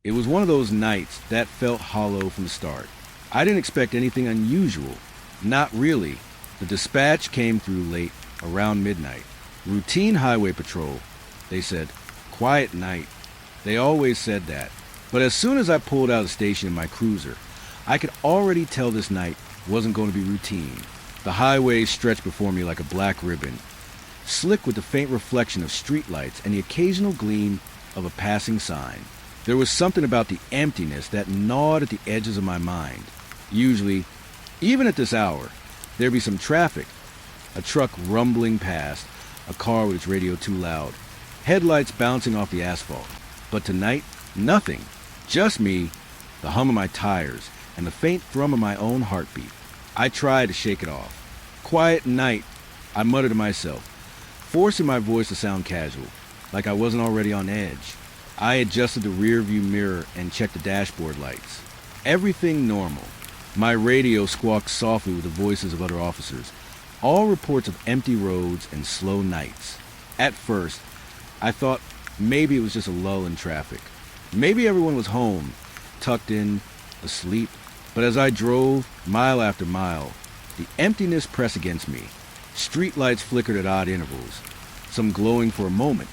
It was one of those nights that felt hollow from the start. I didn't expect anything unusual. Not really. The dispatch came through late, around midnight. Routine highway patrol. They said, quiet night. They always said that. But as soon as I pulled out of the station in my cruiser, I could already tell this night wasn't going to be routine. The highway stretched before me like a black ribbon, slick with the faint reflection of streetlights and the occasional gleam of a passing sign. There was something about the emptiness that gnawed at the edges of my mind. Usually, even at this hour, there'd be some traffic. A truck rumbling past, a car with its radio too loud, headlights bouncing off the asphalt. But tonight, nothing. Just me, the hum of my tires, and the faint thrum of my own heartbeat. I tried to shake it off. Quiet night, I muttered to myself, forcing my voice to sound casual, like I wasn't already on edge. I adjusted the rear-view mirror and checked the dashboard lights. Everything normal. My radio squawked softly with the voices of other officers, all reports of empty roads and slow nights. At first, I thought maybe it was just a lull in traffic. Maybe everyone was home, tucked in, asleep. But as I drove, mile after mile, the emptiness pressed against me. Streetlights flickered at odd intervals, some glowing for a moment,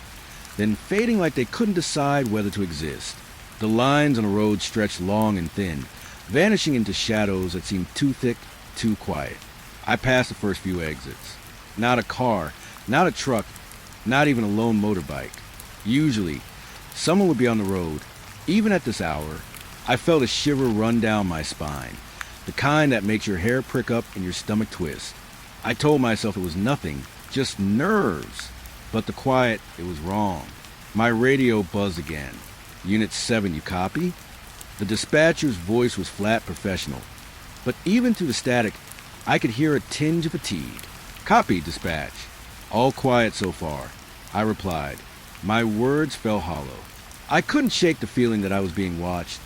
then fading like they couldn't decide whether to exist. The lines on the road stretched long and thin, vanishing into shadows that seemed too thick, too quiet. I passed the first few exits. Not a car, not a truck, not even a lone motorbike. Usually, someone would be on the road. Even at this hour, I felt a shiver run down my spine, the kind that makes your hair prick up and your stomach twist. I told myself it was nothing, just nerves. But the quiet, it was wrong. My radio buzzed again. Unit 7, you copy? The dispatcher's voice was flat professional, but even through the static, I could hear a tinge of fatigue. Copy, dispatch. All quiet so far, I replied. My words fell hollow. I couldn't shake the feeling that I was being watched,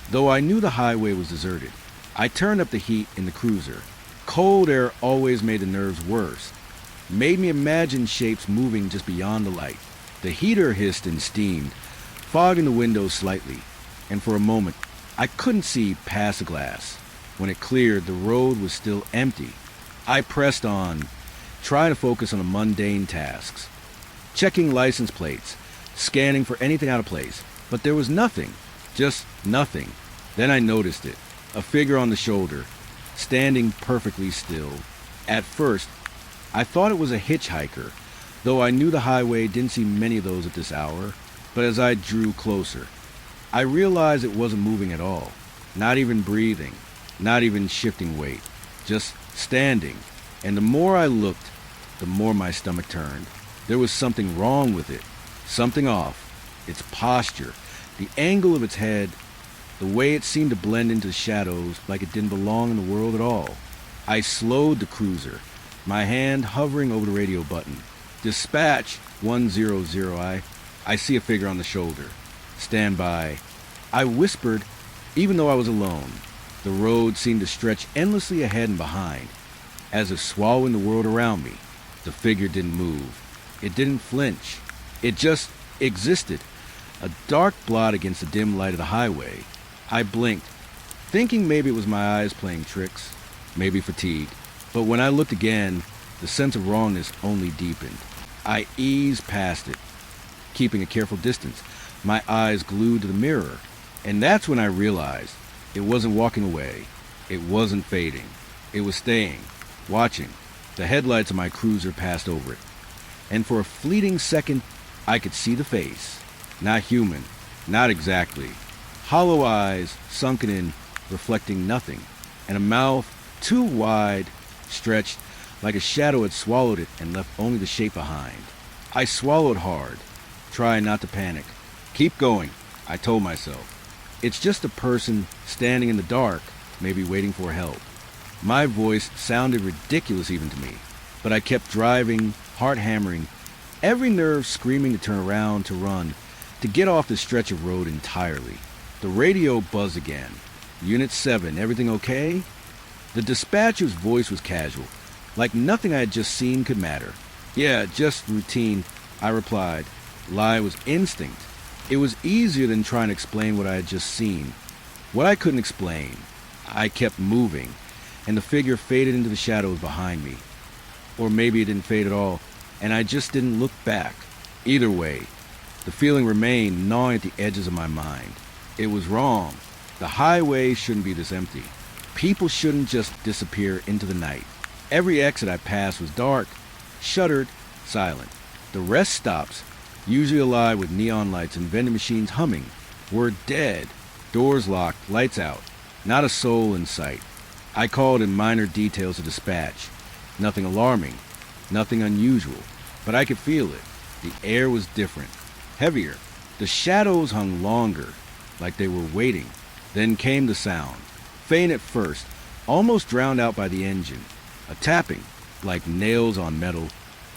though I knew the highway was deserted. I turned up the heat in the cruiser. Cold air always made the nerves worse, made me imagine shapes moving just beyond the light. The heater hissed and steamed, fogging the windows slightly, and for a moment, I couldn't see past the glass. When it cleared, the road was still empty. I pressed on, trying to focus on the mundane tasks, checking license plates, scanning for anything out of place, but there was nothing, just nothing. Then I noticed it, a figure on the shoulder, standing perfectly still. At first, I thought it was a hitchhiker, though I knew the highway didn't see many of those at this hour. But as I drew closer, I realized it wasn't moving at all, not even breathing, not even shifting weight, just standing. And the more I looked, the more my stomach turned. There was something wrong with it, something off. Its posture, the angle of its head, the way it seemed to blend into the shadows like it didn't belong in the world at all. I slowed the cruiser, my hand hovering over the radio button. Dispatch 100, I see a figure on the shoulder. Stand by. I whispered, even though I was alone. The road seemed to stretch endlessly ahead and behind, as if swallowing the world around me. The figure didn't move. It didn't flinch. It just existed, a dark blot against the dim light of the highway. I blinked, thinking maybe it was my eyes playing tricks, maybe fatigue. But when I looked again, the sense of wrongness only deepened. I eased past it, keeping a careful distance, my eyes glued to the mirror. And that's when I realized it wasn't walking away. It wasn't fading. It was staying, watching. The headlights of my cruiser passed over it. And for a fleeting second, I could see the face. Not human, not exactly. Hollow eyes, sunken in, reflecting nothing. And a mouth too wide, stretched, like a shadow had swallowed it and left only the shape behind. I swallowed hard, trying not to panic. Keep going, I told myself. It's just a person standing in the dark, maybe waiting for help. My voice sounded ridiculous even to me, but I kept driving, heart hammering, every nerve screaming to turn around, to run, to get off the stretch of road entirely. The radio buzzed again. Unit 7, everything okay? The dispatcher's voice was casual, like nothing I had just seen could matter. Yeah, just routine, I replied. Lie was instinct. It was easier than trying to explain what I had just seen. What I couldn't explain. I kept moving, and the figure faded into the shadows behind me. Or maybe it didn't fade at all, and I just didn't look back. Either way, the feeling remained gnawing at the edges of my mind. It was wrong. The highway shouldn't be this empty. People shouldn't just disappear into the night. Every exit I passed was dark, shuttered, silent. The rest stops, usually alive with neon lights and vending machines humming, were dead. Doors locked, lights out. Not a soul in sight. I called in minor details of dispatch. Nothing alarming, nothing unusual, but I could feel it. The air was different, heavier. The shadows hung longer, like they were waiting. Then came the sound, faint at first, almost drowned out by the engine. A tapping, like nails on metal,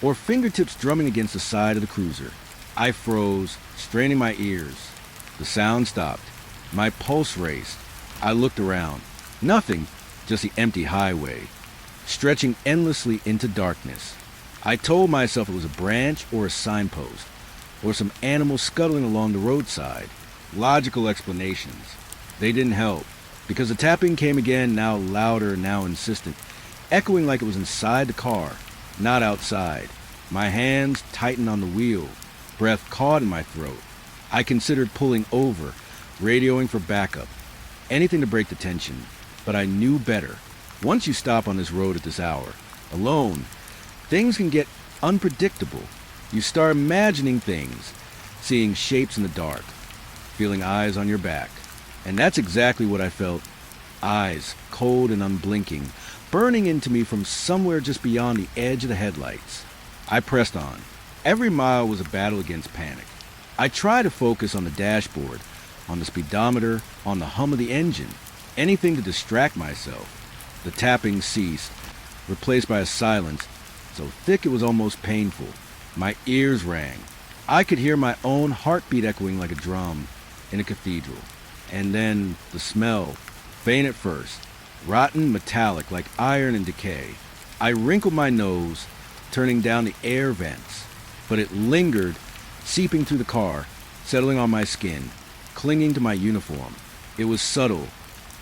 or fingertips drumming against the side of the cruiser. I froze, straining my ears. The sound stopped. My pulse raced. I looked around. Nothing, just the empty highway, stretching endlessly into darkness. I told myself it was a branch or a signpost, or some animal scuttling along the roadside. Logical explanations. They didn't help, because the tapping came again, now louder, now insistent, echoing like it was inside the car, not outside. My hands tightened on the wheel, breath caught in my throat. I considered pulling over, radioing for backup, anything to break the tension, but I knew better. Once you stop on this road at this hour, alone, things can get unpredictable. You start imagining things, seeing shapes in the dark, feeling eyes on your back. And that's exactly what I felt. Eyes, cold and unblinking, burning into me from somewhere just beyond the edge of the headlights. I pressed on. Every mile was a battle against panic. I tried to focus on the dashboard, on the speedometer, on the hum of the engine, anything to distract myself. The tapping ceased, replaced by a silence so thick it was almost painful. My ears rang. I could hear my own heartbeat echoing like a drum in a cathedral. And then the smell, faint at first, rotten metallic like iron in decay. I wrinkled my nose, turning down the air vents, but it lingered, seeping through the car, settling on my skin, clinging to my uniform. It was subtle,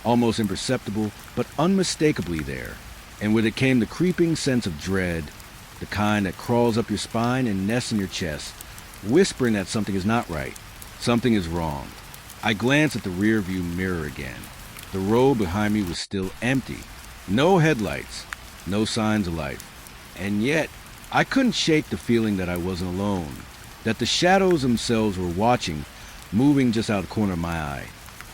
almost imperceptible, but unmistakably there. And with it came the creeping sense of dread, the kind that crawls up your spine and nests in your chest, whispering that something is not right, something is wrong. I glanced at the rearview mirror again. The road behind me was still empty. No headlights, no signs of life. And yet, I couldn't shake the feeling that I wasn't alone, that the shadows themselves were watching, moving just out the corner of my eye,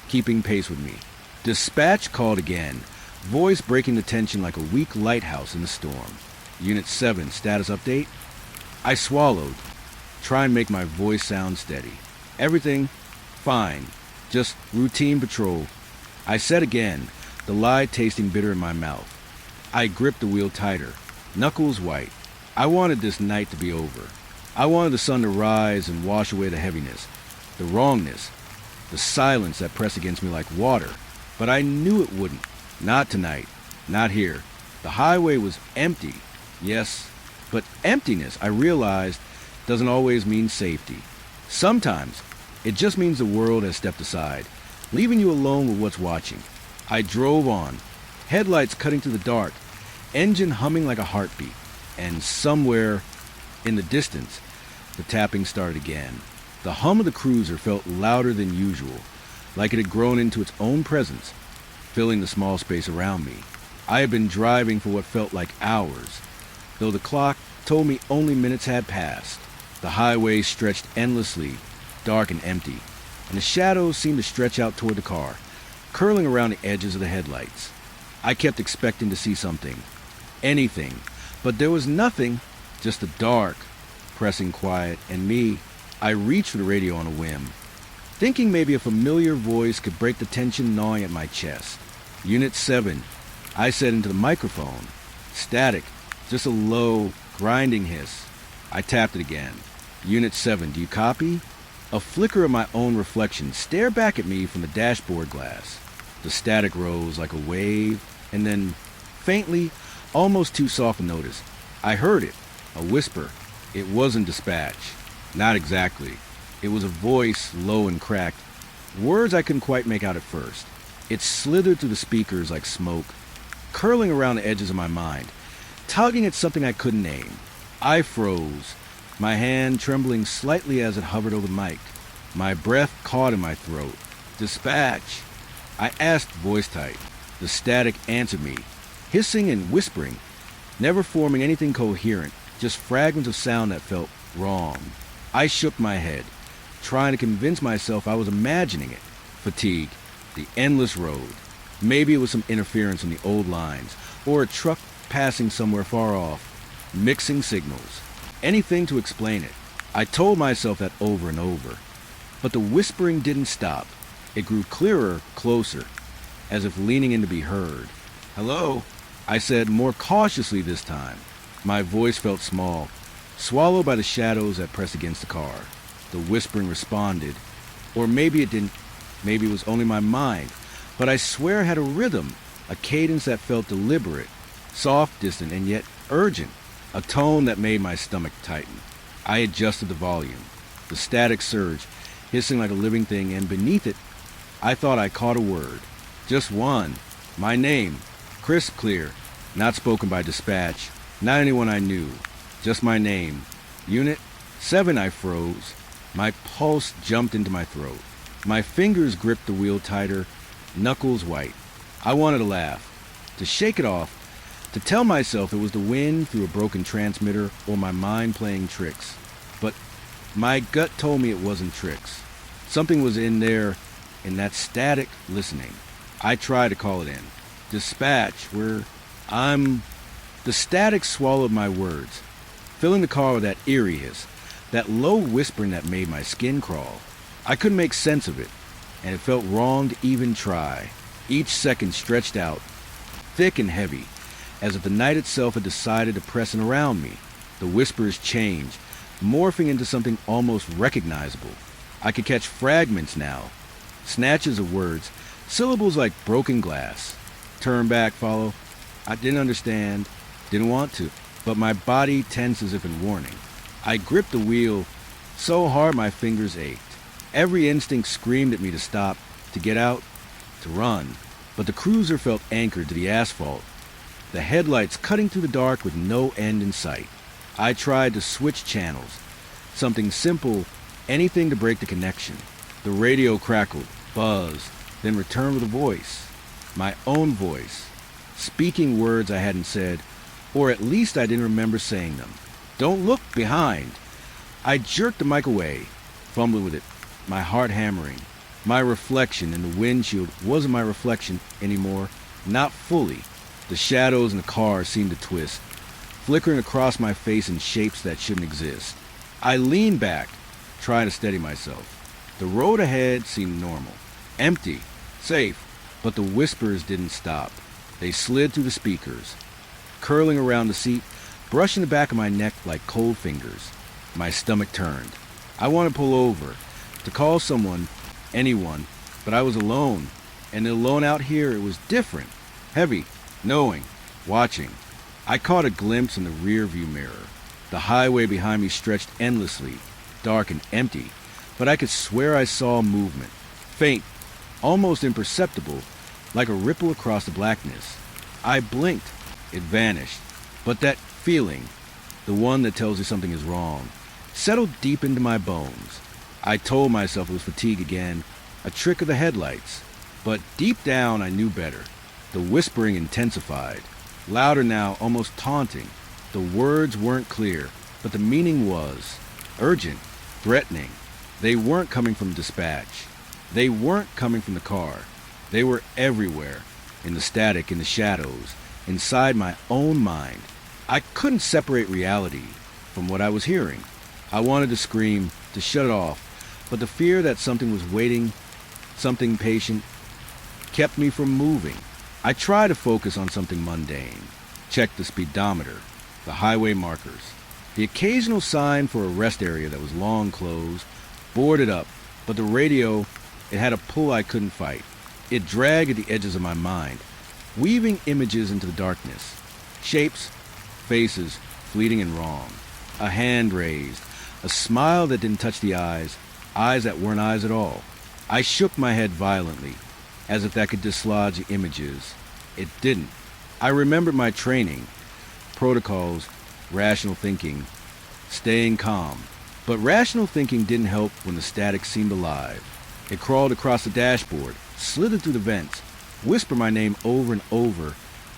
keeping pace with me. Dispatch called again, voice breaking the tension like a weak lighthouse in the storm. Unit 7, status update? I swallowed, trying to make my voice sound steady. Everything fine, just routine patrol. I said again, the lie tasting bitter in my mouth. I gripped the wheel tighter, knuckles white. I wanted this night to be over. I wanted the sun to rise and wash away the heaviness, the wrongness, the silence that pressed against me like water. But I knew it wouldn't. Not tonight. Not here. The highway was empty. Yes, but emptiness, I realized, doesn't always mean safety. Sometimes, it just means the world has stepped aside, leaving you alone with what's watching. I drove on, headlights cutting through the dark, engine humming like a heartbeat, and somewhere in the distance, the tapping started again. The hum of the cruiser felt louder than usual, like it had grown into its own presence, filling the small space around me. I had been driving for what felt like hours, though the clock told me only minutes had passed. The highway stretched endlessly, dark and empty, and the shadows seemed to stretch out toward the car, curling around the edges of the headlights. I kept expecting to see something, anything, but there was nothing, just the dark, pressing quiet, and me. I reached for the radio on a whim, thinking maybe a familiar voice could break the tension gnawing at my chest. Unit 7, I said into the microphone. Static, just a low, grinding hiss. I tapped it again. Unit 7, do you copy? A flicker of my own reflection stared back at me from the dashboard glass. The static rose like a wave, and then, faintly, almost too soft to notice, I heard it, a whisper. It wasn't dispatch. Not exactly. It was a voice, low and cracked. Words I couldn't quite make out at first. It slithered through the speakers like smoke, curling around the edges of my mind, tugging at something I couldn't name. I froze, my hand trembling slightly as it hovered over the mic. My breath caught in my throat. Dispatch! I asked voice tight. The static answered me, hissing and whispering, never forming anything coherent, just fragments of sound that felt wrong. I shook my head, trying to convince myself I was imagining it. Fatigue, the endless road. Maybe it was some interference in the old lines, or a truck passing somewhere far off, mixing signals. Anything to explain it. I told myself that over and over. But the whispering didn't stop. It grew clearer, closer, as if leaning in to be heard. "Hello," I said more cautiously this time. My voice felt small, swallowed by the shadows that pressed against the car. The whispering responded. Or maybe it didn't. Maybe it was only my mind. But I swear it had a rhythm, a cadence that felt deliberate, soft, distant, and yet urgent. A tone that made my stomach tighten. I adjusted the volume. The static surged, hissing like a living thing, and beneath it, I thought I caught a word. Just one. My name. Crisp, clear. Not spoken by dispatch. Not anyone I knew. Just my name. Unit 7, I froze. My pulse jumped into my throat. My fingers gripped the wheel tighter, knuckles white. I wanted to laugh, to shake it off, to tell myself it was the wind through a broken transmitter or my mind playing tricks. But my gut told me it wasn't tricks. Something was in there, in that static listening. I tried to call it in. Dispatch, The static swallowed my words, filling the car with that eerie hiss, that low whispering that made my skin crawl. I couldn't make sense of it, and it felt wrong to even try. Each second stretched out, thick and heavy, as if the night itself had decided to press in around me. The whispers changed, morphing into something almost recognizable. I could catch fragments now, snatches of words, syllables like broken glass. Turn back, follow. I didn't understand, didn't want to, but my body tensed as if in warning. I gripped the wheel so hard my fingers ached. Every instinct screamed at me to stop, to get out, to run. But the cruiser felt anchored to the asphalt, the headlights cutting through the dark with no end in sight. I tried to switch channels. Something simple, anything to break the connection. The radio crackled, buzzed, then returned with a voice. My own voice, speaking words I hadn't said, or at least I didn't remember saying them. "Don't look behind." I jerked the mic away, fumbling with it, my heart hammering. My reflection in the windshield wasn't my reflection anymore, not fully. The shadows in the car seemed to twist, flickering across my face in shapes that shouldn't exist. I leaned back, trying to steady myself. The road ahead seemed normal, empty, safe, but the whispers didn't stop. They slid through the speakers, curling around the seat, brushing the back of my neck like cold fingers. My stomach turned. I wanted to pull over, to call someone, anyone, but I was alone, and alone out here it was different, heavy, knowing, watching. I caught a glimpse in the rear view mirror. The highway behind me stretched endlessly, dark and empty, but I could swear I saw movement, faint, almost imperceptible, like a ripple across the blackness. I blinked. It vanished. But that feeling, the one that tells you something is wrong, settled deep into my bones. I told myself it was fatigue again, a trick of the headlights. But deep down I knew better. The whispering intensified, louder now, almost taunting. The words weren't clear, but the meaning was urgent, threatening. They weren't coming from dispatch. They weren't coming from the car. They were everywhere, in the static, in the shadows, inside my own mind. I couldn't separate reality from what I was hearing. I wanted to scream, to shut it off, but the fear that something was waiting, something patient, kept me from moving. I tried to focus on something mundane. Check the speedometer, the highway markers, the occasional sign for a rest area that was long closed, boarded up, but the radio, it had a pull I couldn't fight. It dragged at the edges of my mind, weaving images into the darkness. Shapes, faces, fleeting and wrong. A hand raised, a smile that didn't touch the eyes, eyes that weren't eyes at all. I shook my head violently, as if that could dislodge the images. It didn't. I remembered my training, protocols, rational thinking, staying calm. But rational thinking didn't help when the static seemed alive. It crawled across the dashboard, slithered through the vents, whispered my name over and over,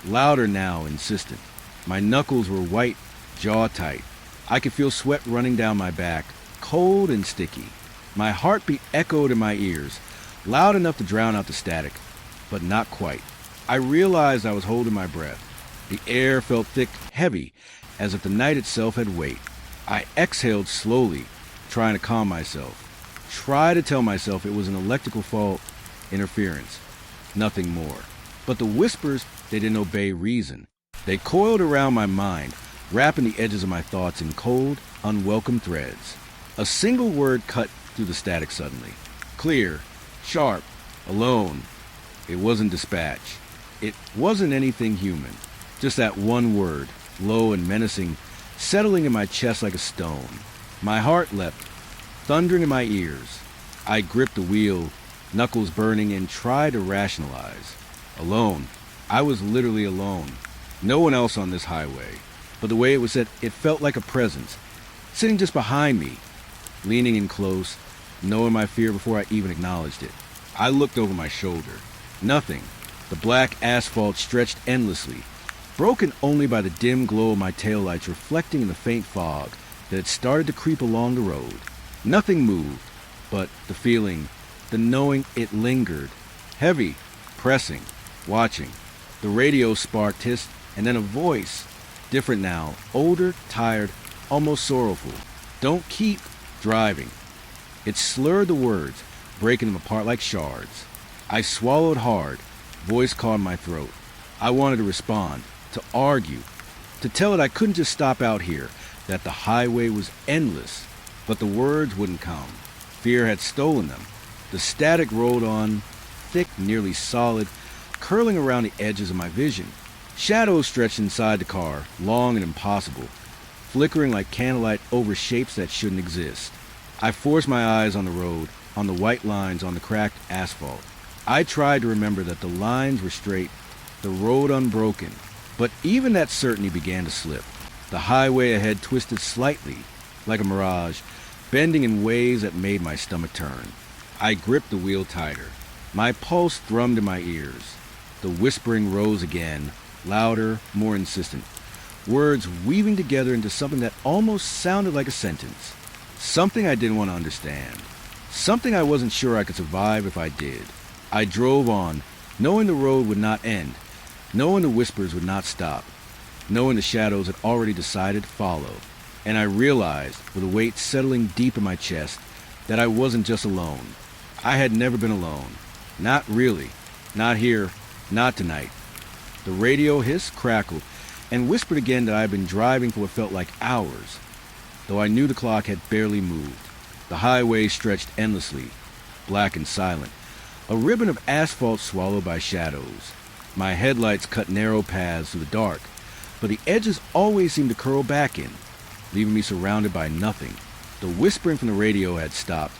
louder now, insistent. My knuckles were white, jaw tight. I could feel sweat running down my back, cold and sticky. My heartbeat echoed in my ears, loud enough to drown out the static, but not quite. I realized I was holding my breath. The air felt thick, heavy, as if the night itself had weight. I exhaled slowly, trying to calm myself. Try to tell myself it was an electrical fault, interference, nothing more. But the whispers, they didn't obey reason. They coiled around my mind, wrapping the edges of my thoughts in cold, unwelcome threads. A single word cut through the static suddenly. Clear, sharp, alone. It wasn't dispatch. It wasn't anything human. Just that one word, low and menacing, settling in my chest like a stone. My heart leapt, thundering in my ears. I gripped the wheel, knuckles burning, and tried to rationalize. Alone. I was literally alone. No one else on this highway. But the way it was said, it felt like a presence, sitting just behind me, leaning in close, knowing my fear before I even acknowledged it. I looked over my shoulder. Nothing. The black asphalt stretched endlessly, broken only by the dim glow of my taillights reflecting in the faint fog that had started to creep along the road. Nothing moved, but the feeling, the knowing, it lingered. Heavy, pressing, watching. The radio sparked, hissed, and then a voice, different now, older, tired, almost sorrowful. Don't keep driving. It slurred the words, breaking them apart like shards. I swallowed hard, voice caught in my throat. I wanted to respond, to argue, to tell it I couldn't just stop out here, that the highway was endless, but the words wouldn't come. Fear had stolen them. The static rolled on, thick, nearly solid, curling around the edges of my vision. Shadows stretched inside the car, long and impossible, flickering like candlelight over shapes that shouldn't exist. I forced my eyes on the road, on the white lines on the cracked asphalt. I tried to remember that the lines were straight, the road unbroken, but even that certainty began to slip. The highway ahead twisted slightly, like a mirage, bending in ways that made my stomach turn. I gripped the wheel tighter. My pulse thrummed in my ears. The whispering rose again, louder, more insistent. Words weaving together into something that almost sounded like a sentence. Something I didn't want to understand. Something I wasn't sure I could survive if I did. I drove on, knowing the road would not end, knowing the whispers would not stop, knowing the shadows had already decided to follow. And I realized, with a weight settling deep in my chest, that I wasn't just alone. I had never been alone. Not really. Not here. Not tonight. The radio hissed, crackled, and whispered again that I had been driving for what felt like hours, though I knew the clock had barely moved. The highway stretched endlessly, black and silent, a ribbon of asphalt swallowed by shadows. My headlights cut narrow paths through the dark, but the edges always seemed to curl back in, leaving me surrounded by nothing. The whispering from the radio had stopped,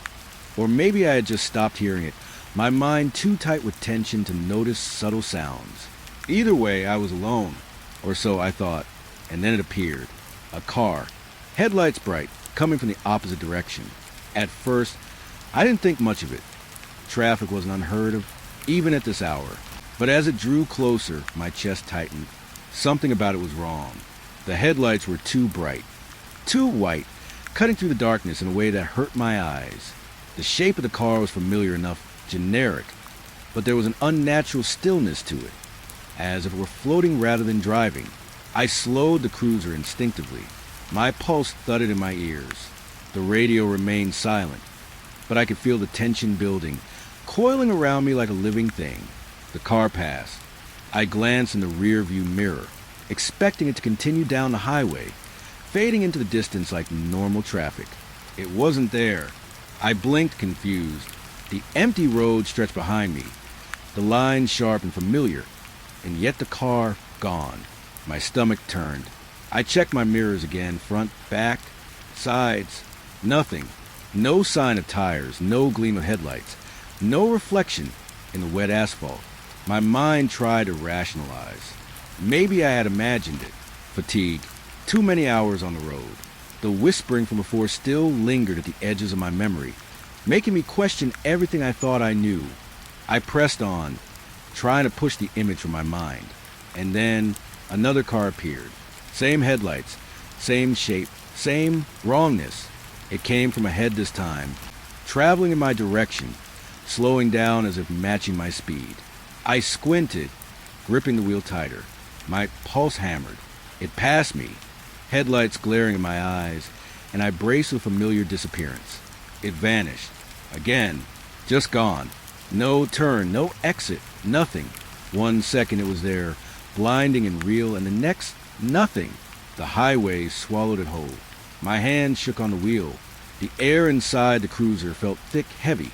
or maybe I had just stopped hearing it, my mind too tight with tension to notice subtle sounds. Either way, I was alone, or so I thought, and then it appeared. A car, headlights bright, coming from the opposite direction. At first, I didn't think much of it. Traffic wasn't unheard of, even at this hour. But as it drew closer, my chest tightened. Something about it was wrong. The headlights were too bright, too white, cutting through the darkness in a way that hurt my eyes. The shape of the car was familiar enough, generic, but there was an unnatural stillness to it, as if it were floating rather than driving. I slowed the cruiser instinctively. My pulse thudded in my ears. The radio remained silent, but I could feel the tension building, coiling around me like a living thing. The car passed. I glanced in the rear-view mirror, expecting it to continue down the highway, fading into the distance like normal traffic. It wasn't there. I blinked, confused. The empty road stretched behind me, the lines sharp and familiar, and yet the car gone. My stomach turned. I checked my mirrors again, front, back, sides. Nothing. No sign of tires, no gleam of headlights, no reflection in the wet asphalt. My mind tried to rationalize. Maybe I had imagined it. Fatigue. Too many hours on the road. The whispering from before still lingered at the edges of my memory, making me question everything I thought I knew. I pressed on, trying to push the image from my mind. And then another car appeared. Same headlights, same shape, same wrongness. It came from ahead this time, traveling in my direction, slowing down as if matching my speed. I squinted, gripping the wheel tighter. My pulse hammered. It passed me, headlights glaring in my eyes, and I braced for familiar disappearance. It vanished. Again. Just gone. No turn, no exit, nothing. 1 second it was there, blinding and real, and the next, nothing. The highway swallowed it whole. My hand shook on the wheel. The air inside the cruiser felt thick, heavy.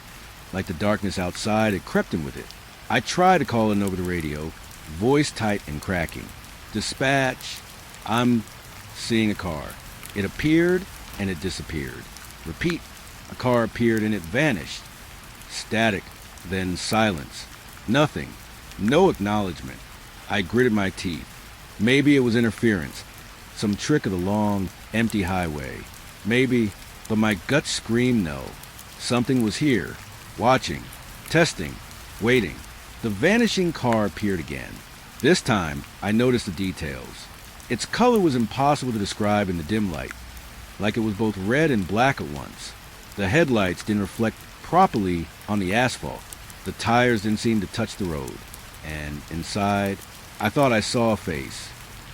Like the darkness outside had crept in with it. I tried to call in over the radio, voice tight and cracking. Dispatch. I'm seeing a car. It appeared and it disappeared. Repeat. A car appeared and it vanished. Static, then silence. Nothing. No acknowledgement. I gritted my teeth. Maybe it was interference. Some trick of the long, empty highway. Maybe, but my gut screamed no. Something was here. Watching. Testing. Waiting. The vanishing car appeared again. This time, I noticed the details. Its color was impossible to describe in the dim light, like it was both red and black at once. The headlights didn't reflect properly on the asphalt. The tires didn't seem to touch the road. And inside, I thought I saw a face.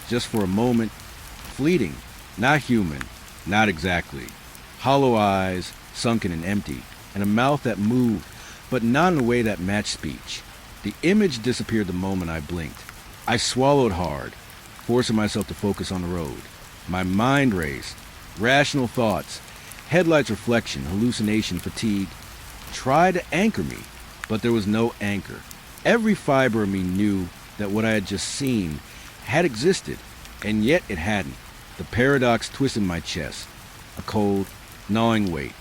Just for a moment, fleeting, not human, not exactly. Hollow eyes, sunken and empty, and a mouth that moved, but not in a way that matched speech. The image disappeared the moment I blinked. I swallowed hard, forcing myself to focus on the road. My mind raced. Rational thoughts, headlights reflection, hallucination, fatigue, tried to anchor me, but there was no anchor. Every fiber of me knew that what I had just seen had existed, and yet it hadn't. The paradox twisted my chest, a cold, gnawing weight.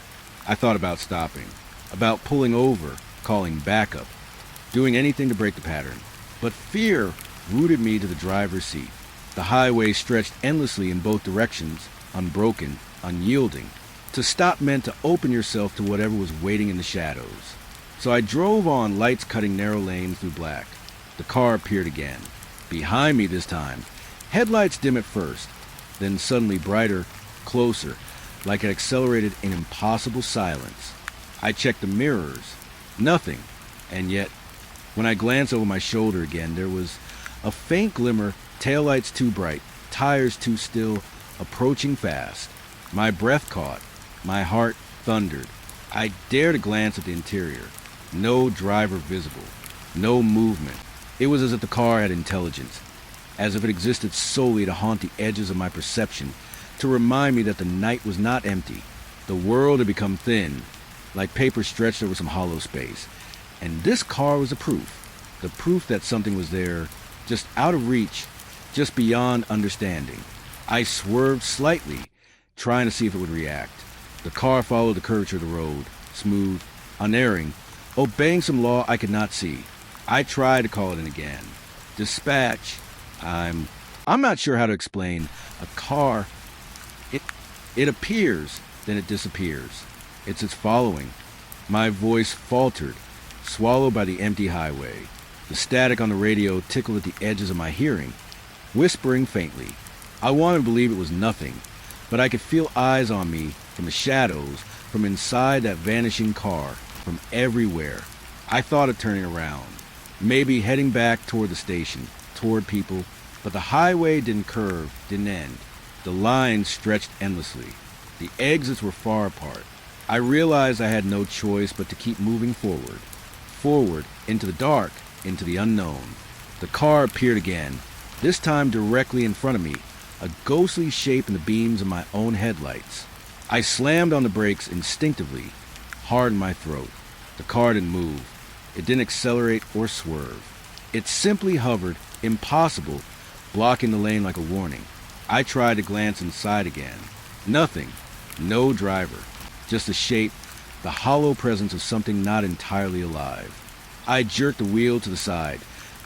I thought about stopping, about pulling over, calling backup, doing anything to break the pattern. But fear rooted me to the driver's seat. The highway stretched endlessly in both directions, unbroken, unyielding. To stop meant to open yourself to whatever was waiting in the shadows. So I drove on, lights cutting narrow lanes through black. The car appeared again. Behind me this time. Headlights dim at first, then suddenly brighter, closer, like it accelerated in impossible silence. I checked the mirrors. Nothing. And yet, when I glanced over my shoulder again, there was a faint glimmer, taillights too bright, tires too still, approaching fast. My breath caught. My heart thundered. I dared to glance at the interior. No driver visible. No movement. It was as if the car had intelligence, as if it existed solely to haunt the edges of my perception, to remind me that the night was not empty. The world had become thin, like paper stretched over some hollow space. And this car was the proof that something was there, just out of reach, just beyond understanding. I swerved slightly, trying to see if it would react. The car followed the curvature of the road, smooth, unerring, obeying some law I could not see. I tried to call it in again. Dispatch. I'm not sure how to explain. A car. It appears, then it disappears. It's its following. My voice faltered, swallowed by the empty highway. The static on the radio tickled at the edges of my hearing, whispering faintly. I wanted to believe it was nothing, but I could feel eyes on me from the shadows, from inside that vanishing car, from everywhere. I thought of turning around, maybe heading back toward the station, toward people, but the highway didn't curve, didn't end. The lines stretched endlessly. The exits were far apart. I realized I had no choice but to keep moving forward. Forward, into the dark, into the unknown. The car appeared again, this time directly in front of me, a ghostly shape in the beams of my own headlights. I slammed on the brakes instinctively, hard in my throat. The car didn't move. It didn't accelerate or swerve. It simply hovered, impossible, blocking the lane like a warning. I tried to glance inside again. Nothing. No driver. just a shape, the hollow presence of something not entirely alive. I jerked the wheel to the side,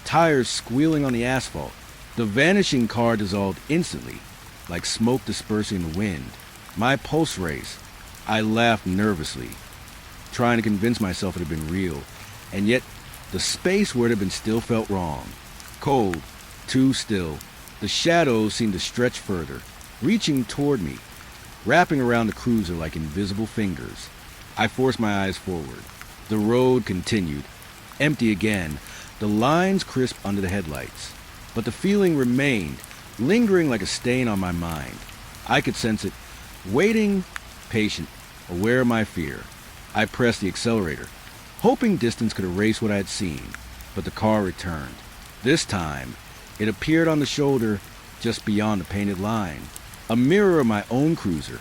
tires squealing on the asphalt. The vanishing car dissolved instantly, like smoke dispersing in the wind. My pulse raced. I laughed nervously, trying to convince myself it had been real, and yet the space where it had been still felt wrong. Cold, too still. The shadows seemed to stretch further, reaching toward me, wrapping around the cruiser like invisible fingers. I forced my eyes forward. The road continued, empty again, the lines crisp under the headlights. But the feeling remained, lingering like a stain on my mind. I could sense it, waiting, patient, aware of my fear. I pressed the accelerator, hoping distance could erase what I had seen, but the car returned. This time, it appeared on the shoulder just beyond the painted line, a mirror of my own cruiser,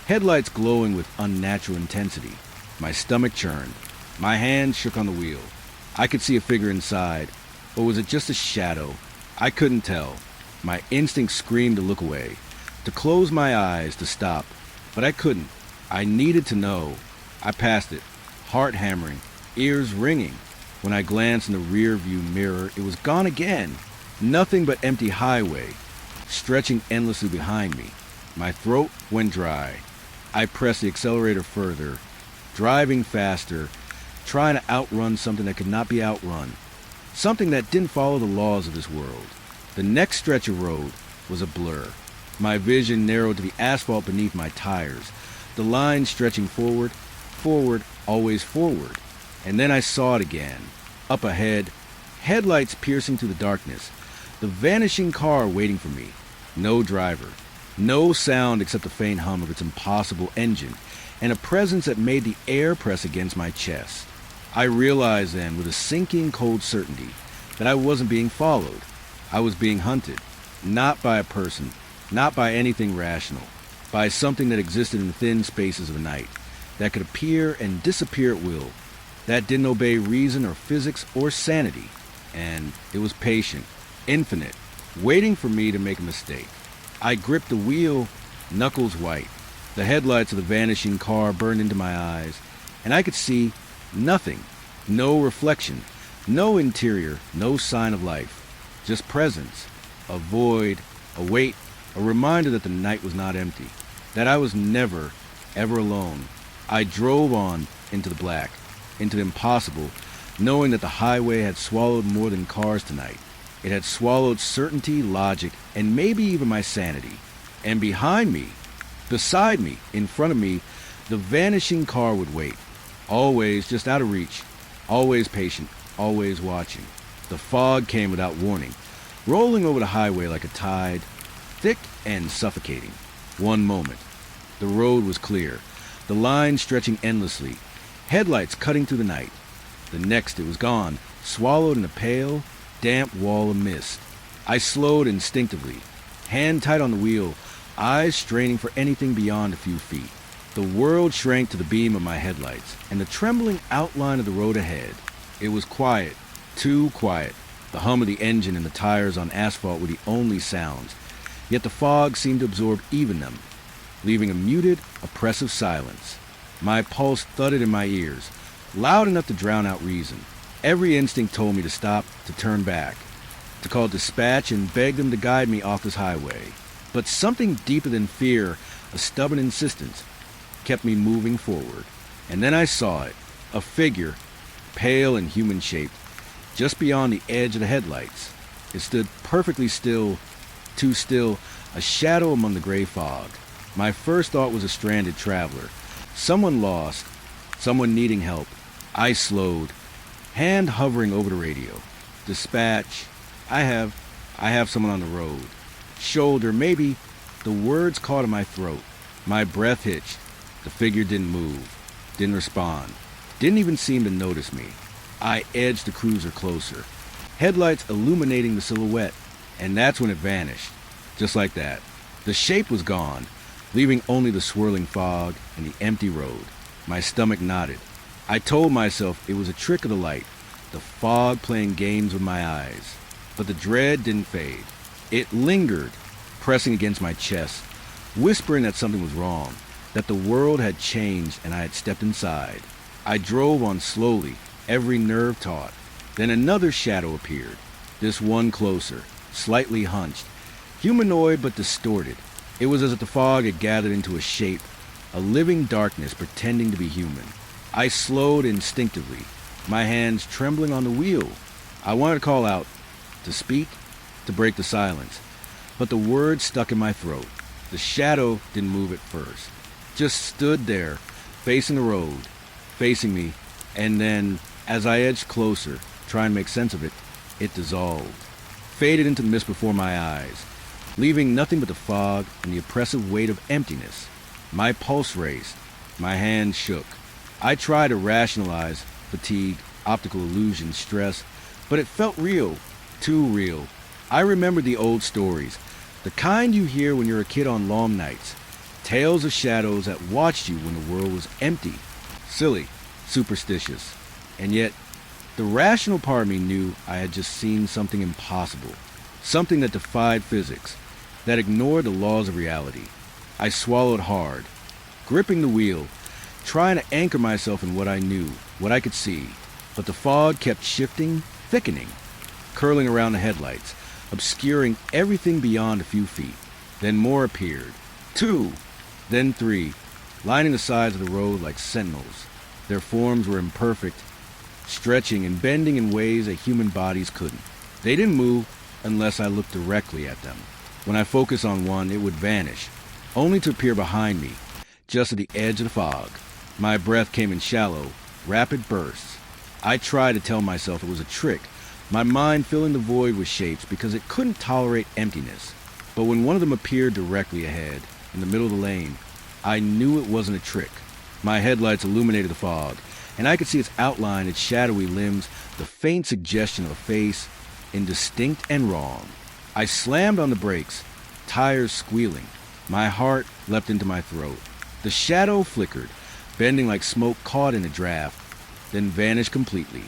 headlights glowing with unnatural intensity. My stomach churned. My hand shook on the wheel. I could see a figure inside, or was it just a shadow? I couldn't tell. My instinct screamed to look away, to close my eyes, to stop, but I couldn't. I needed to know. I passed it, heart hammering, ears ringing. When I glanced in the rear view mirror, it was gone again. Nothing but empty highway, stretching endlessly behind me. My throat went dry. I pressed the accelerator further, driving faster, trying to outrun something that could not be outrun, something that didn't follow the laws of this world. The next stretch of road was a blur. My vision narrowed to the asphalt beneath my tires, the line stretching forward, forward, always forward. And then I saw it again. Up ahead, headlights piercing through the darkness, the vanishing car waiting for me. No driver, no sound except the faint hum of its impossible engine, and a presence that made the air press against my chest. I realized then, with a sinking cold certainty, that I wasn't being followed. I was being hunted, not by a person, not by anything rational, by something that existed in the thin spaces of the night, that could appear and disappear at will, that didn't obey reason or physics or sanity, and it was patient, infinite, waiting for me to make a mistake. I gripped the wheel, knuckles white. The headlights of the vanishing car burned into my eyes, and I could see nothing, no reflection, no interior, no sign of life, just presence, a void, a weight, a reminder that the night was not empty, that I was never, ever alone. I drove on into the black, into the impossible, knowing that the highway had swallowed more than cars tonight. It had swallowed certainty, logic, and maybe even my sanity. And behind me, beside me, in front of me, the vanishing car would wait, always just out of reach, always patient, always watching. The fog came without warning, rolling over the highway like a tide, thick and suffocating. One moment, the road was clear, the line stretching endlessly, headlights cutting through the night. The next it was gone, swallowed in a pale, damp wall of mist. I slowed instinctively, hand tight on the wheel, eyes straining for anything beyond a few feet. The world shrank to the beam of my headlights and the trembling outline of the road ahead. It was quiet, too quiet. The hum of the engine and the tires on asphalt were the only sounds, yet the fog seemed to absorb even them, leaving a muted, oppressive silence. My pulse thudded in my ears, loud enough to drown out reason. Every instinct told me to stop, to turn back, to call dispatch and beg them to guide me off this highway. But something deeper than fear, a stubborn insistence, kept me moving forward. And then I saw it, a figure, pale and human-shaped, just beyond the edge of the headlights. It stood perfectly still, too still, a shadow among the gray fog. My first thought was a stranded traveler, someone lost, someone needing help. I slowed, hand hovering over the radio. Dispatch, I have someone on the road. Shoulder, maybe. The words caught in my throat. My breath hitched. The figure didn't move, didn't respond, didn't even seem to notice me. I edged the cruiser closer, headlights illuminating the silhouette, and that's when it vanished. Just like that. The shape was gone, leaving only the swirling fog and the empty road. My stomach knotted. I told myself it was a trick of the light, the fog playing games with my eyes. But the dread didn't fade. It lingered, pressing against my chest, whispering that something was wrong, that the world had changed and I had stepped inside. I drove on slowly, every nerve taut. Then another shadow appeared, this one closer, slightly hunched, humanoid but distorted. It was as if the fog had gathered into a shape, a living darkness pretending to be human. I slowed instinctively, my hands trembling on the wheel. I wanted to call out, to speak, to break the silence, but the words stuck in my throat. The shadow didn't move at first, just stood there, facing the road, facing me, and then, as I edged closer, trying to make sense of it, it dissolved, faded into the mist before my eyes, leaving nothing but the fog and the oppressive weight of emptiness. My pulse raced, my hands shook. I tried to rationalize fatigue, optical illusion, stress, but it felt real, too real. I remembered the old stories, the kind you hear when you're a kid on long nights, tales of shadows that watched you when the world was empty. Silly, superstitious, and yet the rational part of me knew I had just seen something impossible, something that defied physics, that ignored the laws of reality. I swallowed hard, gripping the wheel, trying to anchor myself in what I knew, what I could see, but the fog kept shifting, thickening, curling around the headlights, obscuring everything beyond a few feet. Then more appeared, 2, then 3, lining the sides of the road like sentinels. Their forms were imperfect, stretching and bending in ways that human bodies couldn't. They didn't move unless I looked directly at them. When I focused on one, it would vanish, only to appear behind me, just at the edge of the fog. My breath came in shallow, rapid bursts. I tried to tell myself it was a trick, my mind filling the void with shapes because it couldn't tolerate emptiness. But when one of them appeared directly ahead, in the middle of the lane, I knew it wasn't a trick. My headlights illuminated the fog, and I could see its outline, its shadowy limbs, the faint suggestion of a face, indistinct and wrong. I slammed on the brakes, tires squealing. My heart leapt into my throat. The shadow flickered, bending like smoke caught in a draft, then vanished completely.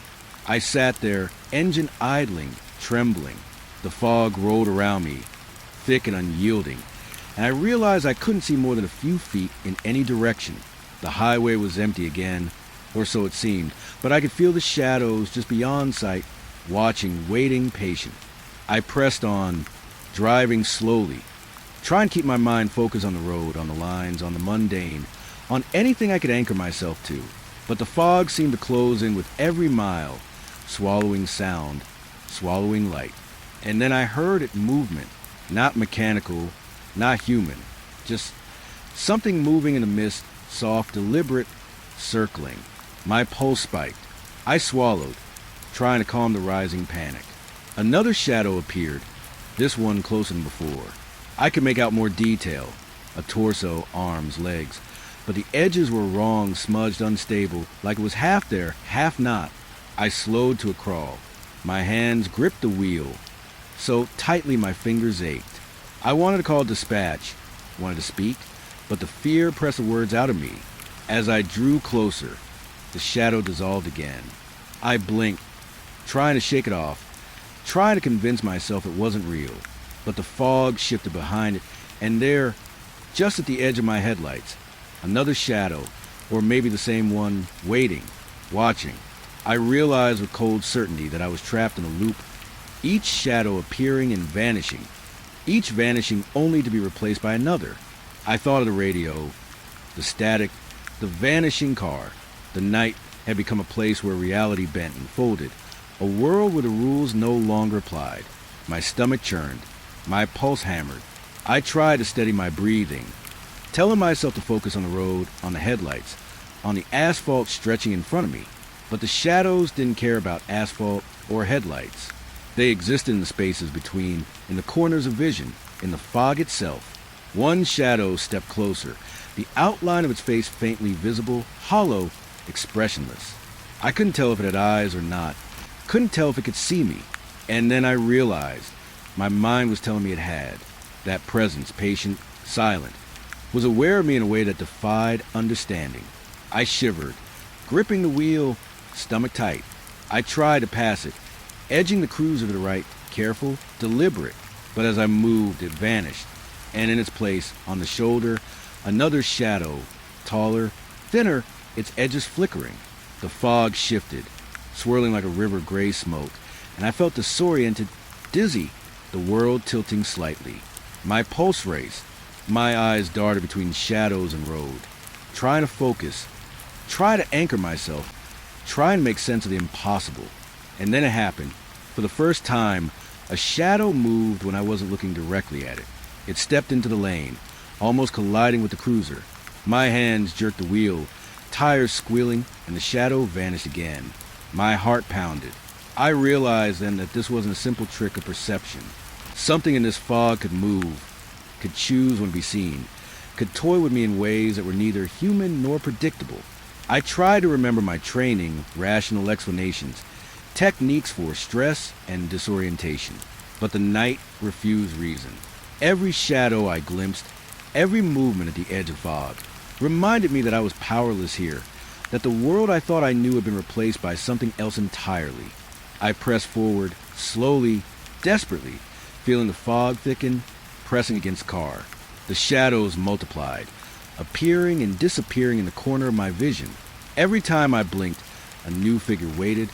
I sat there, engine idling, trembling. The fog rolled around me, thick and unyielding, and I realized I couldn't see more than a few feet in any direction. The highway was empty again, or so it seemed, but I could feel the shadows just beyond sight, watching, waiting, patient. I pressed on, driving slowly, trying to keep my mind focused on the road, on the lines, on the mundane, on anything I could anchor myself to. But the fog seemed to close in with every mile, swallowing sound, swallowing light. And then I heard it movement, not mechanical, not human, just something moving in the mist, soft, deliberate, circling. My pulse spiked. I swallowed, trying to calm the rising panic. Another shadow appeared, this one closer than before. I could make out more detail, a torso, arms, legs, but the edges were wrong, smudged, unstable, like it was half there, half not. I slowed to a crawl. My hands gripped the wheel, so tightly my fingers ached. I wanted to call dispatch, wanted to speak, but the fear pressed the words out of me. As I drew closer, the shadow dissolved again. I blinked, trying to shake it off, trying to convince myself it wasn't real. But the fog shifted behind it, and there, just at the edge of my headlights, another shadow, or maybe the same one, waiting, watching. I realized with cold certainty that I was trapped in a loop, each shadow appearing and vanishing, each vanishing only to be replaced by another. I thought of the radio, the static, the vanishing car. The night had become a place where reality bent and folded, a world where the rules no longer applied. My stomach churned, my pulse hammered. I tried to steady my breathing, telling myself to focus on the road, on the headlights, on the asphalt stretching in front of me. But the shadows didn't care about asphalt or headlights. They existed in the spaces between, in the corners of vision, in the fog itself. One shadow stepped closer, the outline of its face faintly visible, hollow, expressionless. I couldn't tell if it had eyes or not, couldn't tell if it could see me. And then I realized my mind was telling me it had. That presence, patient, silent, was aware of me in a way that defied understanding. I shivered, gripping the wheel, stomach tight. I tried to pass it, edging the cruiser to the right, careful, deliberate. But as I moved, it vanished, and in its place, on the shoulder, Another shadow, taller, thinner, its edges flickering. The fog shifted, swirling like a river gray smoke, and I felt disoriented, dizzy, the world tilting slightly. My pulse raced. My eyes darted between shadows and road, trying to focus, try to anchor myself, try and make sense of the impossible. And then it happened. For the first time, a shadow moved when I wasn't looking directly at it. It stepped into the lane, almost colliding with the cruiser. My hands jerked the wheel, tires squealing, and the shadow vanished again. My heart pounded. I realized then that this wasn't a simple trick of perception. Something in this fog could move, could choose when to be seen, could toy with me in ways that were neither human nor predictable. I tried to remember my training, rational explanations, techniques for stress and disorientation, but the night refused reason. Every shadow I glimpsed, every movement at the edge of fog, reminded me that I was powerless here, that the world I thought I knew had been replaced by something else entirely. I pressed forward, slowly, desperately, feeling the fog thicken, pressing against the car. The shadows multiplied, appearing and disappearing in the corner of my vision. Every time I blinked, a new figure waited,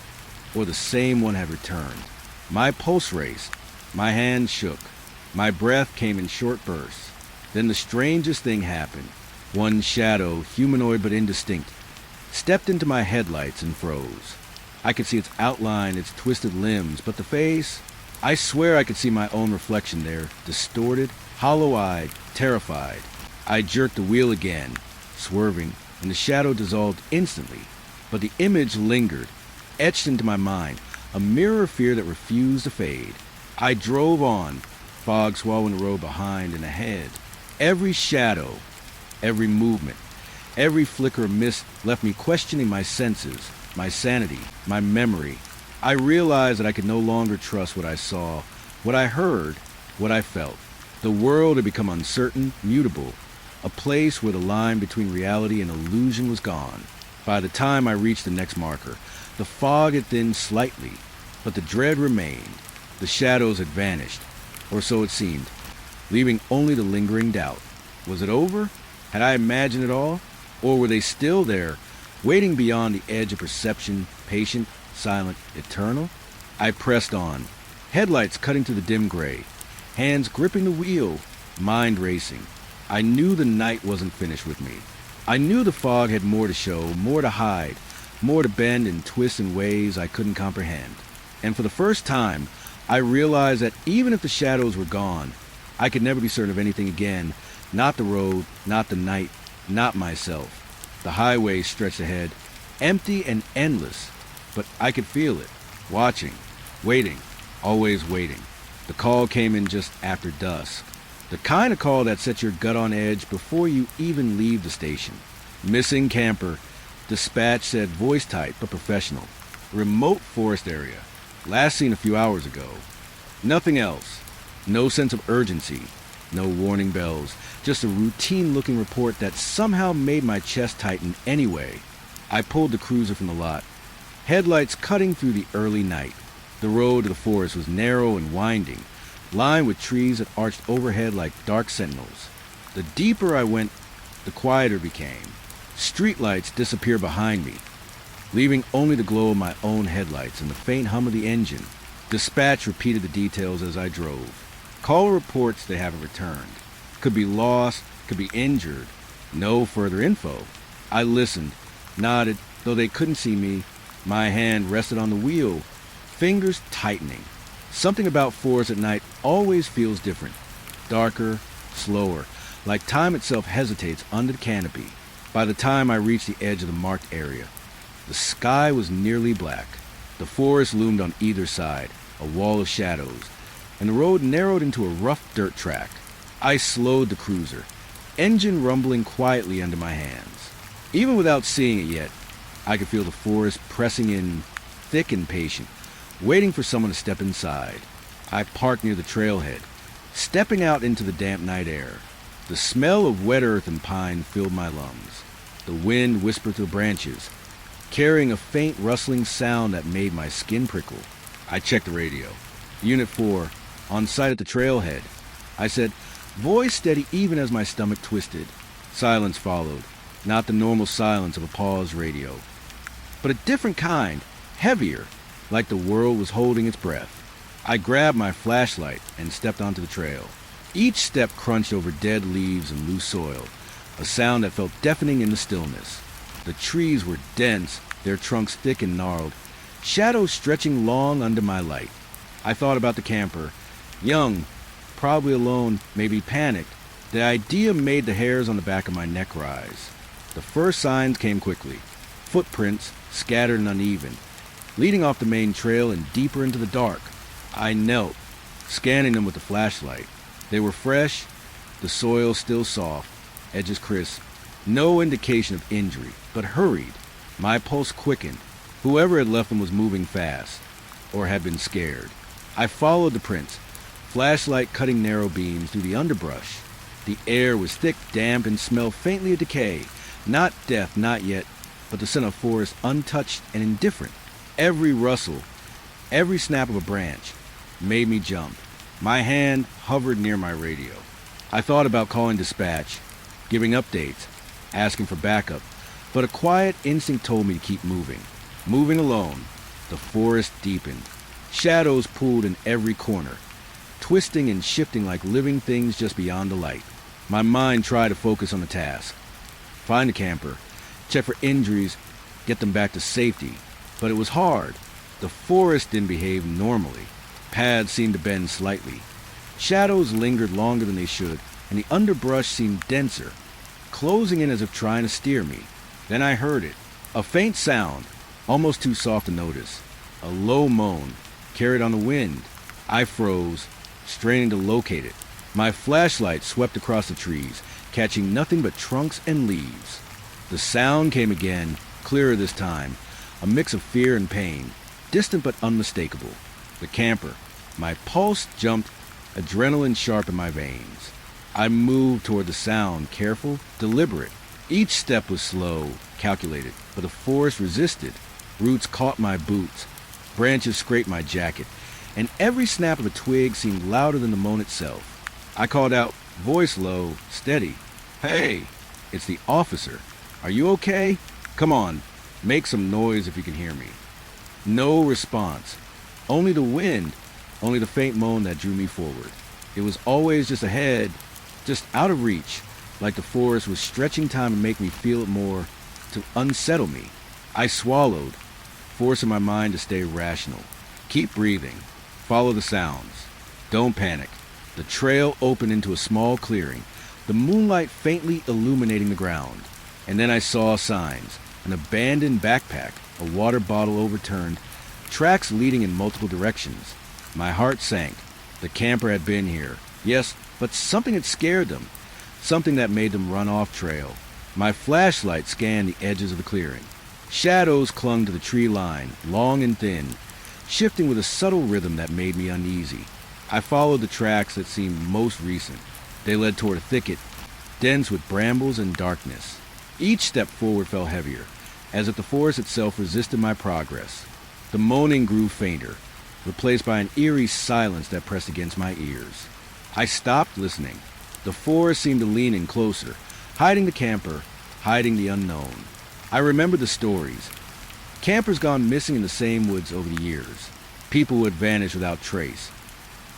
or the same one had returned. My pulse raced, my hands shook, my breath came in short bursts. Then the strangest thing happened. One shadow, humanoid but indistinct, stepped into my headlights and froze. I could see its outline, its twisted limbs, but the face, I swear I could see my own reflection there, distorted, hollow-eyed, terrified. I jerked the wheel again, swerving, and the shadow dissolved instantly. But the image lingered, etched into my mind, a mirror of fear that refused to fade. I drove on, fog swallowing the road behind and ahead. Every shadow, every movement, every flicker of mist left me questioning my senses, my sanity, my memory. I realized that I could no longer trust what I saw, what I heard, what I felt. The world had become uncertain, mutable, a place where the line between reality and illusion was gone. By the time I reached the next marker, the fog had thinned slightly, but the dread remained. The shadows had vanished, or so it seemed, leaving only the lingering doubt. Was it over? Had I imagined it all? Or were they still there, waiting beyond the edge of perception, patient, silent, eternal? I pressed on, headlights cutting through the dim gray, hands gripping the wheel, mind racing. I knew the night wasn't finished with me. I knew the fog had more to show, more to hide, more to bend and twist in ways I couldn't comprehend. And for the first time, I realized that even if the shadows were gone, I could never be certain of anything again. Not the road, not the night, not myself. The highway stretched ahead, empty and endless, but I could feel it, watching, waiting, always waiting. The call came in just after dusk. The kind of call that sets your gut on edge before you even leave the station. Missing camper. Dispatch said voice tight but professional. Remote forest area. Last seen a few hours ago. Nothing else. No sense of urgency. No warning bells. Just a routine-looking report that somehow made my chest tighten anyway. I pulled the cruiser from the lot. Headlights cutting through the early night. The road to the forest was narrow and winding, lined with trees that arched overhead like dark sentinels. The deeper I went, the quieter it became. Streetlights disappeared behind me, leaving only the glow of my own headlights and the faint hum of the engine. Dispatch repeated the details as I drove. Call reports they haven't returned. Could be lost, could be injured. No further info. I listened, nodded, though they couldn't see me. My hand rested on the wheel, fingers tightening. Something about forest at night always feels different. Darker, slower, like time itself hesitates under the canopy. By the time I reached the edge of the marked area, the sky was nearly black. The forest loomed on either side, a wall of shadows, and the road narrowed into a rough dirt track. I slowed the cruiser, engine rumbling quietly under my hands. Even without seeing it yet, I could feel the forest pressing in, thick and patient, waiting for someone to step inside. I parked near the trailhead, stepping out into the damp night air. The smell of wet earth and pine filled my lungs. The wind whispered through branches, carrying a faint rustling sound that made my skin prickle. I checked the radio. Unit 4, on site at the trailhead. I said, voice steady even as my stomach twisted. Silence followed, not the normal silence of a paused radio, but a different kind, heavier, like the world was holding its breath. I grabbed my flashlight and stepped onto the trail. Each step crunched over dead leaves and loose soil, a sound that felt deafening in the stillness. The trees were dense, their trunks thick and gnarled, shadows stretching long under my light. I thought about the camper, young, probably alone, maybe panicked. The idea made the hairs on the back of my neck rise. The first signs came quickly. Footprints, scattered and uneven, leading off the main trail and deeper into the dark. I knelt, scanning them with the flashlight. They were fresh, the soil still soft, edges crisp. No indication of injury, but hurried. My pulse quickened. Whoever had left them was moving fast, or had been scared. I followed the prints, flashlight cutting narrow beams through the underbrush. The air was thick, damp, and smelled faintly of decay. Not death, not yet, but the scent of forest untouched and indifferent. Every rustle, every snap of a branch made me jump. My hand hovered near my radio. I thought about calling dispatch, giving updates, asking for backup, but a quiet instinct told me to keep moving. Moving alone. The forest deepened. Shadows pooled in every corner, twisting and shifting like living things just beyond the light. My mind tried to focus on the task. Find the camper, check for injuries, get them back to safety. But it was hard. The forest didn't behave normally. Paths seemed to bend slightly. Shadows lingered longer than they should, and the underbrush seemed denser, closing in as if trying to steer me. Then I heard it. A faint sound, almost too soft to notice. A low moan, carried on the wind. I froze, straining to locate it. My flashlight swept across the trees, catching nothing but trunks and leaves. The sound came again, clearer this time, a mix of fear and pain, distant but unmistakable. The camper. My pulse jumped, adrenaline sharp in my veins. I moved toward the sound, careful, deliberate. Each step was slow, calculated, but the forest resisted. Roots caught my boots, branches scraped my jacket, and every snap of a twig seemed louder than the moan itself. I called out, voice low, steady. "Hey, it's the officer. Are you okay? Come on, make some noise if you can hear me." No response. Only the wind, only the faint moan that drew me forward. It was always just ahead, just out of reach, like the forest was stretching time to make me feel it more, to unsettle me. I swallowed, forcing my mind to stay rational. Keep breathing. Follow the sounds. Don't panic. The trail opened into a small clearing, the moonlight faintly illuminating the ground. And then I saw signs. An abandoned backpack, a water bottle overturned, tracks leading in multiple directions. My heart sank. The camper had been here. Yes, but something had scared them. Something that made them run off trail. My flashlight scanned the edges of the clearing. Shadows clung to the tree line, long and thin, shifting with a subtle rhythm that made me uneasy. I followed the tracks that seemed most recent. They led toward a thicket, dense with brambles and darkness. Each step forward felt heavier, as if the forest itself resisted my progress. The moaning grew fainter, replaced by an eerie silence that pressed against my ears. I stopped listening. The forest seemed to lean in closer, hiding the camper, hiding the unknown. I remembered the stories. Campers gone missing in the same woods over the years. People who had vanished without trace.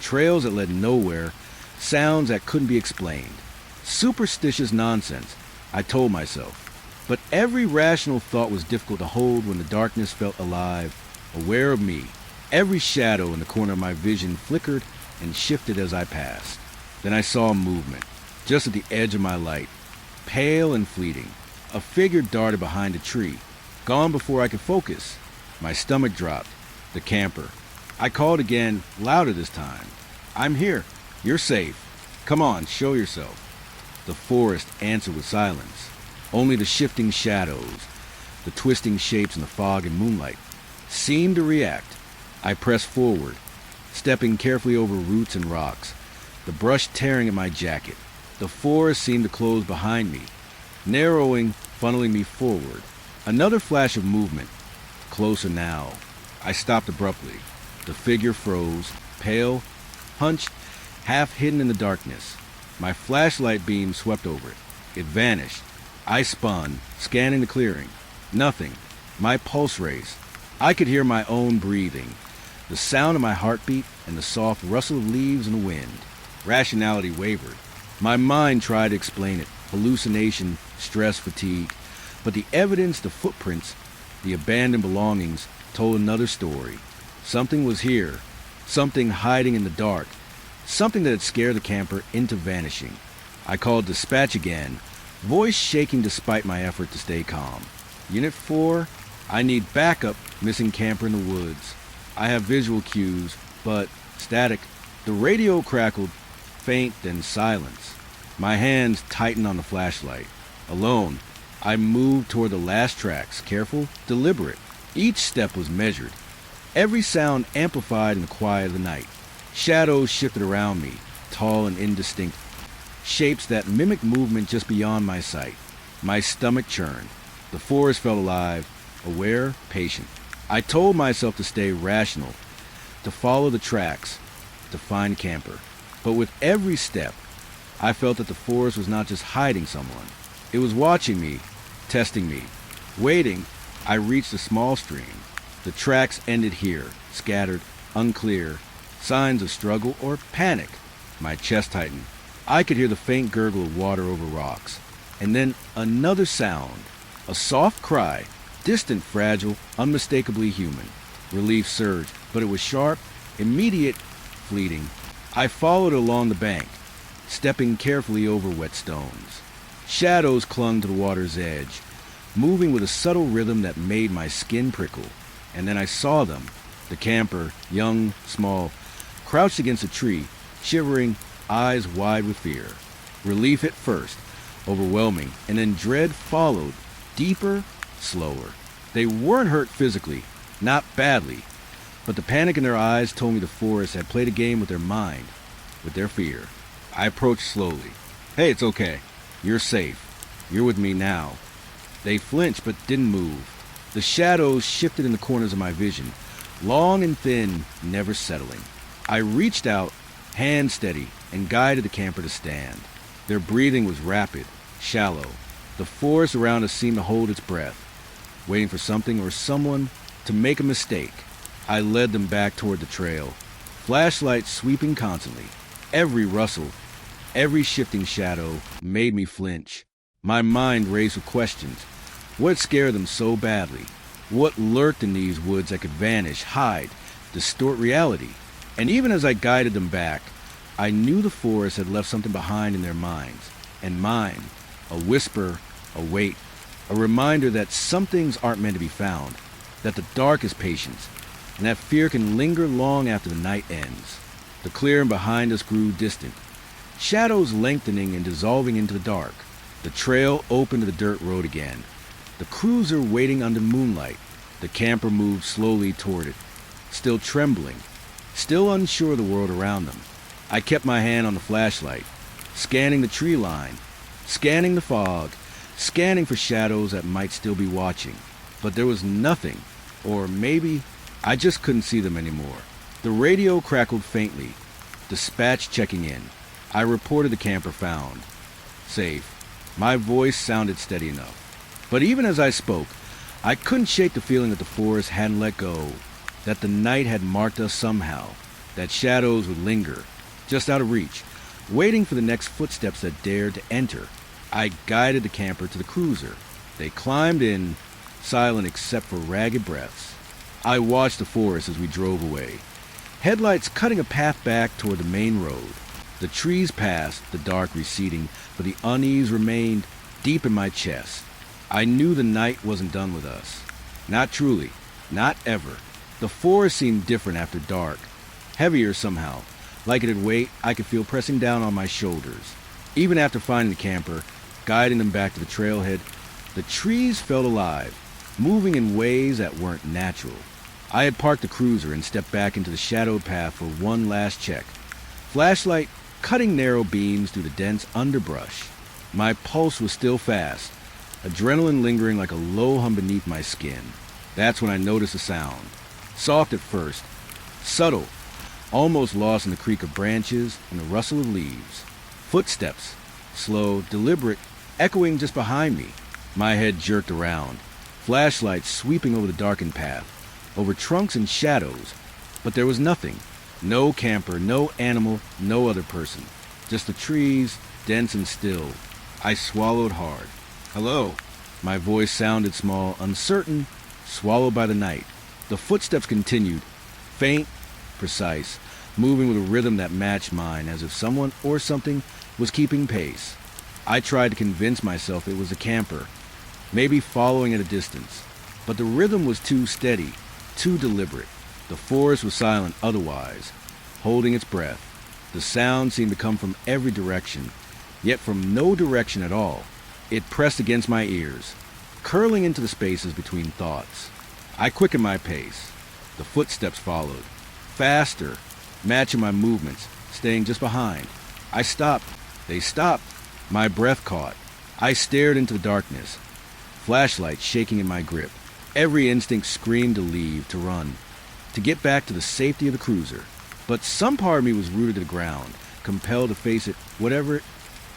Trails that led nowhere, sounds that couldn't be explained. Superstitious nonsense, I told myself. But every rational thought was difficult to hold when the darkness felt alive, aware of me. Every shadow in the corner of my vision flickered and shifted as I passed. Then I saw movement, just at the edge of my light, pale and fleeting. A figure darted behind a tree, gone before I could focus. My stomach dropped. The camper. I called again, louder this time. "I'm here. You're safe. Come on, show yourself." The forest answered with silence. Only the shifting shadows, the twisting shapes in the fog and moonlight, seemed to react. I pressed forward, stepping carefully over roots and rocks, the brush tearing at my jacket. The forest seemed to close behind me, narrowing, funneling me forward. Another flash of movement. Closer now. I stopped abruptly. The figure froze, pale, hunched, half hidden in the darkness. My flashlight beam swept over it. It vanished. I spun, scanning the clearing. Nothing. My pulse raced. I could hear my own breathing, the sound of my heartbeat, and the soft rustle of leaves in the wind. Rationality wavered. My mind tried to explain it. Hallucination, stress, fatigue. But the evidence, the footprints, the abandoned belongings told another story. Something was here. Something hiding in the dark. Something that had scared the camper into vanishing. I called dispatch again, voice shaking despite my effort to stay calm. Unit 4, I need backup, missing camper in the woods. I have visual cues, but static. The radio crackled, faint, then silence. My hands tightened on the flashlight. Alone, I moved toward the last tracks, careful, deliberate. Each step was measured. Every sound amplified in the quiet of the night. Shadows shifted around me, tall and indistinct. Shapes that mimicked movement just beyond my sight. My stomach churned. The forest felt alive, aware, patient. I told myself to stay rational, to follow the tracks, to find camper. But with every step, I felt that the forest was not just hiding someone. It was watching me, testing me. Waiting, I reached a small stream. The tracks ended here, scattered, unclear, signs of struggle or panic. My chest tightened. I could hear the faint gurgle of water over rocks. And then another sound, a soft cry, distant, fragile, unmistakably human. Relief surged, but it was sharp, immediate, fleeting. I followed along the bank, stepping carefully over wet stones. Shadows clung to the water's edge, moving with a subtle rhythm that made my skin prickle. And then I saw them, the camper, young, small, crouched against a tree, shivering, eyes wide with fear. Relief at first, overwhelming, and then dread followed, deeper, slower. They weren't hurt physically, not badly, but the panic in their eyes told me the forest had played a game with their mind, with their fear. I approached slowly. Hey, it's okay. You're safe. You're with me now. They flinched but didn't move. The shadows shifted in the corners of my vision, long and thin, never settling. I reached out, hand steady, and guided the camper to stand. Their breathing was rapid, shallow. The forest around us seemed to hold its breath, waiting for something or someone to make a mistake. I led them back toward the trail, flashlight sweeping constantly. Every rustle, every shifting shadow made me flinch. My mind raced with questions. What scared them so badly? What lurked in these woods that could vanish, hide, distort reality? And even as I guided them back, I knew the forest had left something behind in their minds. And mine, a whisper, a weight, a reminder that some things aren't meant to be found, that the dark is patience, and that fear can linger long after the night ends. The clearing behind us grew distant, shadows lengthening and dissolving into the dark. The trail opened to the dirt road again. The cruiser waiting under moonlight. The camper moved slowly toward it, still trembling, still unsure of the world around them. I kept my hand on the flashlight, scanning the tree line, scanning the fog, scanning for shadows that might still be watching. But there was nothing, or maybe I just couldn't see them anymore. The radio crackled faintly, dispatch checking in. I reported the camper found. Safe. My voice sounded steady enough. But even as I spoke, I couldn't shake the feeling that the forest hadn't let go, that the night had marked us somehow, that shadows would linger, just out of reach, waiting for the next footsteps that dared to enter. I guided the camper to the cruiser. They climbed in, silent except for ragged breaths. I watched the forest as we drove away, headlights cutting a path back toward the main road. The trees passed, the dark receding, but the unease remained deep in my chest. I knew the night wasn't done with us. Not truly. Not ever. The forest seemed different after dark. Heavier somehow. Like it had weight I could feel pressing down on my shoulders. Even after finding the camper, guiding them back to the trailhead, the trees felt alive, moving in ways that weren't natural. I had parked the cruiser and stepped back into the shadowed path for one last check. Flashlight cutting narrow beams through the dense underbrush. My pulse was still fast, adrenaline lingering like a low hum beneath my skin. That's when I noticed a sound. Soft at first, subtle, almost lost in the creak of branches and the rustle of leaves. Footsteps, slow, deliberate, echoing just behind me. My head jerked around, flashlights sweeping over the darkened path, over trunks and shadows, but there was nothing. No camper, no animal, no other person. Just the trees, dense and still. I swallowed hard. "Hello." My voice sounded small, uncertain, swallowed by the night. The footsteps continued, faint, precise, moving with a rhythm that matched mine, as if someone or something was keeping pace. I tried to convince myself it was a camper, maybe following at a distance, but the rhythm was too steady, too deliberate. The forest was silent otherwise, holding its breath. The sound seemed to come from every direction, yet from no direction at all. It pressed against my ears, curling into the spaces between thoughts. I quickened my pace. The footsteps followed, faster, matching my movements, staying just behind. I stopped. They stopped. My breath caught. I stared into the darkness, flashlight shaking in my grip. Every instinct screamed to leave, to run, to get back to the safety of the cruiser. But some part of me was rooted to the ground, compelled to face it, whatever it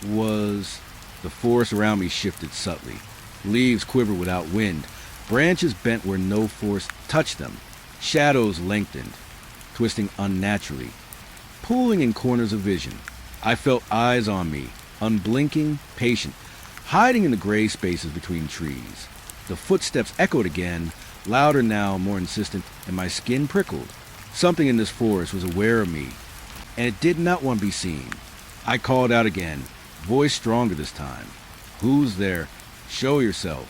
was. The forest around me shifted subtly. Leaves quivered without wind. Branches bent where no force touched them. Shadows lengthened, twisting unnaturally, pooling in corners of vision. I felt eyes on me, unblinking, patient, hiding in the gray spaces between trees. The footsteps echoed again, louder now, more insistent, and my skin prickled. Something in this forest was aware of me, and it did not want to be seen. I called out again, voice stronger this time. "Who's there? Show yourself."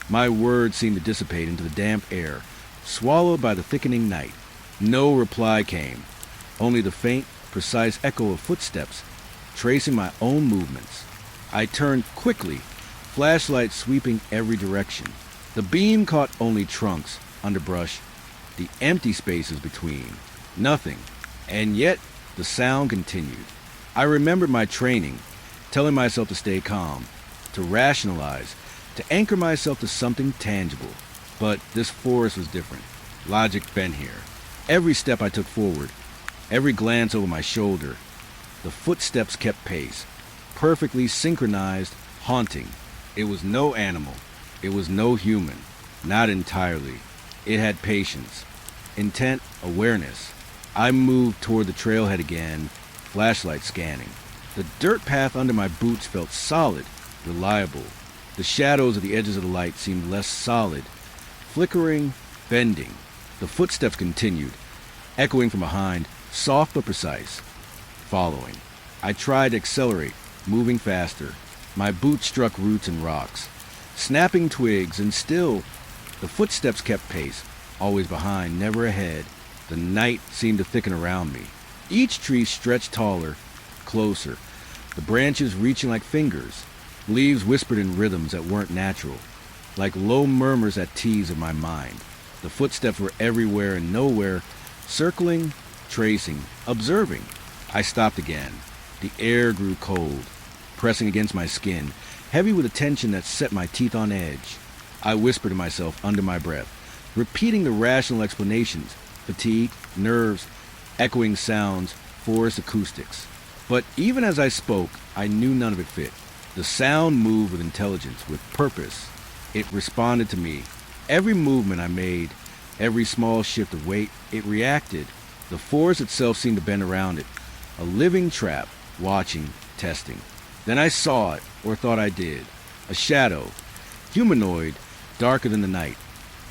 My words seemed to dissipate into the damp air, swallowed by the thickening night. No reply came, only the faint, precise echo of footsteps, tracing my own movements. I turned quickly, flashlight sweeping every direction. The beam caught only trunks, underbrush, the empty spaces between. Nothing. And yet, the sound continued. I remembered my training, telling myself to stay calm, to rationalize, to anchor myself to something tangible. But this forest was different. Logic bent here. Every step I took forward, every glance over my shoulder, the footsteps kept pace, perfectly synchronized, haunting. It was no animal. It was no human. Not entirely. It had patience, intent, awareness. I moved toward the trailhead again, flashlight scanning. The dirt path under my boots felt solid, reliable. The shadows at the edges of the light seemed less solid, flickering, bending. The footsteps continued, echoing from behind, soft but precise, following. I tried to accelerate, moving faster. My boots struck roots and rocks, snapping twigs, and still the footsteps kept pace, always behind, never ahead. The night seemed to thicken around me. Each tree stretched taller, closer, the branches reaching like fingers. Leaves whispered in rhythms that weren't natural, like low murmurs at tease of my mind. The footsteps were everywhere and nowhere, circling, tracing, observing. I stopped again. The air grew cold, pressing against my skin, heavy with a tension that set my teeth on edge. I whispered to myself under my breath, repeating the rational explanations, fatigue, nerves, echoing sounds, forest acoustics. But even as I spoke, I knew none of it fit. The sound moved with intelligence, with purpose. It responded to me. Every movement I made, every small shift of weight, it reacted. The forest itself seemed to bend around it, a living trap, watching, testing. Then I saw it, or thought I did. A shadow, humanoid, darker than the night,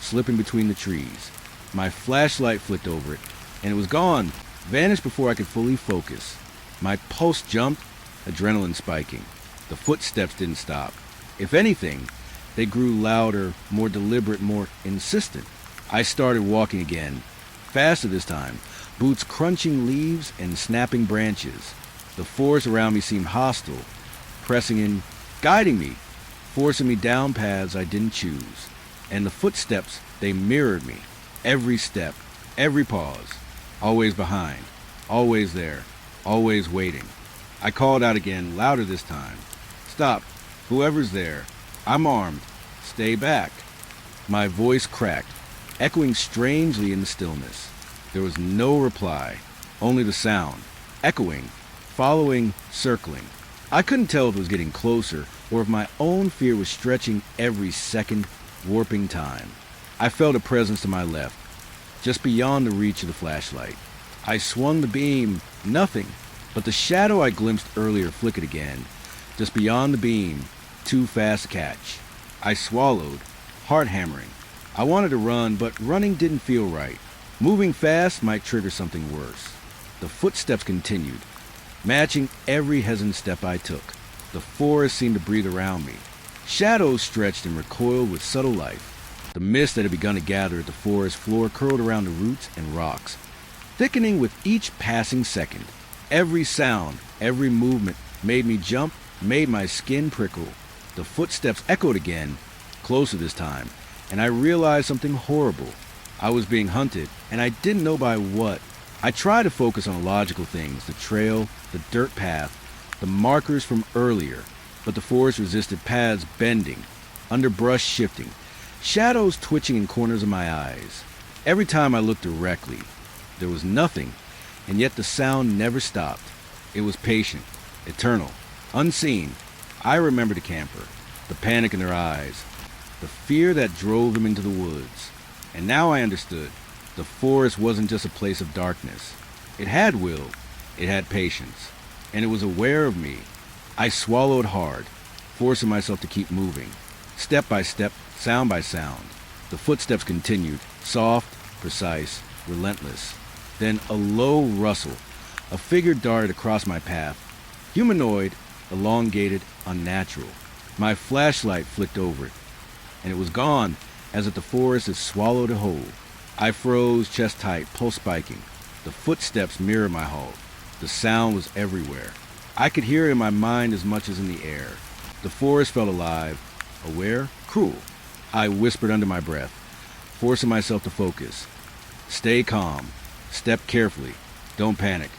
slipping between the trees. My flashlight flicked over it, and it was gone, vanished before I could fully focus. My pulse jumped, adrenaline spiking. The footsteps didn't stop. If anything, they grew louder, more deliberate, more insistent. I started walking again, faster this time, boots crunching leaves and snapping branches. The forest around me seemed hostile, pressing in, guiding me, forcing me down paths I didn't choose. And the footsteps, they mirrored me. Every step, every pause, always behind, always there, always waiting. I called out again, louder this time. "Stop, whoever's there. I'm armed. Stay back." My voice cracked, echoing strangely in the stillness. There was no reply, only the sound, echoing, following, circling. I couldn't tell if it was getting closer or if my own fear was stretching every second, warping time. I felt a presence to my left, just beyond the reach of the flashlight. I swung the beam, nothing, but the shadow I glimpsed earlier flickered again, just beyond the beam, too fast to catch. I swallowed, heart hammering. I wanted to run, but running didn't feel right. Moving fast might trigger something worse. The footsteps continued, matching every hesitant step I took. The forest seemed to breathe around me. Shadows stretched and recoiled with subtle life. The mist that had begun to gather at the forest floor curled around the roots and rocks, thickening with each passing second. Every sound, every movement made me jump, made my skin prickle. The footsteps echoed again, closer this time, and I realized something horrible. I was being hunted, and I didn't know by what. I tried to focus on logical things, the trail, the dirt path, the markers from earlier, but the forest resisted, paths bending, underbrush shifting, shadows twitching in corners of my eyes. Every time I looked directly, there was nothing, and yet the sound never stopped. It was patient, eternal, unseen. I remembered the camper, the panic in their eyes, the fear that drove them into the woods. And now I understood. The forest wasn't just a place of darkness. It had will, it had patience, and it was aware of me. I swallowed hard, forcing myself to keep moving. Step by step, sound by sound, the footsteps continued, soft, precise, relentless. Then a low rustle. A figure darted across my path. Humanoid, elongated, unnatural. My flashlight flicked over it, and it was gone, as if the forest had swallowed it whole. I froze, chest tight, pulse spiking. The footsteps mirrored my halt. The sound was everywhere. I could hear it in my mind as much as in the air. The forest felt alive, aware, cruel. I whispered under my breath, forcing myself to focus. Stay calm. Step carefully. Don't panic.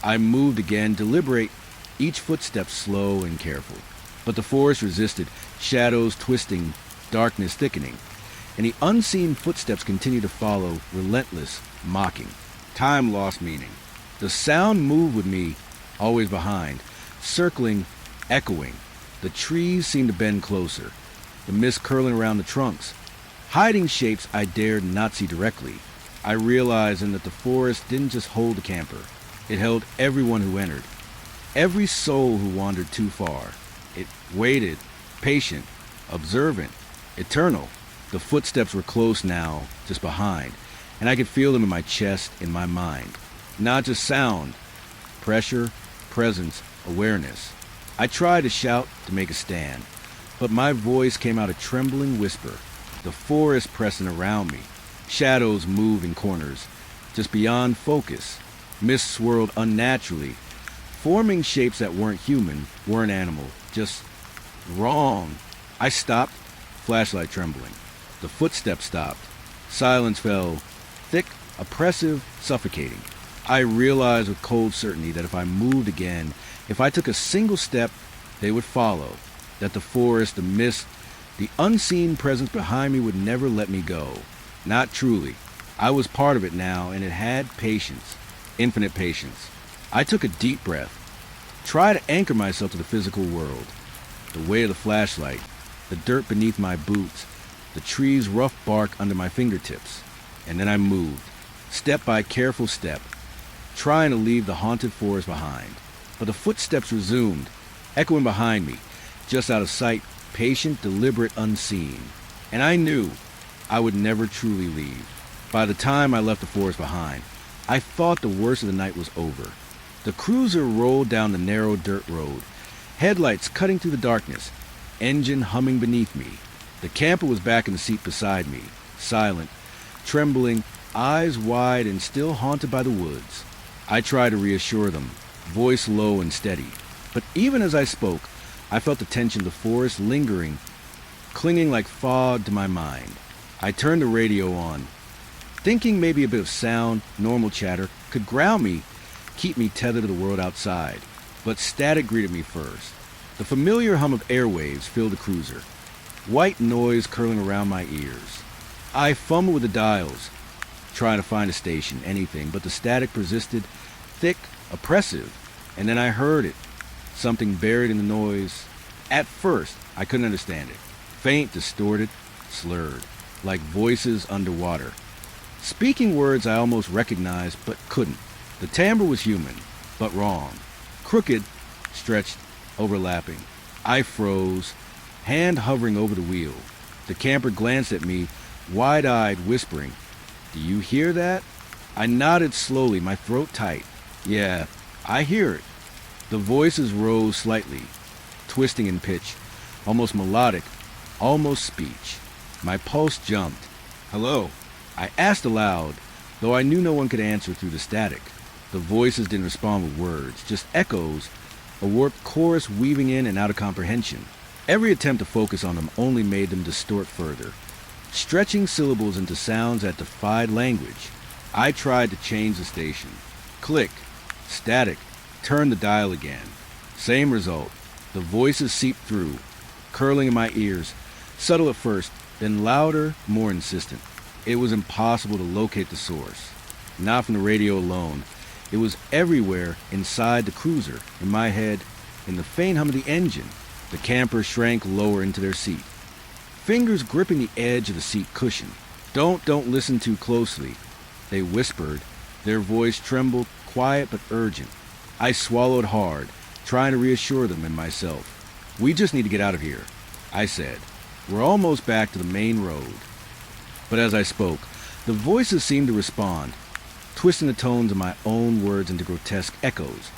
I moved again, deliberate, each footstep slow and careful. But the forest resisted, shadows twisting, darkness thickening, and the unseen footsteps continued to follow, relentless, mocking. Time lost meaning. The sound moved with me, always behind, circling, echoing. The trees seemed to bend closer, the mist curling around the trunks, hiding shapes I dared not see directly. I realized then that the forest didn't just hold the camper. It held everyone who entered, every soul who wandered too far. It waited, patient, observant, eternal. The footsteps were close now, just behind, and I could feel them in my chest, in my mind. Not just sound, pressure, presence, awareness. I tried to shout, to make a stand, but my voice came out a trembling whisper. The forest pressing around me. Shadows moved in corners, just beyond focus. Mist swirled unnaturally, forming shapes that weren't human, weren't animal, just wrong. I stopped, flashlight trembling. The footsteps stopped. Silence fell, thick, oppressive, suffocating. I realized with cold certainty that if I moved again, if I took a single step, they would follow, that the forest, the mist, the unseen presence behind me would never let me go. Not truly. I was part of it now, and it had patience, infinite patience. I took a deep breath, tried to anchor myself to the physical world, the weight of the flashlight, the dirt beneath my boots, the tree's rough bark under my fingertips. And then I moved, step by careful step, trying to leave the haunted forest behind. But the footsteps resumed, echoing behind me, just out of sight, patient, deliberate, unseen. And I knew I would never truly leave. By the time I left the forest behind, I thought the worst of the night was over. The cruiser rolled down the narrow dirt road, headlights cutting through the darkness, engine humming beneath me. The camper was back in the seat beside me, silent, trembling, eyes wide and still haunted by the woods. I tried to reassure them, voice low and steady. But even as I spoke, I felt the tension of the forest lingering, clinging like fog to my mind. I turned the radio on, thinking maybe a bit of sound, normal chatter, could ground me, keep me tethered to the world outside. But static greeted me first. The familiar hum of airwaves filled the cruiser, white noise curling around my ears. I fumbled with the dials, trying to find a station, anything, but the static persisted, thick, oppressive, and then I heard it. something buried in the noise. At first, I couldn't understand it. Faint, distorted, slurred, like voices underwater. Speaking words I almost recognized but couldn't. The timbre was human, but wrong. Crooked, stretched, overlapping. I froze, hand hovering over the wheel. The camper glanced at me, wide-eyed, whispering, "Do you hear that?" I nodded slowly, my throat tight. "Yeah, I hear it." The voices rose slightly, twisting in pitch, almost melodic, almost speech. My pulse jumped. "Hello?" I asked aloud, though I knew no one could answer through the static. The voices didn't respond with words, just echoes, a warped chorus weaving in and out of comprehension. Every attempt to focus on them only made them distort further, stretching syllables into sounds that defied language. I tried to change the station. Click, static, turn the dial again. Same result. The voices seeped through, curling in my ears, subtle at first, then louder, more insistent. It was impossible to locate the source. Not from the radio alone. It was everywhere inside the cruiser, in my head, in the faint hum of the engine. The camper shrank lower into their seat, fingers gripping the edge of the seat cushion. Don't listen too closely," they whispered. Their voice trembled, quiet but urgent. I swallowed hard, trying to reassure them and myself. "We just need to get out of here," I said. "We're almost back to the main road." But as I spoke, the voices seemed to respond, twisting the tones of my own words into grotesque echoes,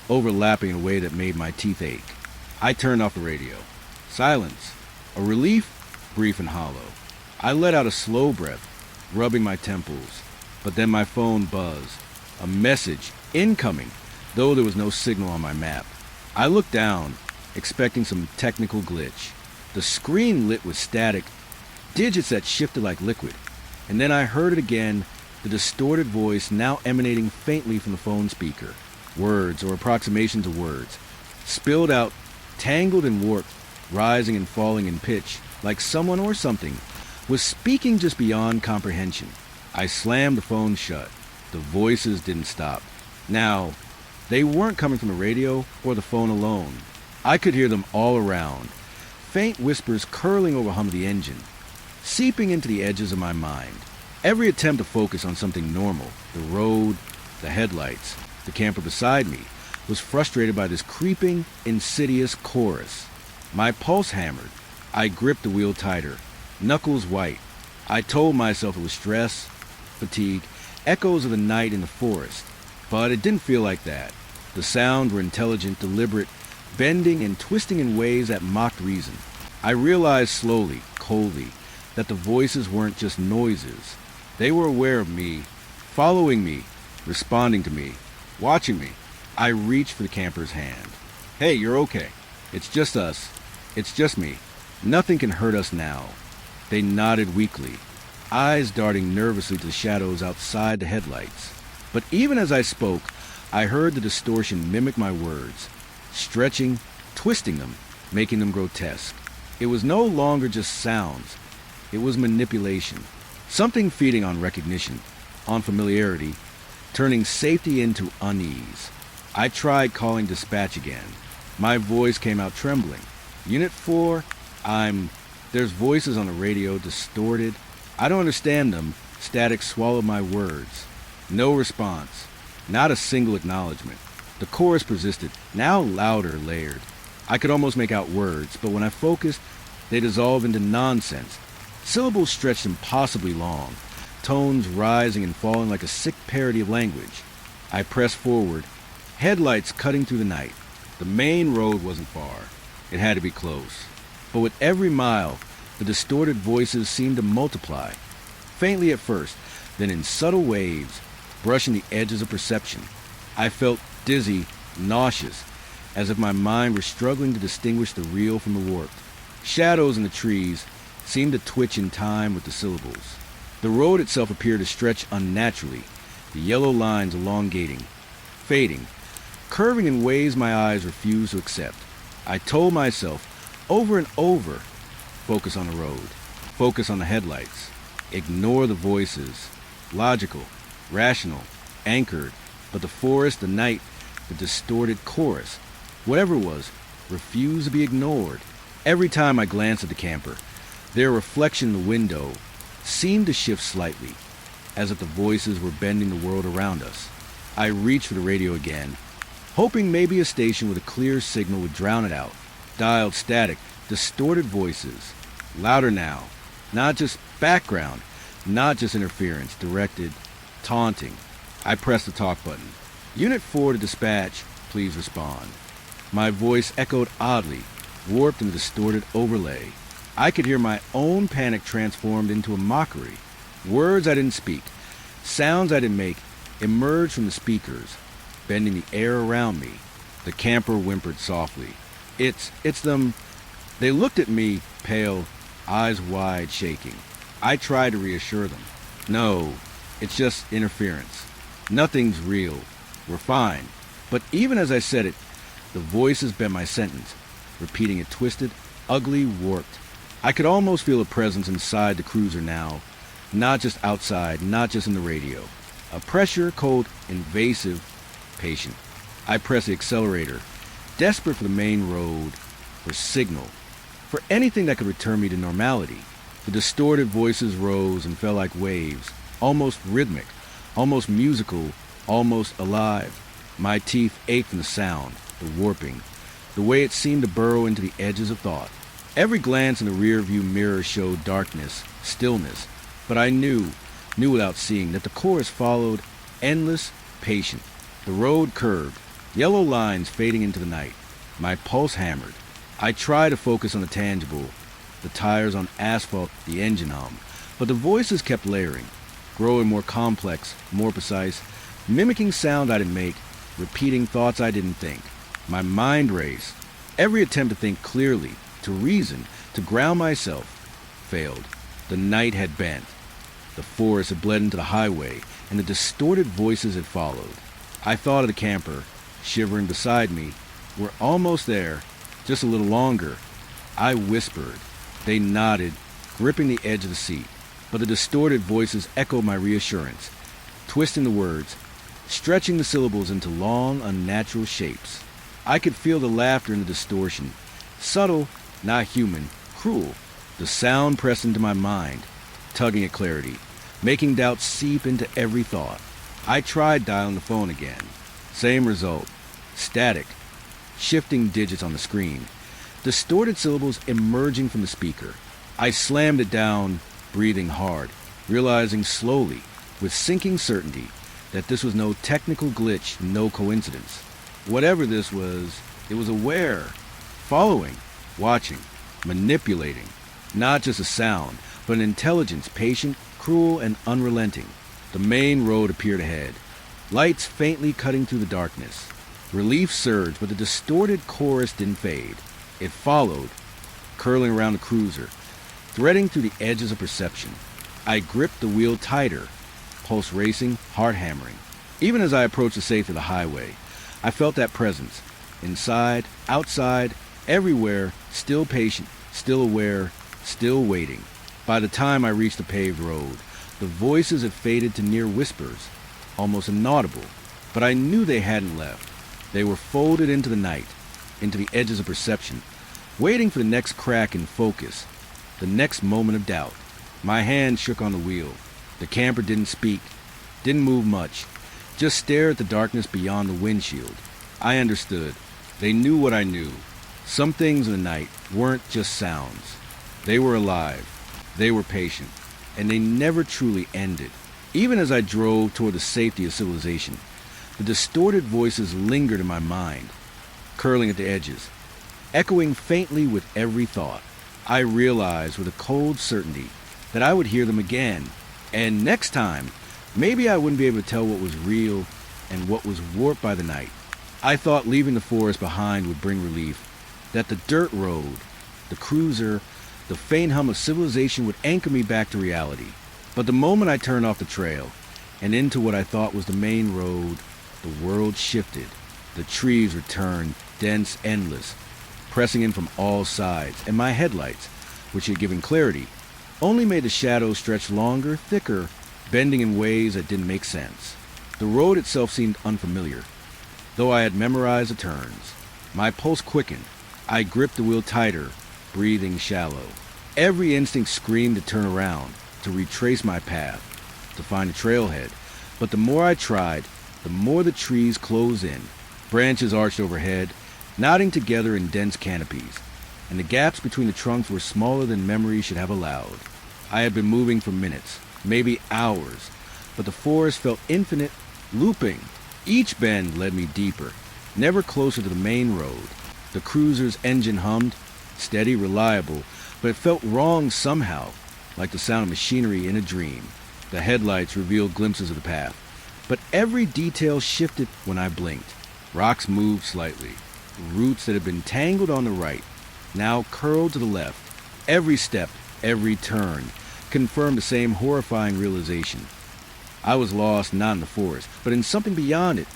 overlapping in a way that made my teeth ache. I turned off the radio. Silence. A relief, brief and hollow. I let out a slow breath, rubbing my temples, but then my phone buzzed. A message, incoming, though there was no signal on my map. I looked down, expecting some technical glitch. The screen lit with static, digits that shifted like liquid, and then I heard it again, the distorted voice now emanating faintly from the phone speaker. Words, or approximations of words, spilled out, tangled and warped, rising and falling in pitch, like someone or something was speaking just beyond comprehension. I slammed the phone shut. The voices didn't stop. Now, they weren't coming from the radio or the phone alone. I could hear them all around, faint whispers curling over hum of the engine, seeping into the edges of my mind. Every attempt to focus on something normal, the road, the headlights, the camper beside me, was frustrated by this creeping, insidious chorus. My pulse hammered. I gripped the wheel tighter, knuckles white. I told myself it was stress, fatigue, echoes of the night in the forest. But it didn't feel like that. The sounds were intelligent, deliberate, bending and twisting in ways that mocked reason. I realized slowly, coldly, that the voices weren't just noises. They were aware of me, following me, responding to me, watching me. I reached for the camper's hand. "Hey, you're okay. It's just us. It's just me. Nothing can hurt us now." They nodded weakly, eyes darting nervously to the shadows outside the headlights. But even as I spoke, I heard the distortion mimic my words, stretching, twisting them, making them grotesque. It was no longer just sounds. It was manipulation. Something feeding on recognition, on familiarity, turning safety into unease. I tried calling dispatch again. My voice came out trembling. "Unit 4, There's voices on the radio, distorted. I don't understand them." Static swallowed my words. No response. Not a single acknowledgement. The chorus persisted, now louder, layered. I could almost make out words, but when I focused, they dissolved into nonsense. Syllables stretched impossibly long, tones rising and falling like a sick parody of language. I pressed forward, headlights cutting through the night. The main road wasn't far. It had to be close. But with every mile, the distorted voices seemed to multiply, faintly at first, then in subtle waves, brushing the edges of perception. I felt dizzy, nauseous, as if my mind were struggling to distinguish the real from the warped. Shadows in the trees seemed to twitch in time with the syllables. The road itself appeared to stretch unnaturally, the yellow lines elongating, fading, curving in ways my eyes refused to accept. I told myself, over and over, focus on the road, focus on the headlights, ignore the voices, logical, rational, anchored, but the forest, the night, the distorted chorus, whatever it was, refused to be ignored. Every time I glanced at the camper, their reflection in the window seemed to shift slightly, as if the voices were bending the world around us. I reached for the radio again, hoping maybe a station with a clear signal would drown it out. Dialed static, distorted voices. Louder now. Not just background, not just interference, directed, taunting. I pressed the talk button. Unit 4 to dispatch, please respond. My voice echoed oddly, warped in a distorted overlay. I could hear my own panic transformed into a mockery. Words I didn't speak, sounds I didn't make, emerged from the speakers, bending the air around me. The camper whimpered softly. It's them. They looked at me, pale, eyes wide, shaking. I tried to reassure them. No, it's just interference. Nothing's real. We're fine. But even as I said it, the voices bent my sentence, repeating it twisted, ugly, warped. I could almost feel a presence inside the cruiser now, not just outside, not just in the radio. A pressure, cold, invasive, patient. I pressed the accelerator, desperate for the main road, for signal, for anything that could return me to normality. The distorted voices rose and fell like waves, almost rhythmic, almost musical, almost alive. My teeth ached from the sound, the warping, the way it seemed to burrow into the edges of thought. Every glance in the rear-view mirror showed darkness, stillness, but I knew without seeing, that the chorus followed, endless, patient. The road curved, yellow lines fading into the night. My pulse hammered. I tried to focus on the tangible, the tires on asphalt, the engine hum, but the voices kept layering, growing more complex, more precise, mimicking sound I didn't make, repeating thoughts I didn't think. My mind raced. Every attempt to think clearly, to reason, to ground myself, failed. The night had bent. The forest had bled into the highway, and the distorted voices had followed. I thought of the camper, shivering beside me. We're almost there, just a little longer. I whispered. They nodded, gripping the edge of the seat, but the distorted voices echoed my reassurance, twisting the words, stretching the syllables into long, unnatural shapes. I could feel the laughter in the distortion, subtle, not human, cruel. The sound pressed into my mind, tugging at clarity, making doubt seep into every thought. I tried dialing the phone again. Same result. Static. Shifting digits on the screen. Distorted syllables emerging from the speaker. I slammed it down, breathing hard, realizing slowly, with sinking certainty, that this was no technical glitch, no coincidence. Whatever this was, it was aware, following, watching, manipulating. Not just a sound, but an intelligence patient, cruel, and unrelenting. The main road appeared ahead, lights faintly cutting through the darkness. Relief surged, but the distorted chorus didn't fade. It followed, curling around the cruiser, threading through the edges of perception. I gripped the wheel tighter, pulse racing, heart hammering. Even as I approached the safety of the highway, I felt that presence. Inside, outside, everywhere, still patient, still aware, still waiting. By the time I reached the paved road, the voices had faded to near whispers, almost inaudible, but I knew they hadn't left. They were folded into the night, into the edges of perception, waiting for the next crack in focus, the next moment of doubt. My hand shook on the wheel. The camper didn't speak, didn't move much, just stared at the darkness beyond the windshield. I understood. They knew what I knew. Some things in the night weren't just sounds. They were alive. They were patient. And they never truly ended. Even as I drove toward the safety of civilization, the distorted voices lingered in my mind, curling at the edges, echoing faintly with every thought. I realized with a cold certainty that I would hear them again, and next time, maybe I wouldn't be able to tell what was real and what was warped by the night. I thought leaving the forest behind would bring relief, that the dirt road, the cruiser, the faint hum of civilization would anchor me back to reality. But the moment I turned off the trail and into what I thought was the main road, the world shifted. The trees returned, dense, endless, pressing in from all sides, and my headlights, which had given clarity, only made the shadows stretch longer, thicker, bending in ways that didn't make sense. The road itself seemed unfamiliar, though I had memorized the turns. My pulse quickened. I gripped the wheel tighter, breathing shallow. Every instinct screamed to turn around, to retrace my path, to find a trailhead. But the more I tried, the more the trees closed in. Branches arched overhead, knotting together in dense canopies, and the gaps between the trunks were smaller than memory should have allowed. I had been moving for minutes, maybe hours, but the forest felt infinite, looping. Each bend led me deeper, never closer to the main road. The cruiser's engine hummed, steady, reliable, but it felt wrong somehow, like the sound of machinery in a dream. The headlights revealed glimpses of the path, but every detail shifted when I blinked. Rocks moved slightly. Roots that had been tangled on the right now curled to the left. Every step, every turn, confirmed the same horrifying realization. I was lost not in the forest, but in something beyond it,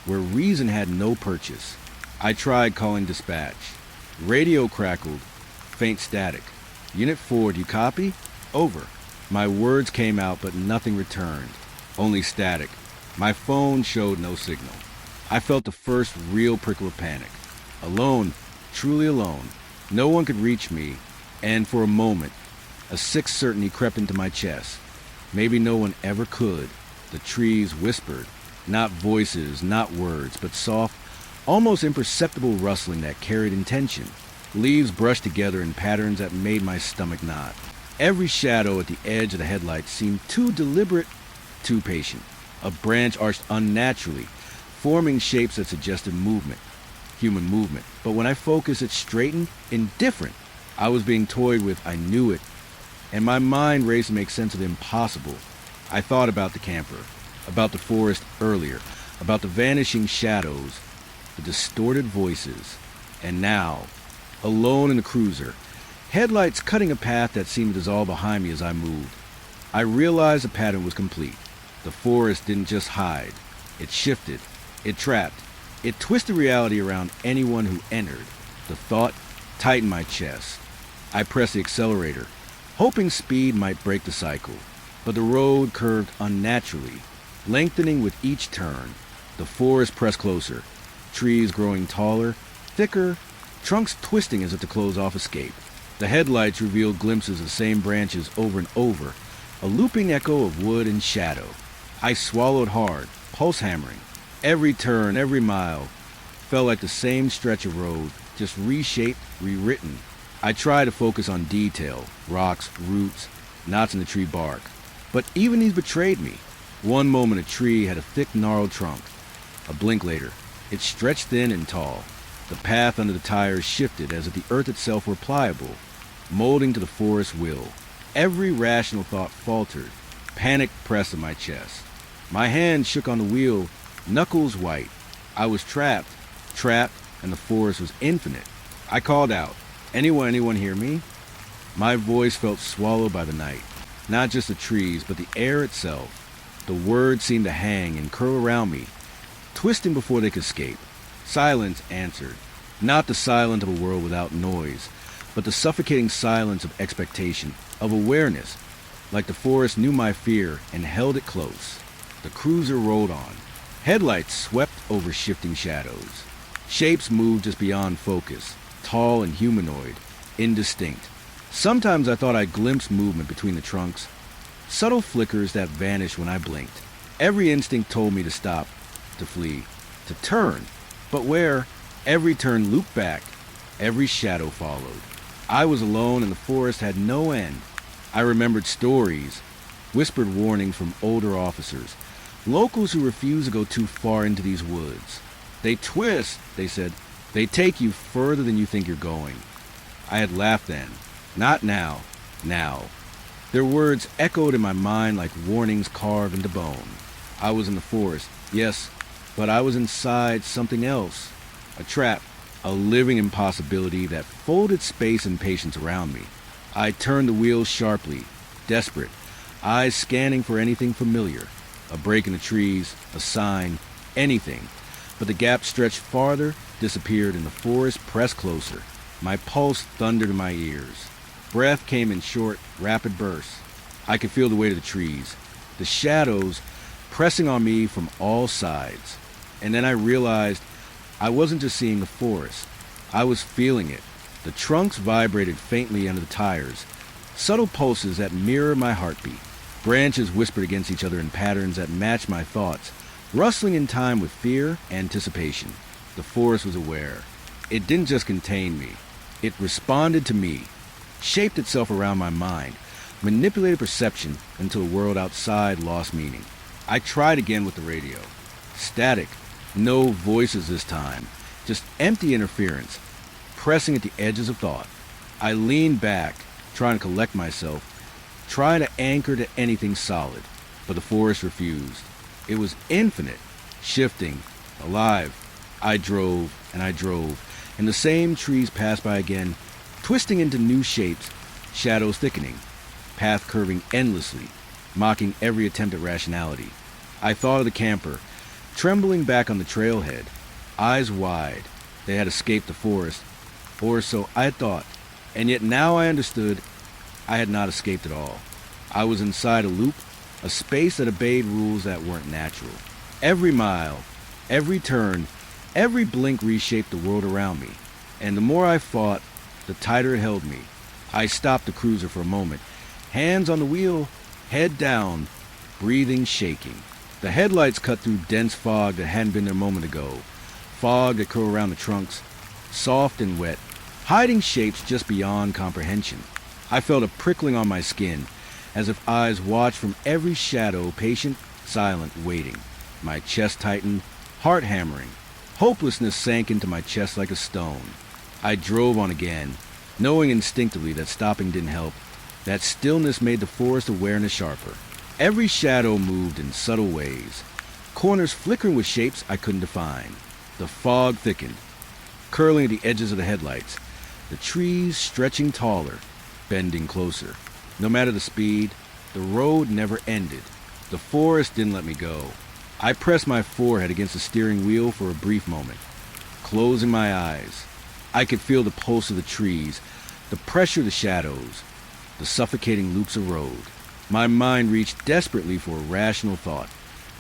where reason had no purchase. I tried calling dispatch. Radio crackled, faint static. Unit 4, do you copy? Over. My words came out, but nothing returned. Only static. My phone showed no signal. I felt the first real prickle of panic. Alone, truly alone. No one could reach me, and for a moment, a sick certainty crept into my chest. Maybe no one ever could. The trees whispered, not voices, not words, but soft, almost imperceptible rustling that carried intention. Leaves brushed together in patterns that made my stomach knot. Every shadow at the edge of the headlights seemed too deliberate, too patient. A branch arched unnaturally, forming shapes that suggested movement, human movement. But when I focused, it straightened, indifferent. I was being toyed with, I knew it, and my mind raced to make sense of the impossible. I thought about the camper, about the forest earlier, about the vanishing shadows, the distorted voices, and now, alone in the cruiser, headlights cutting a path that seemed to dissolve behind me as I moved. I realized the pattern was complete. The forest didn't just hide. It shifted. It trapped. It twisted reality around anyone who entered. The thought tightened my chest. I pressed the accelerator, hoping speed might break the cycle. But the road curved unnaturally, lengthening with each turn. The forest pressed closer, trees growing taller, thicker, trunks twisting as if to close off escape. The headlights revealed glimpses of the same branches over and over, a looping echo of wood and shadow. I swallowed hard, pulse hammering. Every turn, every mile, felt like the same stretch of road, just reshaped, rewritten. I tried to focus on detail, rocks, roots, knots in the tree bark. But even these betrayed me. One moment a tree had a thick, gnarled trunk. A blink later, it stretched thin and tall. The path under the tires shifted as if the earth itself were pliable, molding to the forest's will. Every rational thought faltered. Panic pressed on my chest. My hand shook on the wheel, knuckles white. I was trapped, and the forest was infinite. I called out, anyone hear me? My voice felt swallowed by the night. Not just the trees, but the air itself. The words seemed to hang and curl around me, twisting before they could escape. Silence answered. Not the silence of a world without noise, but the suffocating silence of expectation, of awareness, like the forest knew my fear and held it close. The cruiser rolled on. Headlights swept over shifting shadows. Shapes moved just beyond focus, tall and humanoid, indistinct. Sometimes I thought I glimpsed movement between the trunks, subtle flickers that vanished when I blinked. Every instinct told me to stop, to flee, to turn. But where? Every turn looped back. Every shadow followed. I was alone and the forest had no end. I remembered stories, whispered warnings from older officers, locals who refused to go too far into these woods. They twist, they said. They take you further than you think you're going. I had laughed then. Not now. Now. Their words echoed in my mind like warnings carved into bone. I was in the forest, yes, but I was inside something else. A trap, a living impossibility that folded space and patience around me. I turned the wheel sharply, desperate, eyes scanning for anything familiar. A break in the trees, a sign, anything. But the gap stretched farther, disappeared, and the forest pressed closer. My pulse thundered in my ears. Breath came in short, rapid bursts. I could feel the weight of the trees, the shadows pressing on me from all sides. And then I realized I wasn't just seeing the forest. I was feeling it. The trunks vibrated faintly under the tires, subtle pulses that mirror my heartbeat. Branches whispered against each other in patterns that matched my thoughts, rustling in time with fear, anticipation. The forest was aware. It didn't just contain me. It responded to me, shaped itself around my mind, manipulated perception until the world outside lost meaning. I tried again with the radio. Static. No voices this time. Just empty interference, pressing at the edges of thought. I leaned back, trying to collect myself, trying to anchor to anything solid. But the forest refused. It was infinite, shifting, alive. I drove, and the same trees passed by again, twisting into new shapes, shadows thickening, path curving endlessly, mocking every attempt at rationality. I thought of the camper, trembling back on the trailhead, eyes wide. They had escaped the forest, or so I thought, and yet now I understood I had not escaped at all. I was inside a loop, a space that obeyed rules that weren't natural. Every mile, every turn, every blink reshaped the world around me, and the more I fought, the tighter it held me. I stopped the cruiser for a moment, hands on the wheel, head down, breathing shaking. The headlights cut through dense fog that hadn't been there a moment ago, fog that curled around the trunks, soft and wet, hiding shapes just beyond comprehension. I felt a prickling on my skin, as if eyes watched from every shadow, patient, silent, waiting. My chest tightened, heart hammering. Hopelessness sank into my chest like a stone. I drove on again, knowing instinctively that stopping didn't help. That stillness made the forest awareness sharper. Every shadow moved in subtle ways, corners flickering with shapes I couldn't define. The fog thickened, curling at the edges of the headlights, the trees stretching taller, bending closer. No matter the speed, the road never ended. The forest didn't let me go. I pressed my forehead against the steering wheel for a brief moment, closing my eyes. I could feel the pulse of the trees, the pressure of the shadows, the suffocating loops of road. My mind reached desperately for a rational thought,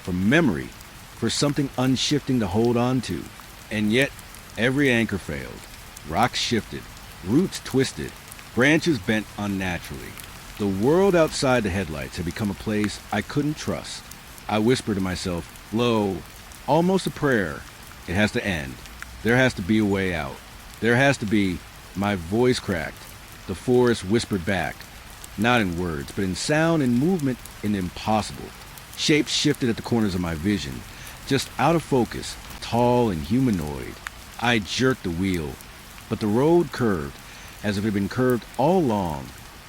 for memory, for something unshifting to hold on to. And yet, every anchor failed. Rocks shifted, roots twisted, branches bent unnaturally. The world outside the headlights had become a place I couldn't trust. I whispered to myself, low, almost a prayer. It has to end. There has to be a way out. There has to be. My voice cracked. The forest whispered back, not in words, but in sound and movement, in the impossible. Shapes shifted at the corners of my vision, just out of focus, tall and humanoid. I jerked the wheel, but the road curved, as if it had been curved all along,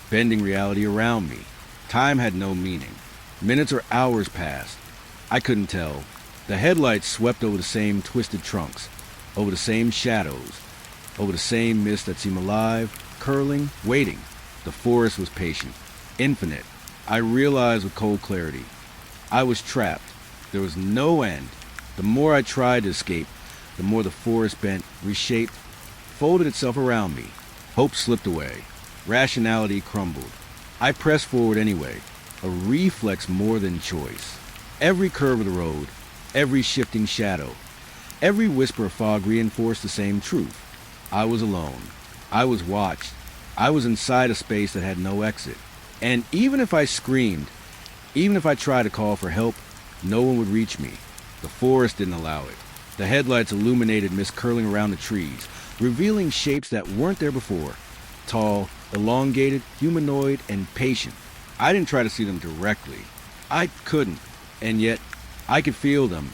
bending reality around me. Time had no meaning. Minutes or hours passed. I couldn't tell. The headlights swept over the same twisted trunks, over the same shadows, over the same mist that seemed alive, curling, waiting. The forest was patient, infinite. I realized with cold clarity. I was trapped. There was no end. The more I tried to escape, the more the forest bent, reshaped, folded itself around me. Hope slipped away. Rationality crumbled. I pressed forward anyway, a reflex more than choice. Every curve of the road, every shifting shadow, every whisper of fog reinforced the same truth. I was alone. I was watched. I was inside a space that had no exit. And even if I screamed, even if I tried to call for help, no one would reach me. The forest didn't allow it. The headlights illuminated mist curling around the trees, revealing shapes that weren't there before. Tall, elongated, humanoid, and patient. I didn't try to see them directly. I couldn't. And yet, I could feel them,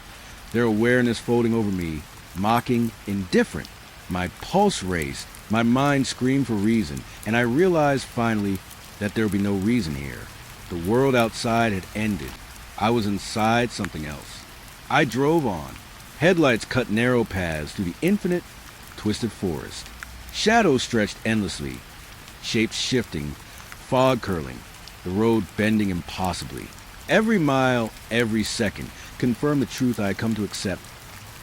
their awareness folding over me, mocking, indifferent. My pulse raced, my mind screamed for reason, and I realized finally that there would be no reason here. The world outside had ended. I was inside something else. I drove on. Headlights cut narrow paths through the infinite, twisted forest. Shadows stretched endlessly, shapes shifting, fog curling, the road bending impossibly. Every mile, every second, confirmed the truth I had come to accept.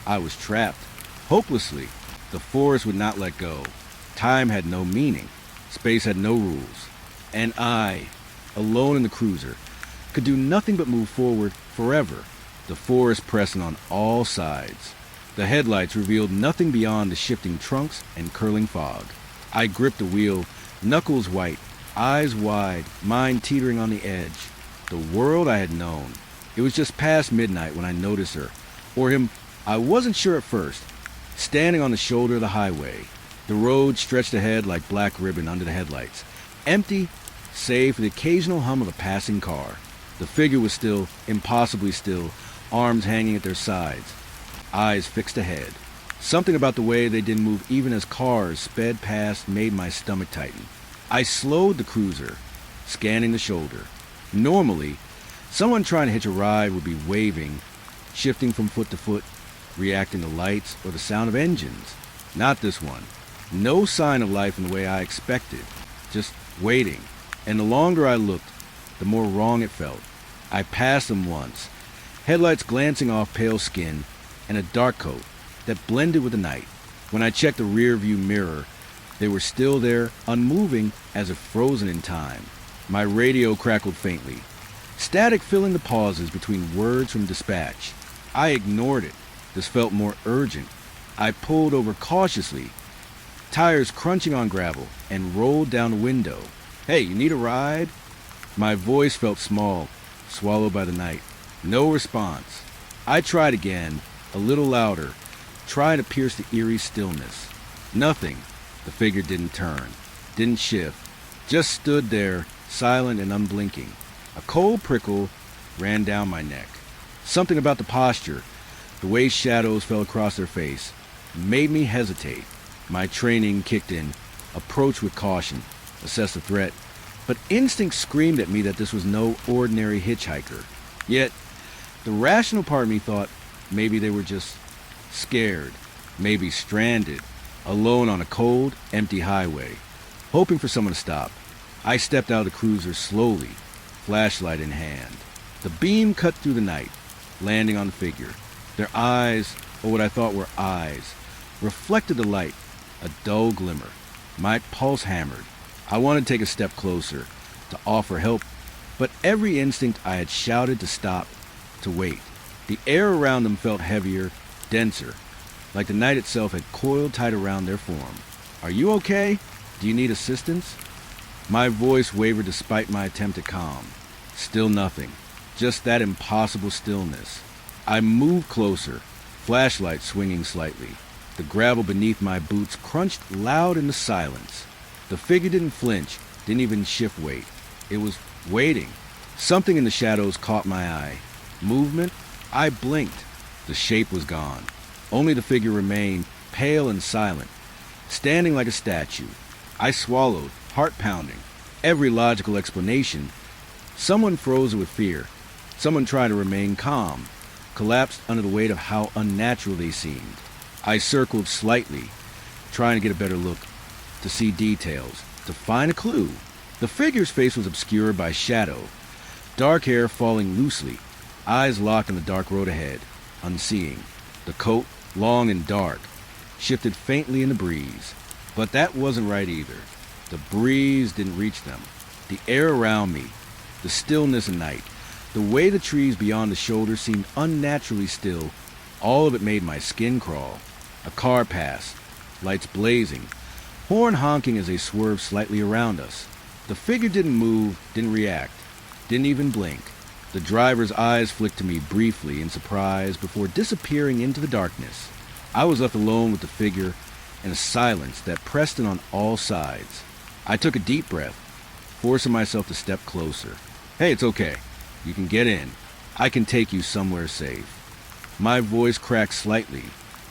I was trapped, hopelessly. The forest would not let go. Time had no meaning. Space had no rules. And I, alone in the cruiser, could do nothing but move forward forever. The forest pressing on all sides. The headlights revealed nothing beyond the shifting trunks and curling fog. I gripped the wheel, knuckles white, eyes wide, mind teetering on the edge. The world I had known. It was just past midnight when I noticed her, or him, I wasn't sure at first, standing on the shoulder of the highway. The road stretched ahead like black ribbon under the headlights, empty save for the occasional hum of a passing car. The figure was still, impossibly still, arms hanging at their sides, eyes fixed ahead. Something about the way they didn't move even as cars sped past made my stomach tighten. I slowed the cruiser, scanning the shoulder. Normally, someone trying to hitch a ride would be waving, shifting from foot to foot, reacting to lights or the sound of engines. Not this one. No sign of life in the way I expected. Just waiting. And the longer I looked, the more wrong it felt. I passed them once, headlights glancing off pale skin and a dark coat that blended with the night. When I checked the rear view mirror, they were still there, unmoving as if frozen in time. My radio crackled faintly, static filling the pauses between words from dispatch. I ignored it. This felt more urgent. I pulled over cautiously, tires crunching on gravel, and rolled down the window. "Hey, you need a ride?" My voice felt small, swallowed by the night. No response. I tried again, a little louder, trying to pierce the eerie stillness. Nothing. The figure didn't turn, didn't shift, just stood there, silent and unblinking. A cold prickle ran down my neck. Something about the posture, the way shadows fell across their face, made me hesitate. My training kicked in, approach with caution, assess the threat, but instinct screamed at me that this was no ordinary hitchhiker. Yet, the rational part of me thought maybe they were just scared, maybe stranded, alone on a cold, empty highway, hoping for someone to stop. I stepped out of the cruiser slowly, flashlight in hand. The beam cut through the night, landing on the figure. Their eyes, or what I thought were eyes, reflected the light, a dull glimmer. My pulse hammered. I wanted to take a step closer, to offer help, but every instinct I had shouted to stop, to wait. The air around them felt heavier, denser, like the night itself had coiled tight around their form. "Are you okay? Do you need assistance?" My voice wavered despite my attempt at calm. Still nothing. Just that impossible stillness. I moved closer, flashlight swinging slightly. The gravel beneath my boots crunched loud in the silence. The figure didn't flinch, didn't even shift weight. It was waiting. Something in the shadows caught my eye. Movement? I blinked. The shape was gone. Only the figure remained, pale and silent, standing like a statue. I swallowed, heart pounding. Every logical explanation. Someone frozen with fear. Someone trying to remain calm, collapsed under the weight of how unnatural they seemed. I circled slightly, trying to get a better look, to see details, to find a clue. The figure's face was obscured by shadow, dark hair falling loosely, eyes locked on the dark road ahead, unseeing. The coat, long and dark, shifted faintly in the breeze. But that wasn't right either. The breeze didn't reach them. The air around me, the stillness of night, the way the trees beyond the shoulder seemed unnaturally still, all of it made my skin crawl. A car passed, lights blazing, horn honking as they swerved slightly around us. The figure didn't move, didn't react, didn't even blink. The driver's eyes flicked to me briefly in surprise before disappearing into the darkness. I was left alone with the figure in a silence that pressed in on all sides. I took a deep breath, forcing myself to step closer. "Hey, it's okay. You can get in. I can take you somewhere safe." My voice cracked slightly,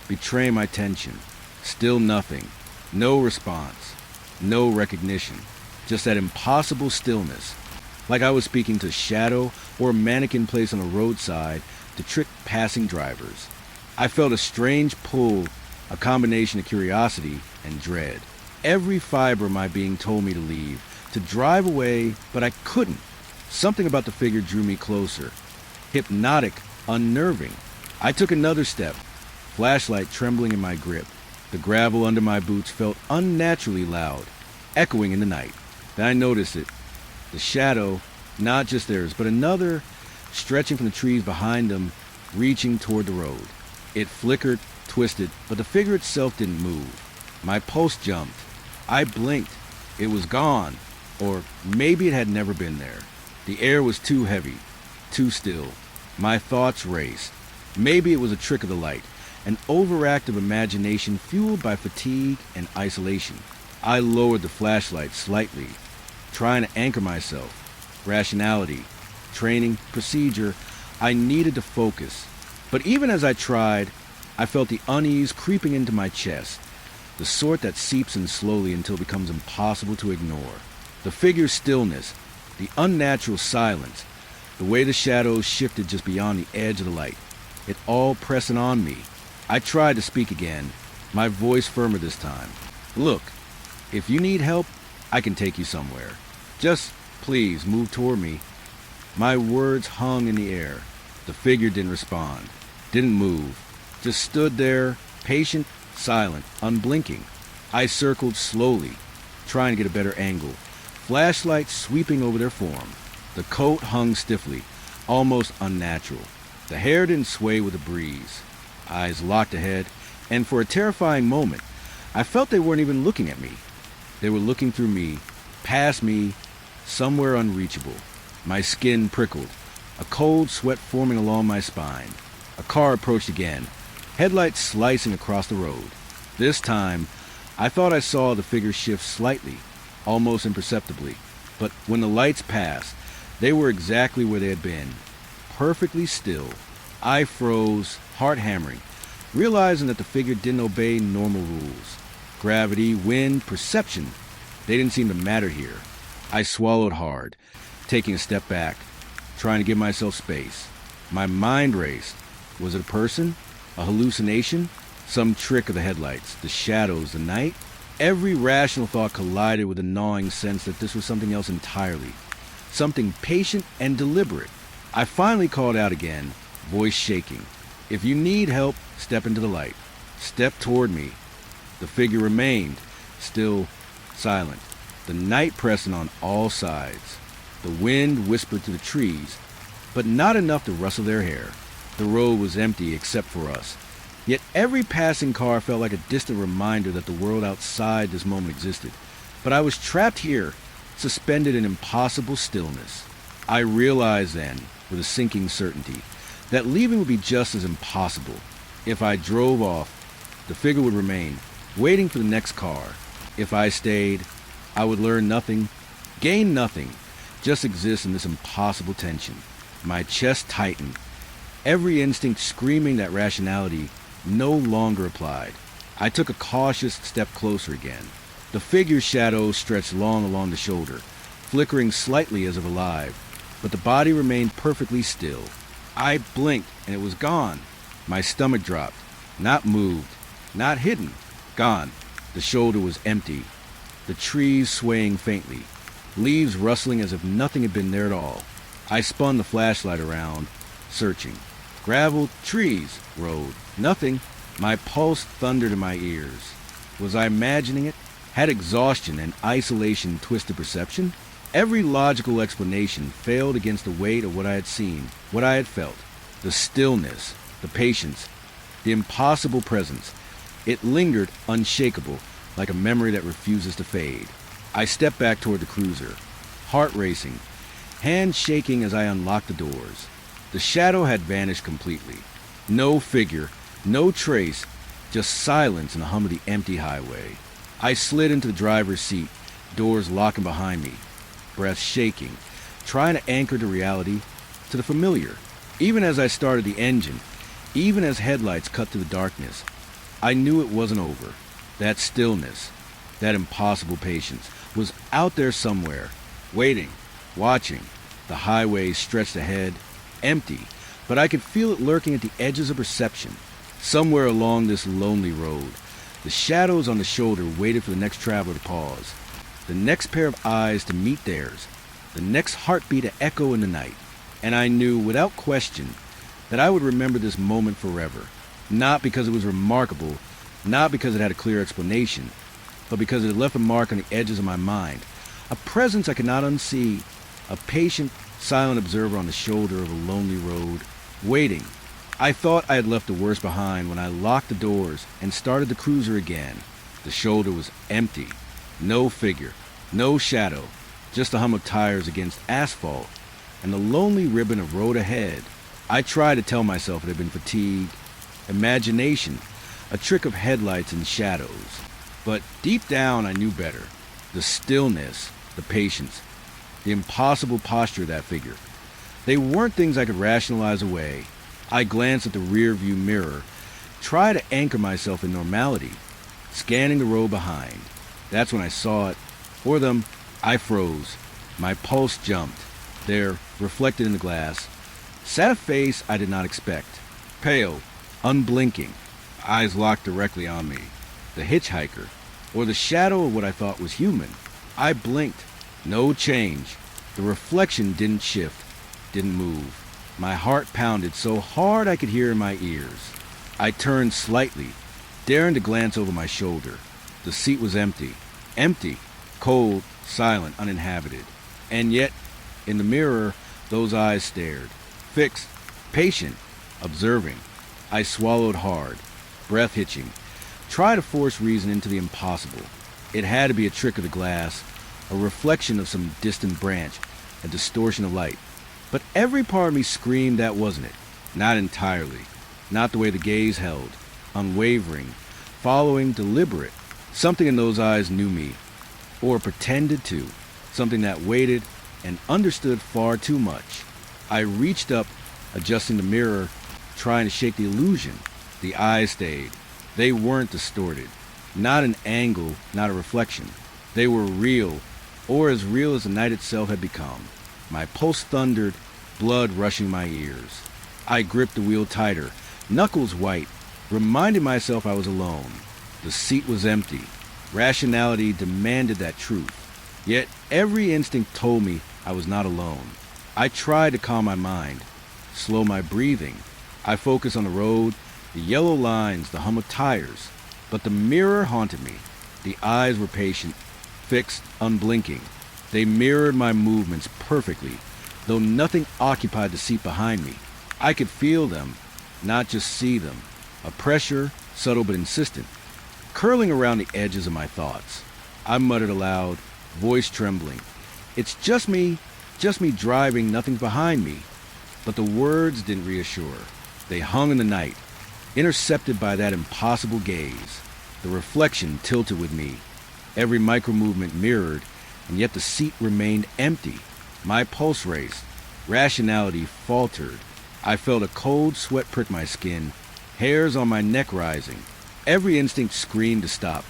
betraying my tension. Still nothing. No response. No recognition. Just that impossible stillness. Like I was speaking to a shadow or a mannequin placed on a roadside to trick passing drivers. I felt a strange pull, a combination of curiosity and dread. Every fiber of my being told me to leave, to drive away, but I couldn't. Something about the figure drew me closer. Hypnotic, unnerving. I took another step, flashlight trembling in my grip. The gravel under my boots felt unnaturally loud, echoing in the night. Then I noticed it. The shadow, not just theirs, but another, stretching from the trees behind them, reaching toward the road. It flickered, twisted, but the figure itself didn't move. My pulse jumped. I blinked. It was gone. Or maybe it had never been there. The air was too heavy, too still. My thoughts raced. Maybe it was a trick of the light, an overactive imagination fueled by fatigue and isolation. I lowered the flashlight slightly, trying to anchor myself. Rationality, training, procedure. I needed to focus. But even as I tried, I felt the unease creeping into my chest, the sort that seeps in slowly until it becomes impossible to ignore. The figure's stillness, the unnatural silence, the way the shadows shifted just beyond the edge of the light, it all pressing on me. I tried to speak again, my voice firmer this time. Look, if you need help, I can take you somewhere. Just please move toward me. My words hung in the air. The figure didn't respond, didn't move, just stood there, patient, silent, unblinking. I circled slowly, trying to get a better angle, flashlight sweeping over their form. The coat hung stiffly, almost unnatural. The hair didn't sway with the breeze. Eyes locked ahead, and for a terrifying moment, I felt they weren't even looking at me. They were looking through me, past me, somewhere unreachable. My skin prickled, a cold sweat forming along my spine. A car approached again, headlights slicing across the road. This time, I thought I saw the figure shift slightly, almost imperceptibly. But when the lights passed, they were exactly where they had been, perfectly still. I froze, heart hammering, realizing that the figure didn't obey normal rules. Gravity, wind, perception, they didn't seem to matter here. I swallowed hard, taking a step back, trying to give myself space. My mind raced. Was it a person? A hallucination? Some trick of the headlights, the shadows, the night? Every rational thought collided with a gnawing sense that this was something else entirely. Something patient and deliberate. I finally called out again, voice shaking. If you need help, step into the light. Step toward me. The figure remained, still silent. The night pressing on all sides. The wind whispered through the trees, but not enough to rustle their hair. The road was empty except for us. Yet every passing car felt like a distant reminder that the world outside this moment existed. But I was trapped here, suspended in impossible stillness. I realized then, with a sinking certainty, that leaving would be just as impossible. If I drove off, the figure would remain, waiting for the next car. If I stayed, I would learn nothing, gain nothing, just exist in this impossible tension. My chest tightened, every instinct screaming that rationality no longer applied. I took a cautious step closer again. The figure's shadow stretched long along the shoulder, flickering slightly as if alive, but the body remained perfectly still. I blinked, and it was gone. My stomach dropped, not moved, not hidden, gone. The shoulder was empty, the trees swaying faintly, leaves rustling as if nothing had been there at all. I spun the flashlight around, searching. Gravel, trees, road, nothing. My pulse thundered in my ears. Was I imagining it? Had exhaustion and isolation twisted perception? Every logical explanation failed against the weight of what I had seen, what I had felt. The stillness, the patience, the impossible presence. It lingered unshakable, like a memory that refuses to fade. I stepped back toward the cruiser, heart racing, hands shaking as I unlocked the doors. The shadow had vanished completely. No figure, no trace, just silence and the hum of the empty highway. I slid into the driver's seat, doors locking behind me, breath shaking, trying to anchor to reality, to the familiar. Even as I started the engine, even as headlights cut through the darkness, I knew it wasn't over. That stillness, that impossible patience, was out there somewhere, waiting, watching. The highway stretched ahead, empty, but I could feel it lurking at the edges of perception. Somewhere along this lonely road, the shadows on the shoulder waited for the next traveler to pause, the next pair of eyes to meet theirs, the next heartbeat to echo in the night. And I knew, without question, that I would remember this moment forever. Not because it was remarkable, not because it had a clear explanation, but because it had left a mark on the edges of my mind, a presence I could not unsee, a patient, silent observer on the shoulder of a lonely road, waiting, I thought I had left the worst behind when I locked the doors and started the cruiser again. The shoulder was empty. No figure, no shadow, just a hum of tires against asphalt and the lonely ribbon of road ahead. I tried to tell myself it had been fatigue, imagination, a trick of headlights and shadows. But deep down I knew better. The stillness, the patience, the impossible posture of that figure. They weren't things I could rationalize away. I glanced at the rear-view mirror, tried to anchor myself in normality, scanning the road behind. That's when I saw it. For them, I froze. My pulse jumped. There, reflected in the glass, sat a face I did not expect. Pale, unblinking, eyes locked directly on me. The hitchhiker, or the shadow of what I thought was human. I blinked. No change. The reflection didn't shift, didn't move. My heart pounded so hard I could hear in my ears. I turned slightly, daring to glance over my shoulder. The seat was empty. Empty, cold, silent, uninhabited. And yet, in the mirror, those eyes stared. Fixed, patient, observing. I swallowed hard, breath hitching. Tried to force reason into the impossible. It had to be a trick of the glass, a reflection of some distant branch, a distortion of light. But every part of me screamed that wasn't it. Not entirely. Not the way the gaze held. Unwavering. Following, deliberate. Something in those eyes knew me. Or pretended to. Something that waited and understood far too much. I reached up, adjusting the mirror, trying to shake the illusion. The eyes stayed. They weren't distorted. Not an angle, not a reflection. They were real, or as real as the night itself had become. My pulse thundered, blood rushing my ears. I gripped the wheel tighter, knuckles white, reminding myself I was alone. The seat was empty. Rationality demanded that truth. Yet every instinct told me I was not alone. I tried to calm my mind, slow my breathing. I focused on the road, the yellow lines, the hum of tires. But the mirror haunted me. The eyes were patient, fixed, unblinking. They mirrored my movements perfectly, though nothing occupied the seat behind me. I could feel them, not just see them. A pressure, subtle but insistent, curling around the edges of my thoughts. I muttered aloud, voice trembling. It's just me driving, nothing's behind me. But the words didn't reassure. They hung in the night, intercepted by that impossible gaze. The reflection tilted with me, every micro-movement mirrored, and yet the seat remained empty. My pulse raced. Rationality faltered. I felt a cold sweat prick my skin, hairs on my neck rising. Every instinct screamed to stop,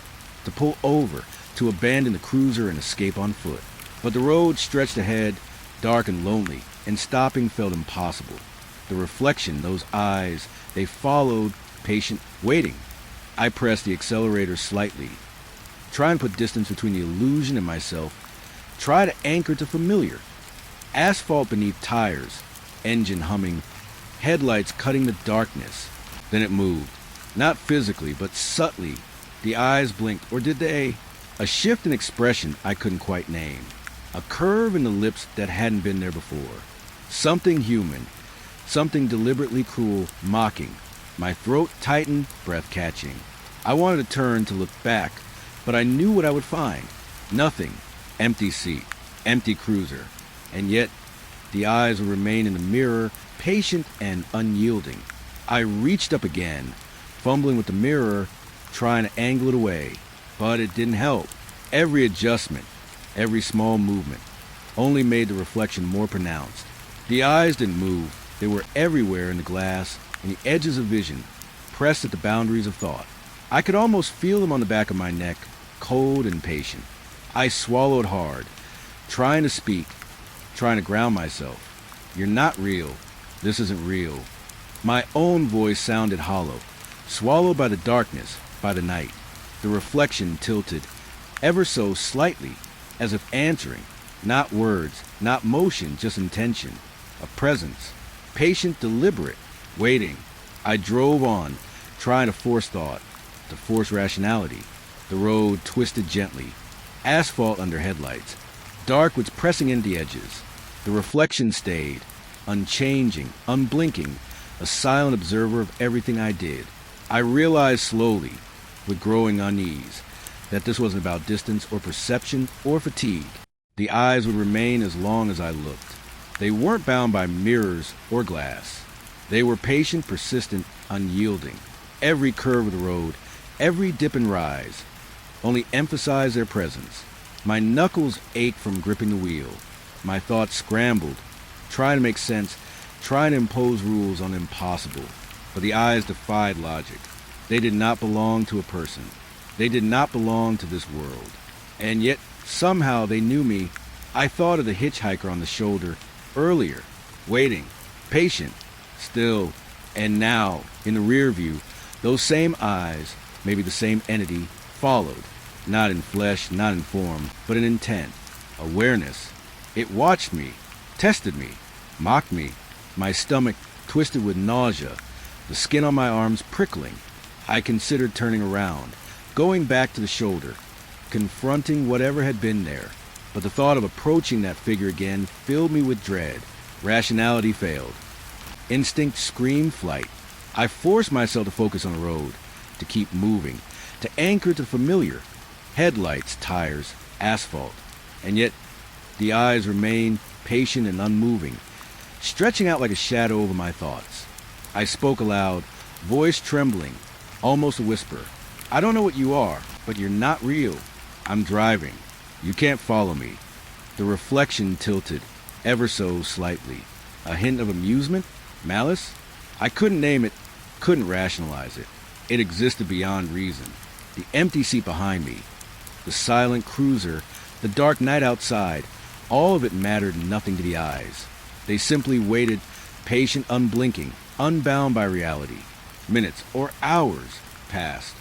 to pull over, to abandon the cruiser and escape on foot. But the road stretched ahead, dark and lonely, and stopping felt impossible. The reflection, those eyes, they followed, patient, waiting. I pressed the accelerator slightly, trying to put distance between the illusion and myself, try to anchor to familiar. Asphalt beneath tires, engine humming, headlights cutting the darkness. Then it moved, not physically, but subtly. The eyes blinked, or did they? A shift in expression I couldn't quite name. A curve in the lips that hadn't been there before. Something human, something deliberately cruel, mocking. My throat tightened, breath catching. I wanted to turn to look back, but I knew what I would find. Nothing. Empty seat, empty cruiser. And yet, the eyes would remain in the mirror, patient and unyielding. I reached up again, fumbling with the mirror, trying to angle it away. But it didn't help. Every adjustment, every small movement, only made the reflection more pronounced. The eyes didn't move. They were everywhere in the glass, in the edges of vision, pressed at the boundaries of thought. I could almost feel them on the back of my neck, cold and patient. I swallowed hard, trying to speak, trying to ground myself. You're not real. This isn't real. My own voice sounded hollow, swallowed by the darkness, by the night. The reflection tilted, ever so slightly, as if answering. Not words, not motion, just intention. A presence. Patient, deliberate, waiting. I drove on, trying to force thought, to force rationality. The road twisted gently. Asphalt under headlights. Dark was pressing into the edges. The reflection stayed, unchanging, unblinking, a silent observer of everything I did. I realized slowly, with growing unease, that this wasn't about distance or perception or fatigue. The eyes would remain as long as I looked. They weren't bound by mirrors or glass. They were patient, persistent, unyielding. Every curve of the road, every dip and rise, only emphasized their presence. My knuckles ached from gripping the wheel. My thoughts scrambled, trying to make sense, trying to impose rules on the impossible. But the eyes defied logic. They did not belong to a person. They did not belong to this world. And yet, somehow they knew me. I thought of the hitchhiker on the shoulder earlier, waiting, patient, still, and now, in the rear view, those same eyes, maybe the same entity, followed, not in flesh, not in form, but in intent, awareness. It watched me, tested me, mocked me, my stomach twisted with nausea, the skin on my arms prickling. I considered turning around, going back to the shoulder, confronting whatever had been there. But the thought of approaching that figure again filled me with dread. Rationality failed. Instinct screamed flight. I forced myself to focus on the road, to keep moving, to anchor to the familiar. Headlights, tires, asphalt. And yet, the eyes remained patient and unmoving, stretching out like a shadow over my thoughts. I spoke aloud, voice trembling, almost a whisper. I don't know what you are, but you're not real. I'm driving. You can't follow me. The reflection tilted, ever so slightly. A hint of amusement? Malice? I couldn't name it, couldn't rationalize it. It existed beyond reason. The empty seat behind me, the silent cruiser, the dark night outside, all of it mattered nothing to the eyes. They simply waited, patient, unblinking, unbound by reality. Minutes or hours passed.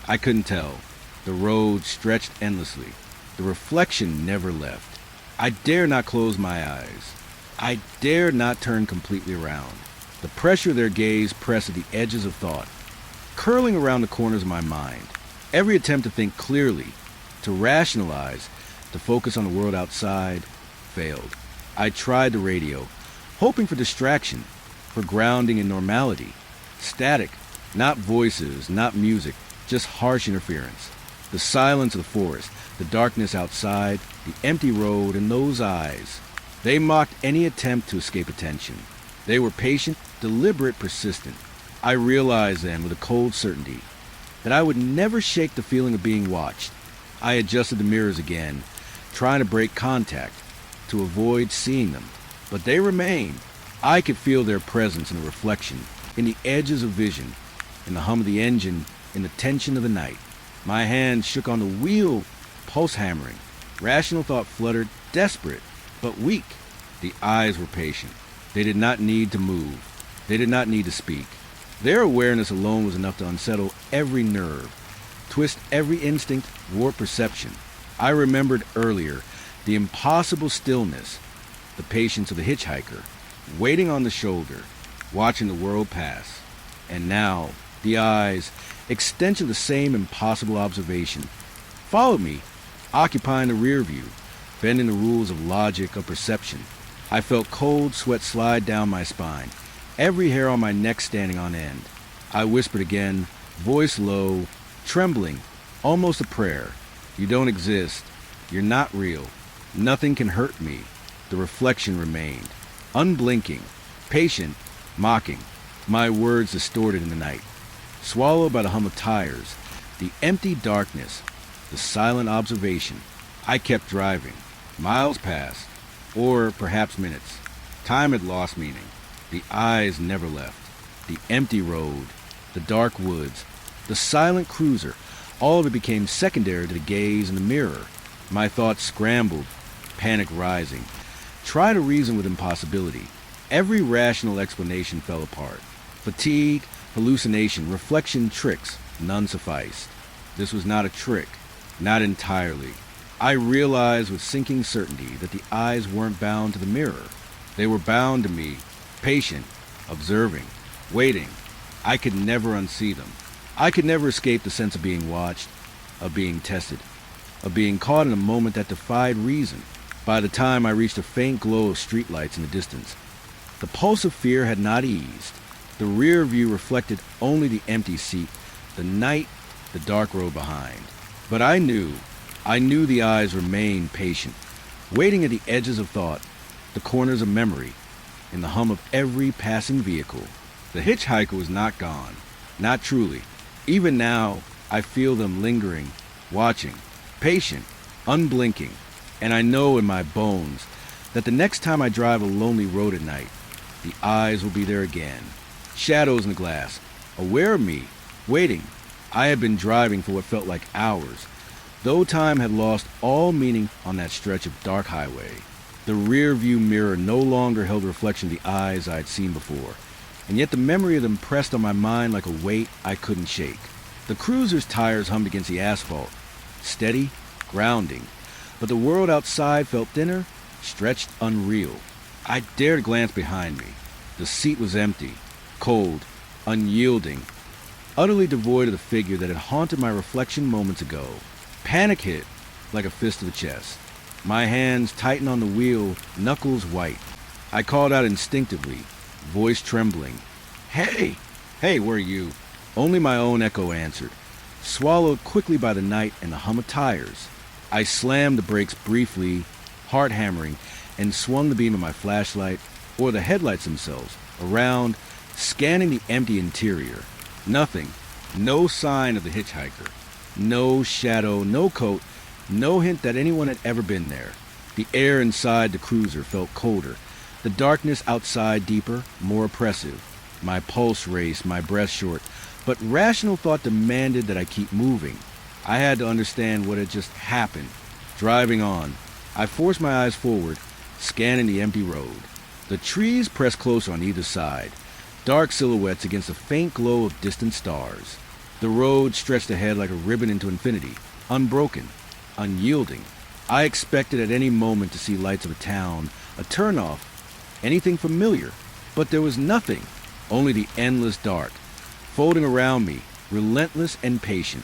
I couldn't tell. The road stretched endlessly. The reflection never left. I dared not close my eyes. I dared not turn completely around. The pressure of their gaze pressed at the edges of thought, curling around the corners of my mind. Every attempt to think clearly, to rationalize, to focus on the world outside, failed. I tried the radio, hoping for distraction, for grounding in normality. Static, not voices, not music, just harsh interference. The silence of the forest, the darkness outside, the empty road, and those eyes. They mocked any attempt to escape attention. They were patient, deliberate, persistent. I realized then with a cold certainty that I would never shake the feeling of being watched. I adjusted the mirrors again, trying to break contact, to avoid seeing them. But they remained. I could feel their presence in the reflection, in the edges of vision, in the hum of the engine, in the tension of the night. My hand shook on the wheel, pulse hammering. Rational thought fluttered, desperate, but weak. The eyes were patient. They did not need to move. They did not need to speak. Their awareness alone was enough to unsettle every nerve, twist every instinct, warp perception. I remembered earlier the impossible stillness, the patience of the hitchhiker, waiting on the shoulder, watching the world pass. And now, the eyes, extension of the same impossible observation, followed me, occupying the rear view, bending the rules of logic, of perception. I felt cold sweat slide down my spine, every hair on my neck standing on end. I whispered again, voice low, trembling, almost a prayer. You don't exist. You're not real. Nothing can hurt me. The reflection remained, unblinking, patient, mocking. My words distorted in the night, swallowed by the hum of tires, the empty darkness, the silent observation. I kept driving. Miles passed, or perhaps minutes. Time had lost meaning. The eyes never left. The empty road, the dark woods, the silent cruiser, all of it became secondary to the gaze in the mirror. My thoughts scrambled, panic rising. Try to reason with impossibility. Every rational explanation fell apart. Fatigue, hallucination, reflection, tricks, none sufficed. This was not a trick, not entirely. I realized with sinking certainty that the eyes weren't bound to the mirror. They were bound to me, patient, observing, waiting. I could never unsee them. I could never escape the sense of being watched, of being tested, of being caught in a moment that defied reason. By the time I reached a faint glow of streetlights in the distance, the pulse of fear had not eased. The rear view reflected only the empty seat, the night, the dark road behind. But I knew the eyes remained patient, waiting at the edges of thought, the corners of memory, in the hum of every passing vehicle. The hitchhiker was not gone, not truly. Even now, I feel them lingering, watching, patient, unblinking, and I know in my bones that the next time I drive a lonely road at night, the eyes will be there again. Shadows in the glass, aware of me, waiting. I had been driving for what felt like hours, though time had lost all meaning on that stretch of dark highway. The rear view mirror no longer held a reflection of the eyes I had seen before, and yet the memory of them pressed on my mind like a weight I couldn't shake. The cruiser's tires hummed against the asphalt, steady, grounding, but the world outside felt thinner, stretched unreal. I dared glance behind me. The seat was empty, cold, unyielding, utterly devoid of the figure that had haunted my reflection moments ago. Panic hit like a fist to the chest. My hands tightened on the wheel, knuckles white. I called out instinctively, voice trembling. Hey! Hey, where are you? Only my own echo answered, swallowed quickly by the night and the hum of tires. I slammed the brakes briefly, heart hammering, and swung the beam of my flashlight, or the headlights themselves, around, scanning the empty interior. Nothing. No sign of the hitchhiker. No shadow, no coat, no hint that anyone had ever been there. The air inside the cruiser felt colder, the darkness outside deeper, more oppressive. My pulse raced, my breath short, but rational thought demanded that I keep moving. I had to understand what had just happened. Driving on, I forced my eyes forward, scanning the empty road. The trees pressed close on either side, dark silhouettes against the faint glow of distant stars. The road stretched ahead like a ribbon into infinity, unbroken, unyielding. I expected at any moment to see lights of a town, a turnoff, anything familiar, but there was nothing, only the endless dark, folding around me, relentless and patient.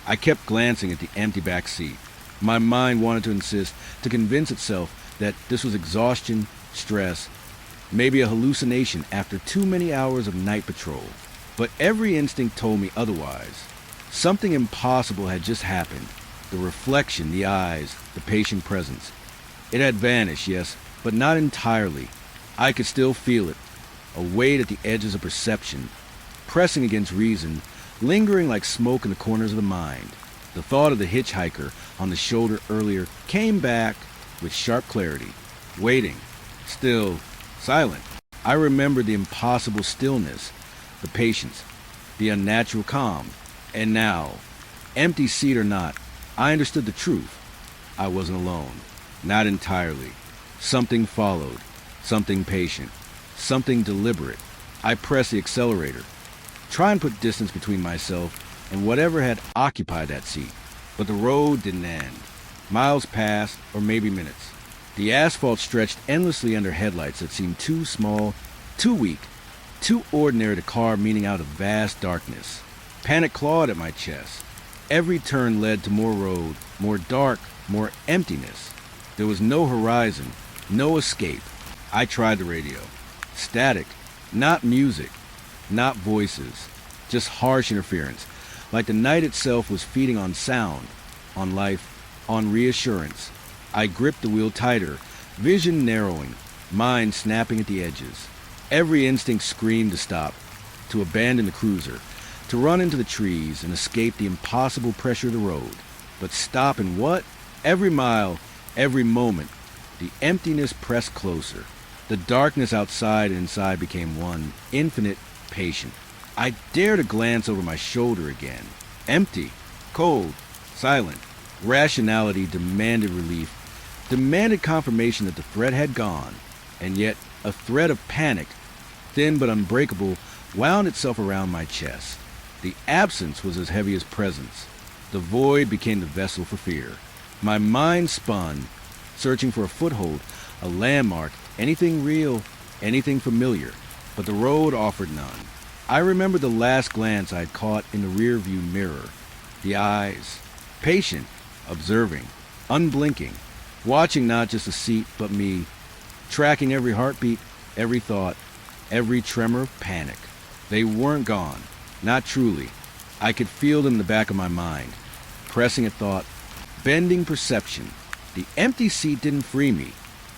I kept glancing at the empty back seat. My mind wanted to insist, to convince itself that this was exhaustion, stress, maybe a hallucination after too many hours of night patrol. But every instinct told me otherwise. Something impossible had just happened. The reflection, the eyes, the patient presence. It had vanished, yes, but not entirely. I could still feel it, a weight at the edges of perception, pressing against reason, lingering like smoke in the corners of the mind. The thought of the hitchhiker on the shoulder earlier came back with sharp clarity, waiting, still, silent. I remembered the impossible stillness, the patience, the unnatural calm. And now, empty seat or not, I understood the truth. I wasn't alone. Not entirely. Something followed. Something patient. Something deliberate. I pressed the accelerator, try and put distance between myself and whatever had occupied that seat. But the road didn't end. Miles passed, or maybe minutes. The asphalt stretched endlessly under headlights that seemed too small, too weak, too ordinary to carve meaning out of vast darkness. Panic clawed at my chest. Every turn led to more road, more dark, more emptiness. There was no horizon, no escape. I tried the radio. Static, not music, not voices, just harsh interference, like the night itself was feeding on sound, on life, on reassurance. I gripped the wheel tighter, vision narrowing, mind snapping at the edges. Every instinct screamed to stop, to abandon the cruiser, to run into the trees and escape the impossible pressure of the road. But stop in what? Every mile, every moment, the emptiness pressed closer. The darkness outside and inside became one, infinite, patient. I dared to glance over my shoulder again. Empty, cold, silent. Rationality demanded relief, demanded confirmation that the threat had gone. And yet, a thread of panic, thin but unbreakable, wound itself around my chest. The absence was as heavy as presence. The void became the vessel for fear. My mind spun, searching for a foothold, a landmark, anything real, anything familiar. But the road offered none. I remembered the last glance I had caught in the rearview mirror. The eyes, patient, observing, unblinking, watching not just the seat but me, tracking every heartbeat, every thought, every tremor of panic. They weren't gone. Not truly. I could feel them in the back of my mind, pressing at thought, bending perception. The empty seat didn't free me.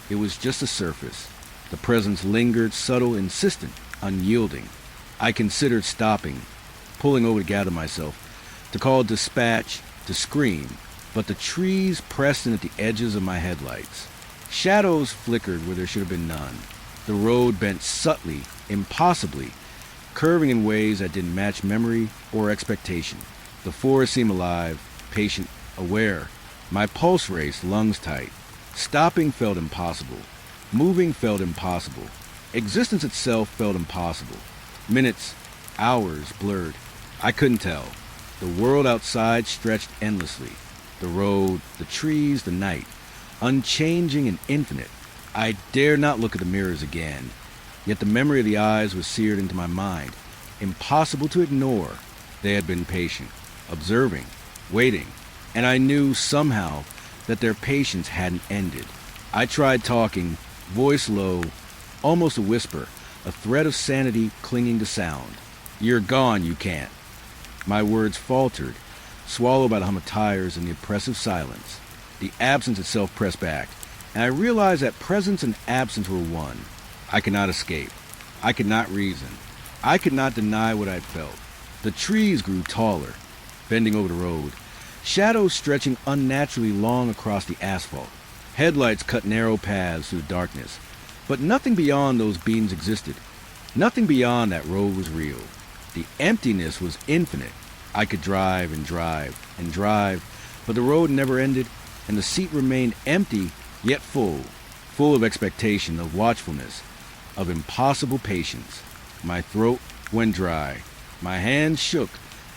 It was just a surface. The presence lingered, subtle, insistent, unyielding. I considered stopping, pulling over to gather myself, to call dispatch, to scream, but the trees pressed in at the edges of my headlights. Shadows flickered where there should have been none. The road bent subtly, impossibly, curving in ways that didn't match memory or expectation. The forest seemed alive, patient, aware. My pulse raced, lungs tight. Stopping felt impossible. Moving felt impossible. Existence itself felt impossible. Minutes, hours blurred. I couldn't tell. The world outside stretched endlessly. The road, the trees, the night. Unchanging and infinite. I dared not look at the mirrors again. Yet the memory of the eyes was seared into my mind. Impossible to ignore. They had been patient, observing, waiting. And I knew somehow that their patience hadn't ended. I tried talking, voice low, almost a whisper, a thread of sanity clinging to sound. "You're gone, you can't." My words faltered, swallowed by the hum of tires and the oppressive silence. The absence itself pressed back, and I realized that presence and absence were one. I could not escape. I could not reason. I could not deny what I'd felt. The trees grew taller, bending over the road, shadows stretching unnaturally long across the asphalt. Headlights cut narrow paths through the darkness, but nothing beyond those beams existed. Nothing beyond that road was real. The emptiness was infinite. I could drive and drive and drive, but the road never ended, and the seat remained empty, yet full of expectation, of watchfulness, of impossible patience. My throat went dry. My hands shook,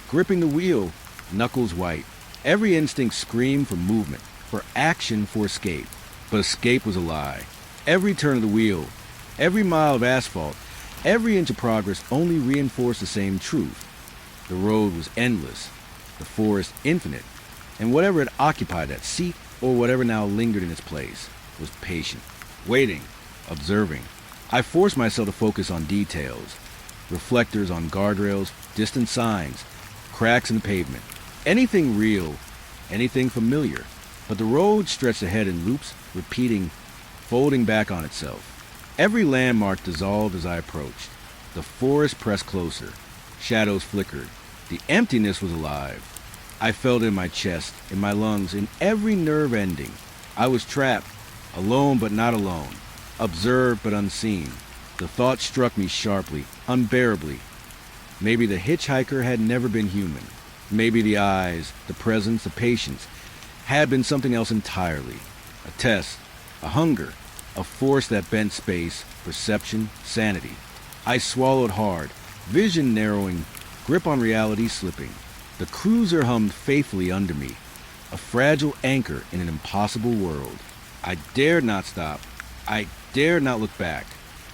gripping the wheel, knuckles white. Every instinct screamed for movement, for action, for escape. But escape was a lie. Every turn of the wheel, every mile of asphalt, every inch of progress only reinforced the same truth. The road was endless, the forest infinite, and whatever had occupied that seat, or whatever now lingered in its place, was patient, waiting, observing. I forced myself to focus on details, reflectors on guardrails, distant signs, cracks in the pavement. Anything real, anything familiar. But the road stretched ahead in loops, repeating, folding back on itself. Every landmark dissolved as I approached. The forest pressed closer. Shadows flickered. The emptiness was alive. I felt it in my chest, in my lungs, in every nerve ending. I was trapped, alone but not alone, observed but unseen. The thought struck me sharply, unbearably. Maybe the hitchhiker had never been human. Maybe the eyes, the presence, the patience had been something else entirely. A test, a hunger, a force that bent space, perception, sanity. I swallowed hard, vision narrowing, grip on reality slipping. The cruiser hummed faithfully under me, a fragile anchor in an impossible world. I dared not stop. I dared not look back.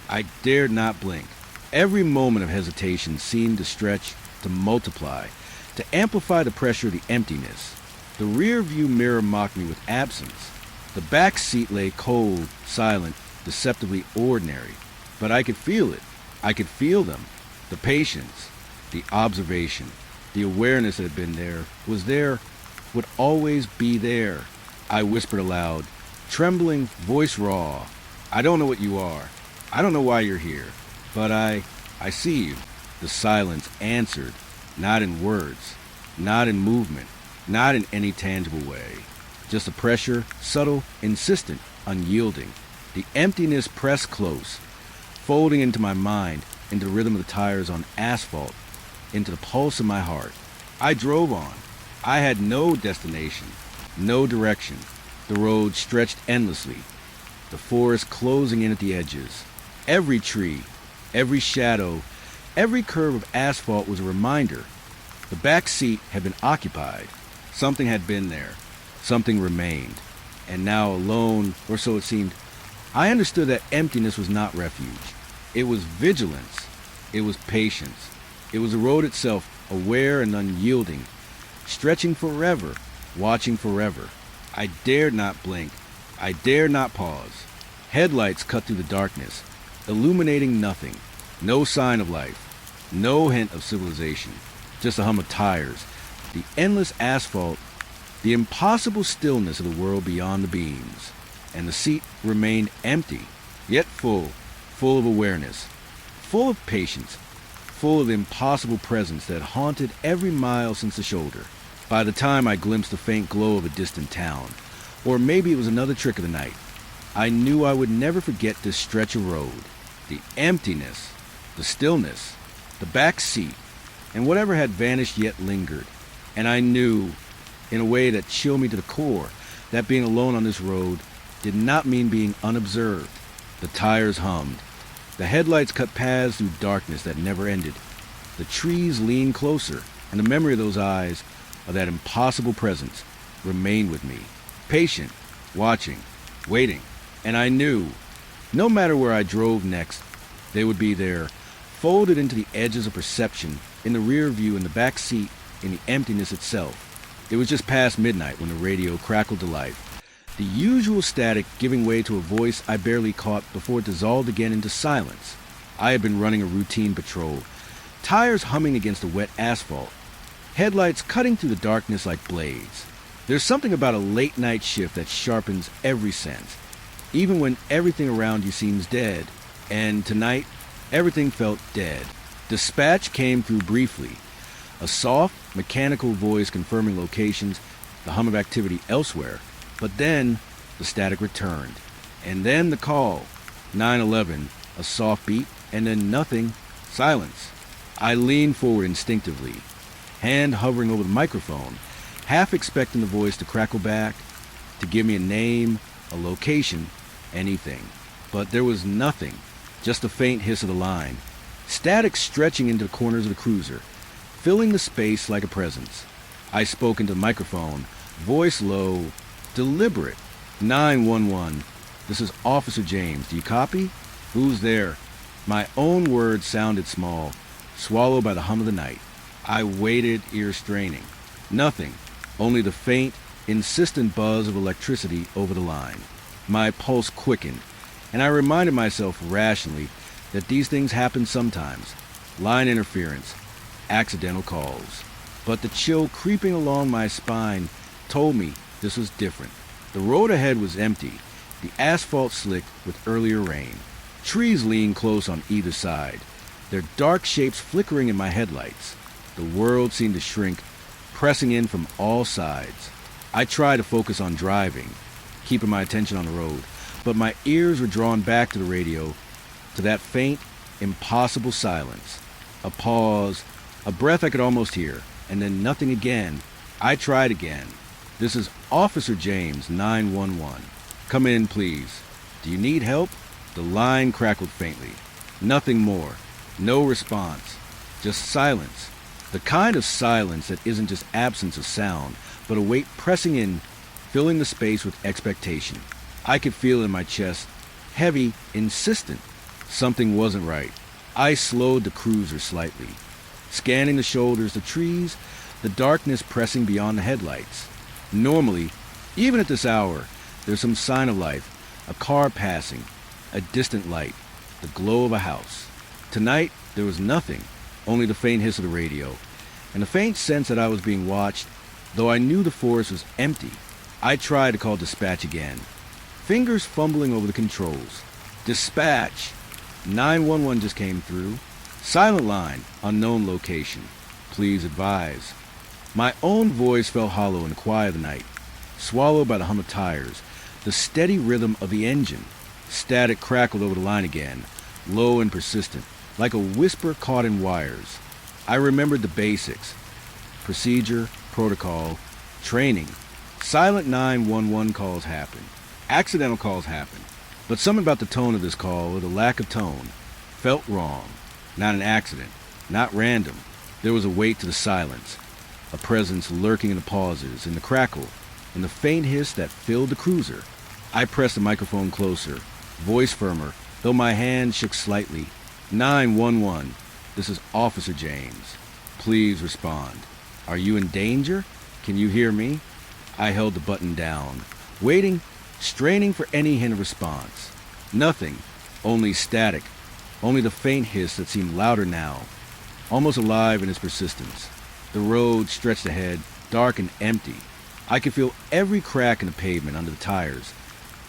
I dared not blink. Every moment of hesitation seemed to stretch, to multiply, to amplify the pressure of the emptiness. The rear view mirror mocked me with absence. The back seat lay cold, silent, deceptively ordinary. But I could feel it. I could feel them. The patience, the observation, the awareness that had been there, was there, would always be there. I whispered aloud, trembling, voice raw. "I don't know what you are. I don't know why you're here. But I see you." The silence answered, not in words, not in movement, not in any tangible way. Just a pressure, subtle, insistent, unyielding. The emptiness pressed close, folding into my mind, into the rhythm of the tires on asphalt, into the pulse of my heart. I drove on. I had no destination, no direction. The road stretched endlessly, the forest closing in at the edges. Every tree, every shadow, every curve of asphalt was a reminder. The back seat had been occupied. Something had been there. Something remained. And now alone, or so it seemed, I understood that emptiness was not refuge. It was vigilance. It was patience. It was the road itself, aware and unyielding, stretching forever, watching forever. I dared not blink. I dared not pause. Headlights cut through the darkness, illuminating nothing. No sign of life. No hint of civilization, just a hum of tires, the endless asphalt, the impossible stillness of the world beyond the beams. And the seat remained empty, yet full of awareness, full of patience, full of the impossible presence that haunted every mile since the shoulder. By the time I glimpsed the faint glow of a distant town, or maybe it was another trick of the night, I knew I would never forget this stretch of road, the emptiness, the stillness, the back seat, and whatever had vanished yet lingered. And I knew, in a way that chilled me to the core, that being alone on this road did not mean being unobserved. The tires hummed. The headlights cut paths through darkness that never ended. The trees leaned closer, and the memory of those eyes, of that impossible presence, remained with me. Patient, watching, waiting. And I knew, no matter where I drove next, they would be there, folded into the edges of perception, in the rear view, in the back seat, in the emptiness itself. It was just past midnight when the radio crackled to life, the usual static giving way to a voice I barely caught before it dissolved again into silence. I had been running a routine patrol, tires humming against the wet asphalt, headlights cutting through the darkness like blades. There's something about a late-night shift that sharpens every sense, even when everything around you seems dead. And tonight, everything felt dead. Dispatch came through briefly, a soft, mechanical voice confirming locations, the hum of activity elsewhere. But then, the static returned. And then the call. 911, a soft beat, and then nothing. Silence. I leaned forward instinctively, hand hovering over the microphone, half expecting the voice to crackle back, to give me a name, a location, anything. But there was nothing, just the faint hiss of the line, static stretching into the corners of the cruiser, filling the space like a presence. I spoke into the microphone, voice low, deliberate. 911, this is Officer James. Do you copy? Who's there? My own words sounded small, swallowed by the hum of the night. I waited, ear straining. Nothing, only the faint, insistent buzz of electricity over the line. My pulse quickened, and I reminded myself rationally that these things happen sometimes. Line interference, accidental calls. But the chill creeping along my spine told me this was different. The road ahead was empty, the asphalt slick with earlier rain. Trees leaned close on either side, their dark shapes flickering in my headlights. The world seemed to shrink, pressing in from all sides. I tried to focus on driving, keeping my attention on the road, but my ears were drawn back to the radio, to that faint, impossible silence. A pause, a breath I could almost hear, and then nothing again. I tried again. This is Officer James, 911. Come in, please. Do you need help? The line crackled faintly. Nothing more. No response. Just silence. The kind of silence that isn't just absence of sound, but a weight pressing in, filling the space with expectation. I could feel it in my chest, heavy, insistent. Something wasn't right. I slowed the cruiser slightly, scanning the shoulders, the trees, the darkness pressing beyond the headlights. Normally, even at this hour, there's some sign of life, a car passing, a distant light, the glow of a house. Tonight, there was nothing, only the faint hiss of the radio, and the faint sense that I was being watched, though I knew the forest was empty. I tried to call dispatch again, fingers fumbling over the controls. Dispatch! 911 just came through. Silent line, unknown location. Please advise. My own voice fell hollow in the quiet of the night, swallowed by the hum of tires, the steady rhythm of the engine. Static crackled over the line again, low and persistent, like a whisper caught in wires. I remembered the basics. Procedure, protocol, training. Silent 911 calls happen. Accidental calls happen. But something about the tone of this call, or the lack of tone, felt wrong. Not an accident. Not random. There was a weight to the silence. A presence lurking in the pauses, in the crackle, in the faint hiss that filled the cruiser. I pressed the microphone closer, voice firmer, though my hand shook slightly. 911, this is Officer James. Please respond. Are you in danger? Can you hear me? I held the button down, waiting, straining for any hint of response. Nothing, only static, only the faint hiss that seemed louder now. almost alive in its persistence. The road stretched ahead, dark and empty. I could feel every crack in the pavement under the tires,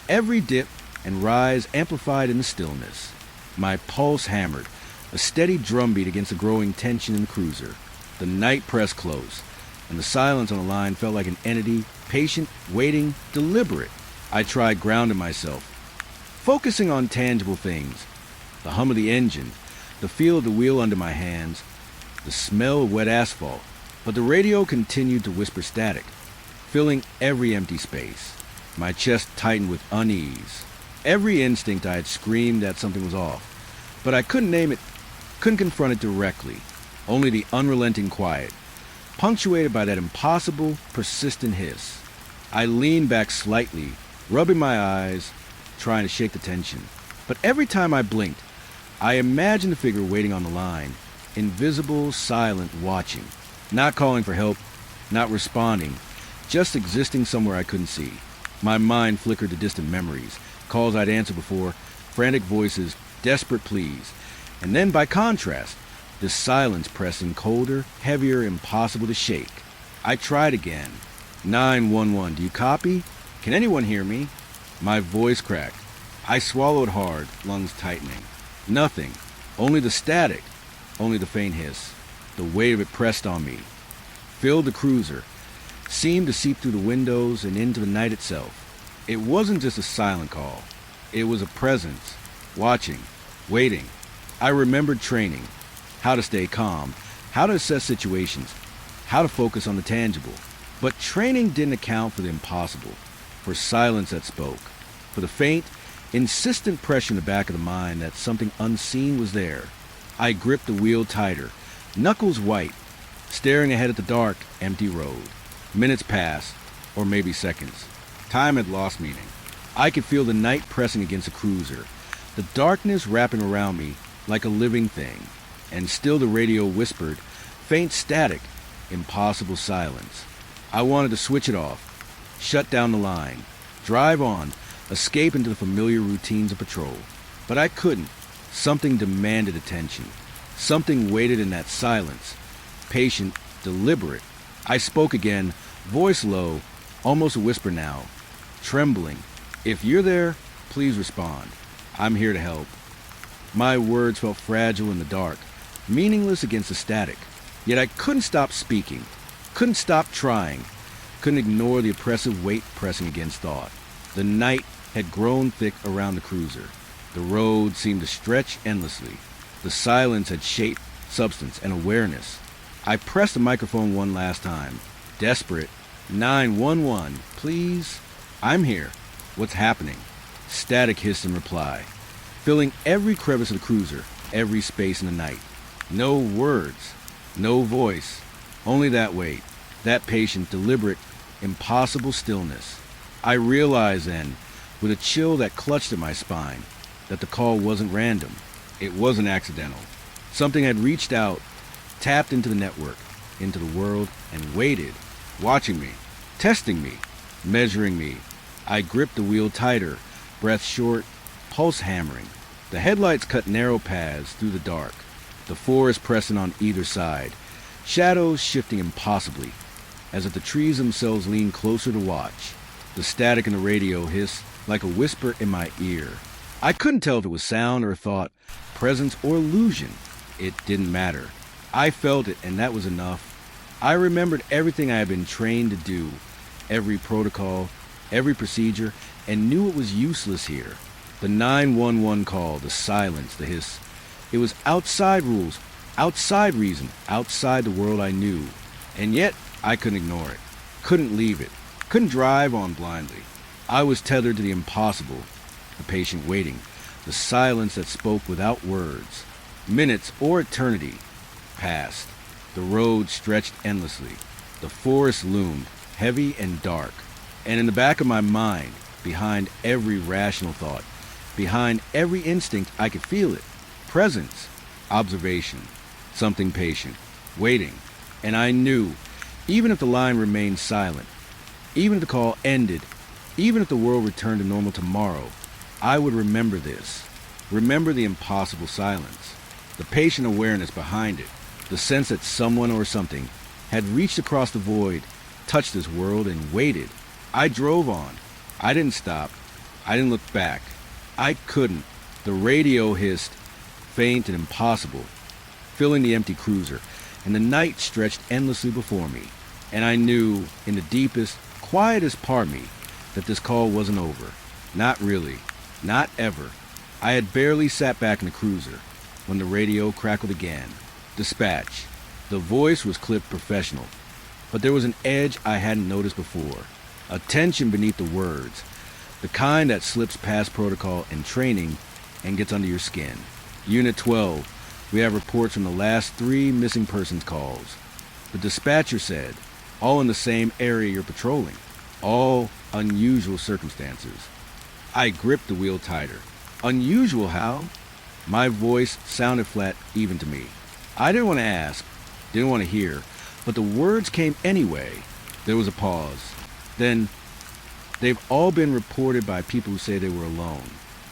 every dip and rise amplified in the stillness. My pulse hammered, a steady drumbeat against the growing tension in the cruiser. The night pressed close, and the silence on the line felt like an entity, patient, waiting, deliberate. I tried grounding myself, focusing on tangible things, the hum of the engine, the feel of the wheel under my hands, the smell of wet asphalt, but the radio continued to whisper static, filling every empty space. My chest tightened with unease. Every instinct I had screamed that something was off, but I couldn't name it, couldn't confront it directly. Only the unrelenting quiet, punctuated by that impossible, persistent hiss. I leaned back slightly, rubbing my eyes, trying to shake the tension. But every time I blinked, I imagined the figure waiting on the line, invisible, silent, watching, not calling for help, not responding, just existing somewhere I couldn't see. My mind flickered to distant memories, calls I'd answered before, frantic voices, desperate pleas. And then, by contrast, this silence pressing colder, heavier, impossible to shake. I tried again. 911, do you copy? Can anyone hear me? My voice cracked. I swallowed hard, lungs tightening. Nothing. Only the static. Only the faint hiss. The weight of it pressed on me. Filled the cruiser. Seemed to seep through the windows and into the night itself. It wasn't just a silent call. It was a presence. Watching. Waiting. I remembered training. How to stay calm. How to assess situations. How to focus on the tangible. But training didn't account for the impossible. For silence that spoke. For the faint, insistent pressure in the back of the mind that something unseen was there. I gripped the wheel tighter, knuckles white, staring ahead at the dark, empty road. Minutes passed, or maybe seconds. Time had lost meaning. I could feel the night pressing against the cruiser, the darkness wrapping around me like a living thing. And still the radio whispered, faint static, impossible silence. I wanted to switch it off, shut down the line, drive on, escape into the familiar routines of patrol. But I couldn't. Something demanded attention. Something waited in that silence. Patient, deliberate. I spoke again, voice low, almost a whisper now. Trembling. If you're there, please respond. I'm here to help. My words felt fragile in the dark, meaningless against the static. Yet I couldn't stop speaking. Couldn't stop trying. Couldn't ignore the oppressive weight pressing against thought. The night had grown thick around the cruiser. The road seemed to stretch endlessly. The silence had shape, substance, and awareness. I pressed the microphone one last time. Desperate. 911, please? I'm here. What's happening? Static hissed in reply, filling every crevice of the cruiser, every space in the night. No words. No voice. Only that weight. That patient, deliberate, impossible stillness. I realized then, with a chill that clutched at my spine, that the call wasn't random. It wasn't accidental. Something had reached out, tapped into the network, into the world, and waited, watching me, testing me, measuring me. I gripped the wheel tighter, breath short, pulse hammering. The headlights cut narrow paths through the dark, the forest pressing on either side, shadows shifting impossibly, as if the trees themselves leaned closer to watch. The static in the radio hissed like a whisper in my ear. I couldn't tell if it was sound or thought, presence or illusion. It didn't matter. I felt it, and that was enough. I remembered everything I had been trained to do, every protocol, every procedure, and knew it was useless here. The 911 call, the silence, the hiss. It was outside rules, outside reason, outside the world I knew. And yet, I couldn't ignore it. Couldn't leave it. Couldn't drive on blindly. I was tethered to the impossible. The patient waiting, the silence that spoke without words. Minutes or eternity passed. The road stretched endlessly. The forest loomed, heavy and dark. And in the back of my mind, behind every rational thought, behind every instinct, I could feel it. Presence, observation, something patient, waiting. And I knew, even if the line remained silent, even if the call ended, even if the world returned to normal tomorrow, I would remember this. Remember the impossible silence, the patient awareness behind it, The sense that someone or something had reached across the void, touched this world, and waited. I drove on. I didn't stop. I didn't look back. I couldn't. The radio hissed, faint and impossible, filling the empty cruiser, and the night stretched endlessly before me. And I knew, in the deepest, quietest part of me, that this call wasn't over. Not really. Not ever. I had barely sat back in the cruiser when the radio crackled again. Dispatch. The voice was clipped professional, but there was an edge I hadn't noticed before. A tension beneath the words, the kind that slips past protocol and training and gets under your skin. Unit 12, we have reports from the last 3 missing persons calls. The dispatcher said, all in the same area you're patrolling. All unusual circumstances. I gripped the wheel tighter. Unusual how? My voice sounded flat even to me. I didn't want to ask, didn't want to hear, but the words came anyway. There was a pause. Then, they've all been reported by people who say they were alone.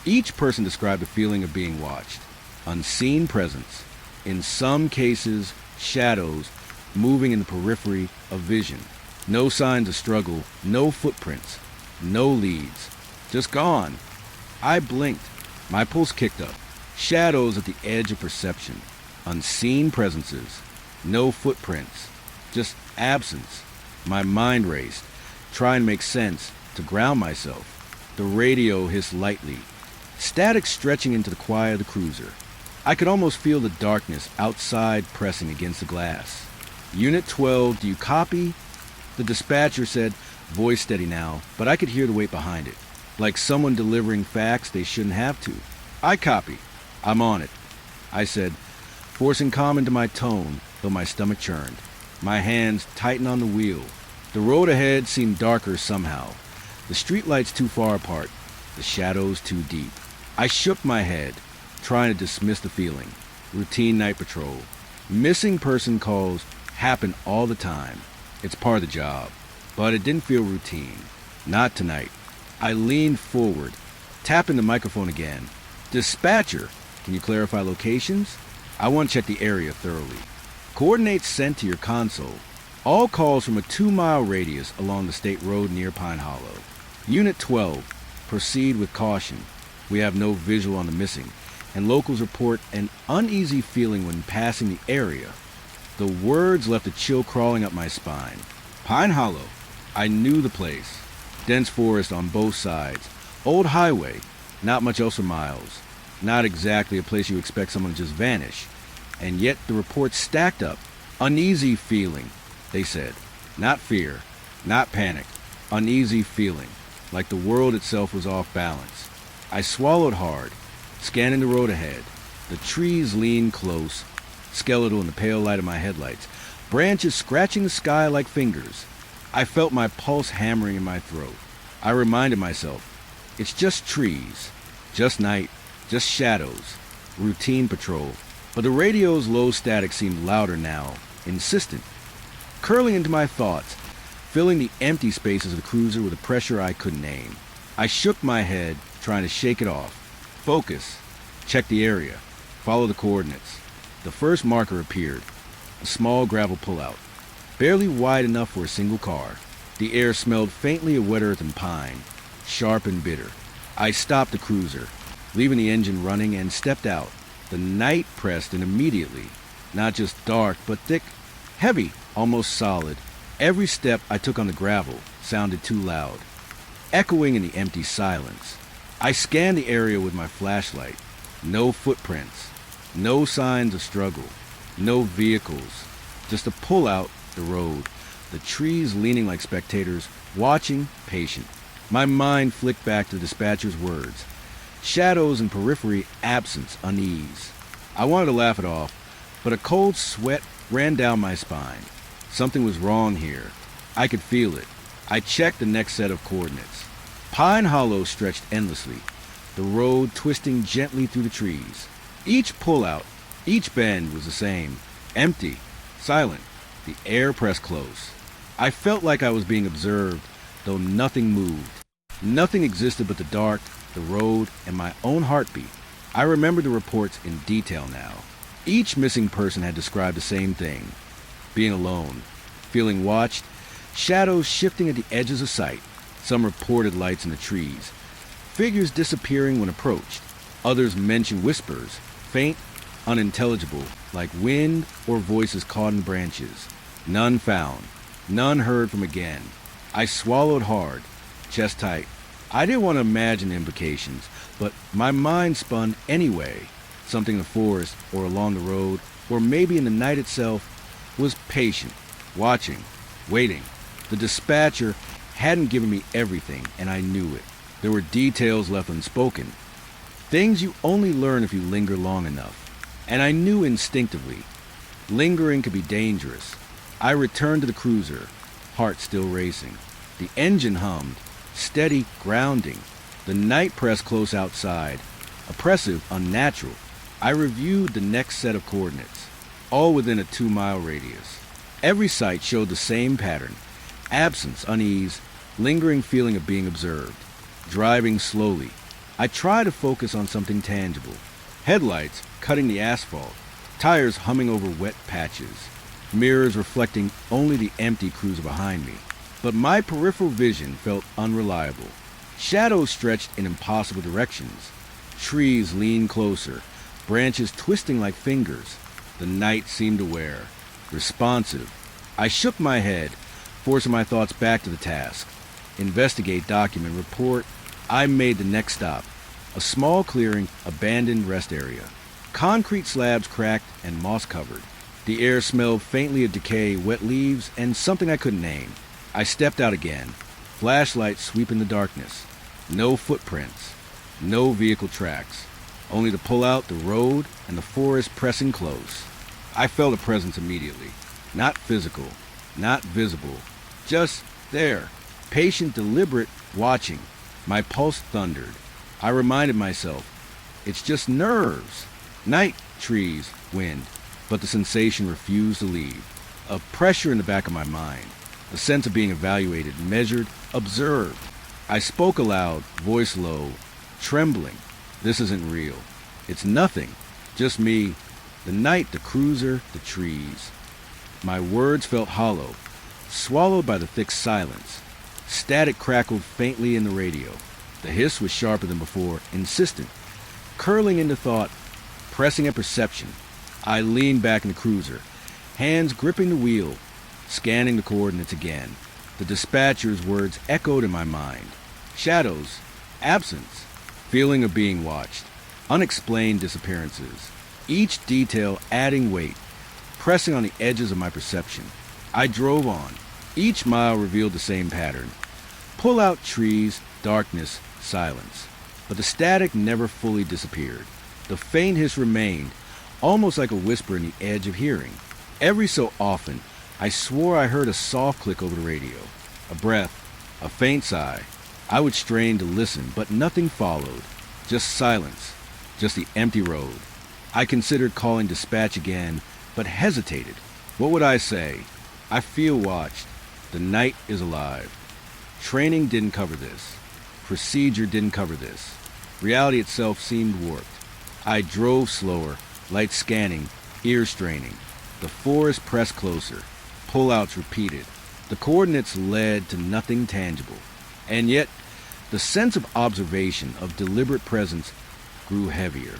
Each person described the feeling of being watched. Unseen presence. In some cases, shadows moving in the periphery of vision. No signs of struggle, no footprints, no leads. Just gone. I blinked. My pulse kicked up. Shadows at the edge of perception. Unseen presences. No footprints. Just absence. My mind raced, trying to make sense, to ground myself. The radio hissed lightly, static stretching into the quiet of the cruiser. I could almost feel the darkness outside pressing against the glass. Unit 12, do you copy? The dispatcher said, voice steady now, but I could hear the weight behind it, like someone delivering facts they shouldn't have to. I copy. I'm on it, I said, forcing calm into my tone, though my stomach churned. My hands tightened on the wheel. The road ahead seemed darker somehow, the streetlights too far apart, the shadows too deep. I shook my head, trying to dismiss the feeling. Routine night patrol. Missing person calls happen all the time. It's part of the job. But it didn't feel routine. Not tonight. I leaned forward, tapping the microphone again. Dispatcher, can you clarify locations? I want to check the area thoroughly. Coordinates sent to your console. All calls from a 2-mile radius along the state road near Pine Hollow. Unit 12, proceed with caution. We have no visual on the missing, and locals report an uneasy feeling when passing the area. The words left a chill crawling up my spine. Pine Hollow. I knew the place. Dense forest on both sides. Old highway. Not much else for miles. Not exactly a place you expect someone to just vanish. And yet the reports stacked up. Uneasy feeling, they said. Not fear. Not panic. Uneasy feeling. Like the world itself was off balance. I swallowed hard, scanning the road ahead. The trees leaned close, skeletal in the pale light of my headlights, branches scratching the sky like fingers. I felt my pulse hammering in my throat. I reminded myself, it's just trees, just night, just shadows, routine patrol. But the radio's low static seemed louder now, insistent, curling into my thoughts, filling the empty spaces of the cruiser with a pressure I couldn't name. I shook my head, trying to shake it off. Focus. Check the area. Follow the coordinates. The first marker appeared. A small gravel pullout. Barely wide enough for a single car. The air smelled faintly of wet earth and pine. Sharp and bitter. I stopped the cruiser, leaving the engine running, and stepped out. The night pressed in immediately. Not just dark, but thick, heavy, almost solid. Every step I took on the gravel sounded too loud, echoing in the empty silence. I scanned the area with my flashlight. No footprints. No signs of struggle. No vehicles. Just a pull-out, the road. The trees leaning like spectators, watching, patient. My mind flicked back to the dispatcher's words. Shadows and periphery, absence, unease. I wanted to laugh it off, but a cold sweat ran down my spine. Something was wrong here. I could feel it. I checked the next set of coordinates. Pine Hollow stretched endlessly, the road twisting gently through the trees. Each pullout, each bend was the same. Empty, silent. The air pressed close. I felt like I was being observed, though nothing moved. Nothing existed but the dark, the road, and my own heartbeat. I remembered the reports in detail now. Each missing person had described the same thing: being alone, feeling watched, shadows shifting at the edges of sight. Some reported lights in the trees, figures disappearing when approached. Others mentioned whispers, faint, unintelligible, like wind or voices caught in branches. None found, none heard from again. I swallowed hard, chest tight. I didn't want to imagine the implications, but my mind spun anyway. Something in the forest, or along the road, or maybe in the night itself, was patient, watching, waiting. The dispatcher hadn't given me everything, and I knew it. There were details left unspoken, things you only learn if you linger long enough. And I knew instinctively, lingering could be dangerous. I returned to the cruiser, heart still racing. The engine hummed, steady, grounding. The night pressed close outside, oppressive, unnatural. I reviewed the next set of coordinates, all within a 2-mile radius. Every site showed the same pattern: absence, unease, lingering feeling of being observed. Driving slowly, I tried to focus on something tangible. Headlights cutting the asphalt, tires humming over wet patches, mirrors reflecting only the empty cruiser behind me. But my peripheral vision felt unreliable. Shadows stretched in impossible directions. Trees leaned closer, branches twisting like fingers. The night seemed aware, responsive. I shook my head, forcing my thoughts back to the task. Investigate, document, report. I made the next stop. A small clearing, abandoned rest area. Concrete slabs cracked and moss-covered. The air smelled faintly of decay, wet leaves, and something I couldn't name. I stepped out again, flashlight sweeping the darkness. No footprints, no vehicle tracks. Only the pullout, the road, and the forest pressing close. I felt a presence immediately. Not physical, not visible. Just there. Patient, deliberate, watching. My pulse thundered. I reminded myself, it's just nerves. Night, trees, wind. But the sensation refused to leave. A pressure in the back of my mind. A sense of being evaluated, measured, observed. I spoke aloud, voice low, trembling. This isn't real. It's nothing. Just me, the night, the cruiser, the trees. My words felt hollow, swallowed by the thick silence. Static crackled faintly in the radio. The hiss was sharper than before, insistent, curling into thought, pressing at perception. I leaned back in the cruiser, hands gripping the wheel, scanning the coordinates again. The dispatcher's words echoed in my mind. Shadows, absence, feeling of being watched, unexplained disappearances, each detail adding weight, pressing on the edges of my perception. I drove on. Each mile revealed the same pattern. Pull out trees, darkness, silence. But the static never fully disappeared. The faint hiss remained, almost like a whisper in the edge of hearing. Every so often, I swore I heard a soft click over the radio. A breath, a faint sigh. I would strain to listen, but nothing followed. Just silence, just the empty road. I considered calling dispatch again, but hesitated. What would I say? I feel watched. The night is alive. Training didn't cover this. Procedure didn't cover this. Reality itself seemed warped. I drove slower, light scanning, ear straining. The forest pressed closer. Pullouts repeated. The coordinates led to nothing tangible. And yet, the sense of observation, of deliberate presence, grew heavier.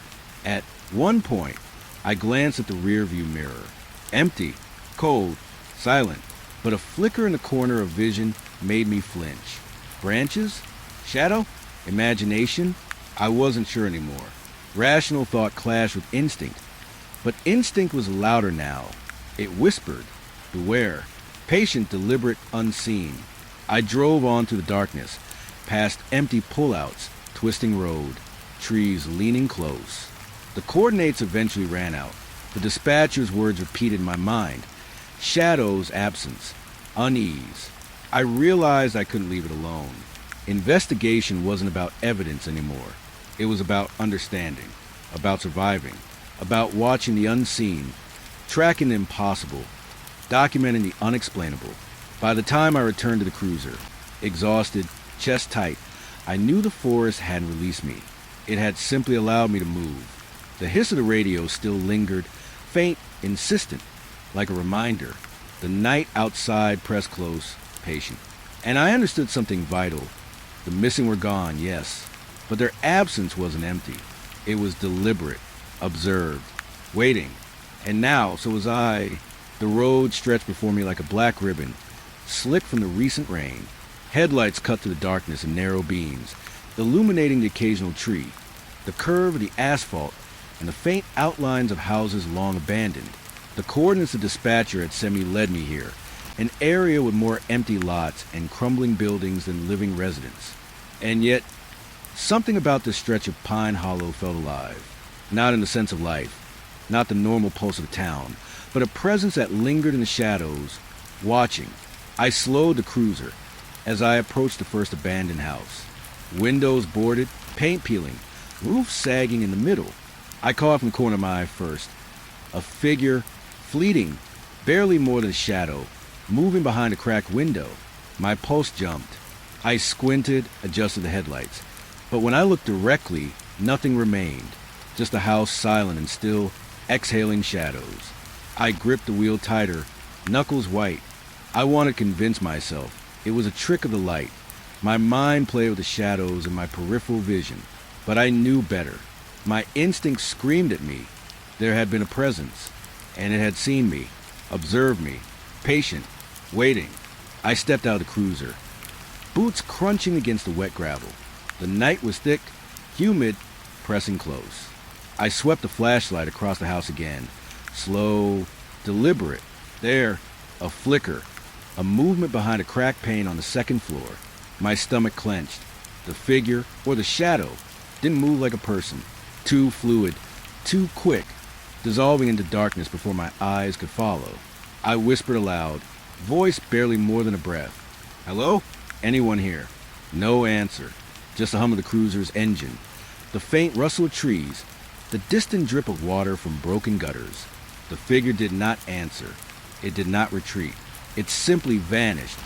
At one point, I glanced at the rearview mirror. Empty, cold, silent, but a flicker in the corner of vision made me flinch. Branches? Shadow? Imagination? I wasn't sure anymore. Rational thought clashed with instinct, but instinct was louder now. It whispered, beware, patient, deliberate, unseen. I drove on through the darkness, past empty pullouts, twisting road, trees leaning close. The coordinates eventually ran out. The dispatcher's words repeated in my mind. Shadows, absence, unease. I realized I couldn't leave it alone. Investigation wasn't about evidence anymore. It was about understanding, about surviving, about watching the unseen, tracking the impossible, documenting the unexplainable. By the time I returned to the cruiser, exhausted, chest tight, I knew the forest hadn't released me. It had simply allowed me to move. The hiss of the radio still lingered, faint, insistent, like a reminder. The night outside pressed close, patient. And I understood something vital. The missing were gone, yes, but their absence wasn't empty. It was deliberate, observed, waiting. And now, so was I. The road stretched before me like a black ribbon, slick from the recent rain. Headlights cut through the darkness in narrow beams, illuminating the occasional tree, the curve of the asphalt, and the faint outlines of houses long abandoned. The coordinates the dispatcher had sent me led me here, an area with more empty lots and crumbling buildings than living residents. And yet, something about this stretch of Pine Hollow felt alive. Not in the sense of life, not the normal pulse of a town, but a presence that lingered in the shadows, watching. I slowed the cruiser as I approached the first abandoned house. Windows boarded, paint peeling, roof sagging in the middle. I caught from the corner of my eye first. A figure, fleeting, barely more than a shadow, moving behind a cracked window. My pulse jumped. I squinted, adjusted the headlights. But when I looked directly, nothing remained. Just the house silent and still, exhaling shadows. I gripped the wheel tighter, knuckles white. I wanted to convince myself it was a trick of the light. My mind played with the shadows in my peripheral vision, but I knew better. My instinct screamed at me. There had been a presence, and it had seen me, observed me, patient, waiting. I stepped out of the cruiser, boots crunching against the wet gravel. The night was thick, humid, pressing close. I swept the flashlight across the house again, slow, deliberate. There, a flicker, a movement behind a cracked pane on the second floor. My stomach clenched. The figure, or the shadow, didn't move like a person. Too fluid, too quick, dissolving into darkness before my eyes could follow. I whispered aloud, voice barely more than a breath. "Hello? Anyone here?" No answer. Just the hum of the cruiser's engine, the faint rustle of trees, the distant drip of water from broken gutters. The figure did not answer. It did not retreat. It simply vanished,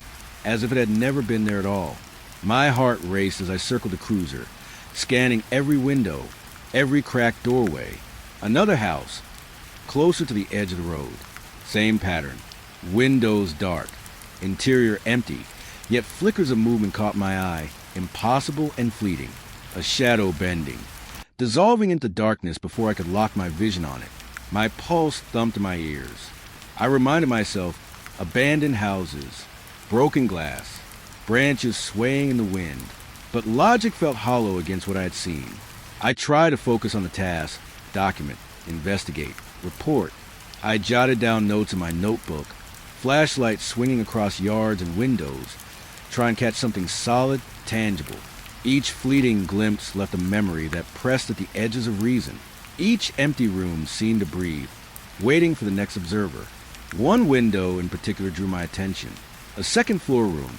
as if it had never been there at all. My heart raced as I circled the cruiser, scanning every window, every cracked doorway. Another house, closer to the edge of the road. Same pattern. Windows dark, interior empty, yet flickers of movement caught my eye, impossible and fleeting. A shadow bending, dissolving into darkness before I could lock my vision on it. My pulse thumped in my ears. I reminded myself, abandoned houses, broken glass, branches swaying in the wind. But logic felt hollow against what I had seen. I tried to focus on the task, document, investigate, report. I jotted down notes in my notebook, flashlight swinging across yards and windows, trying to catch something solid, tangible. Each fleeting glimpse left a memory that pressed at the edges of reason. Each empty room seemed to breathe, waiting for the next observer. One window in particular drew my attention. A second-floor room.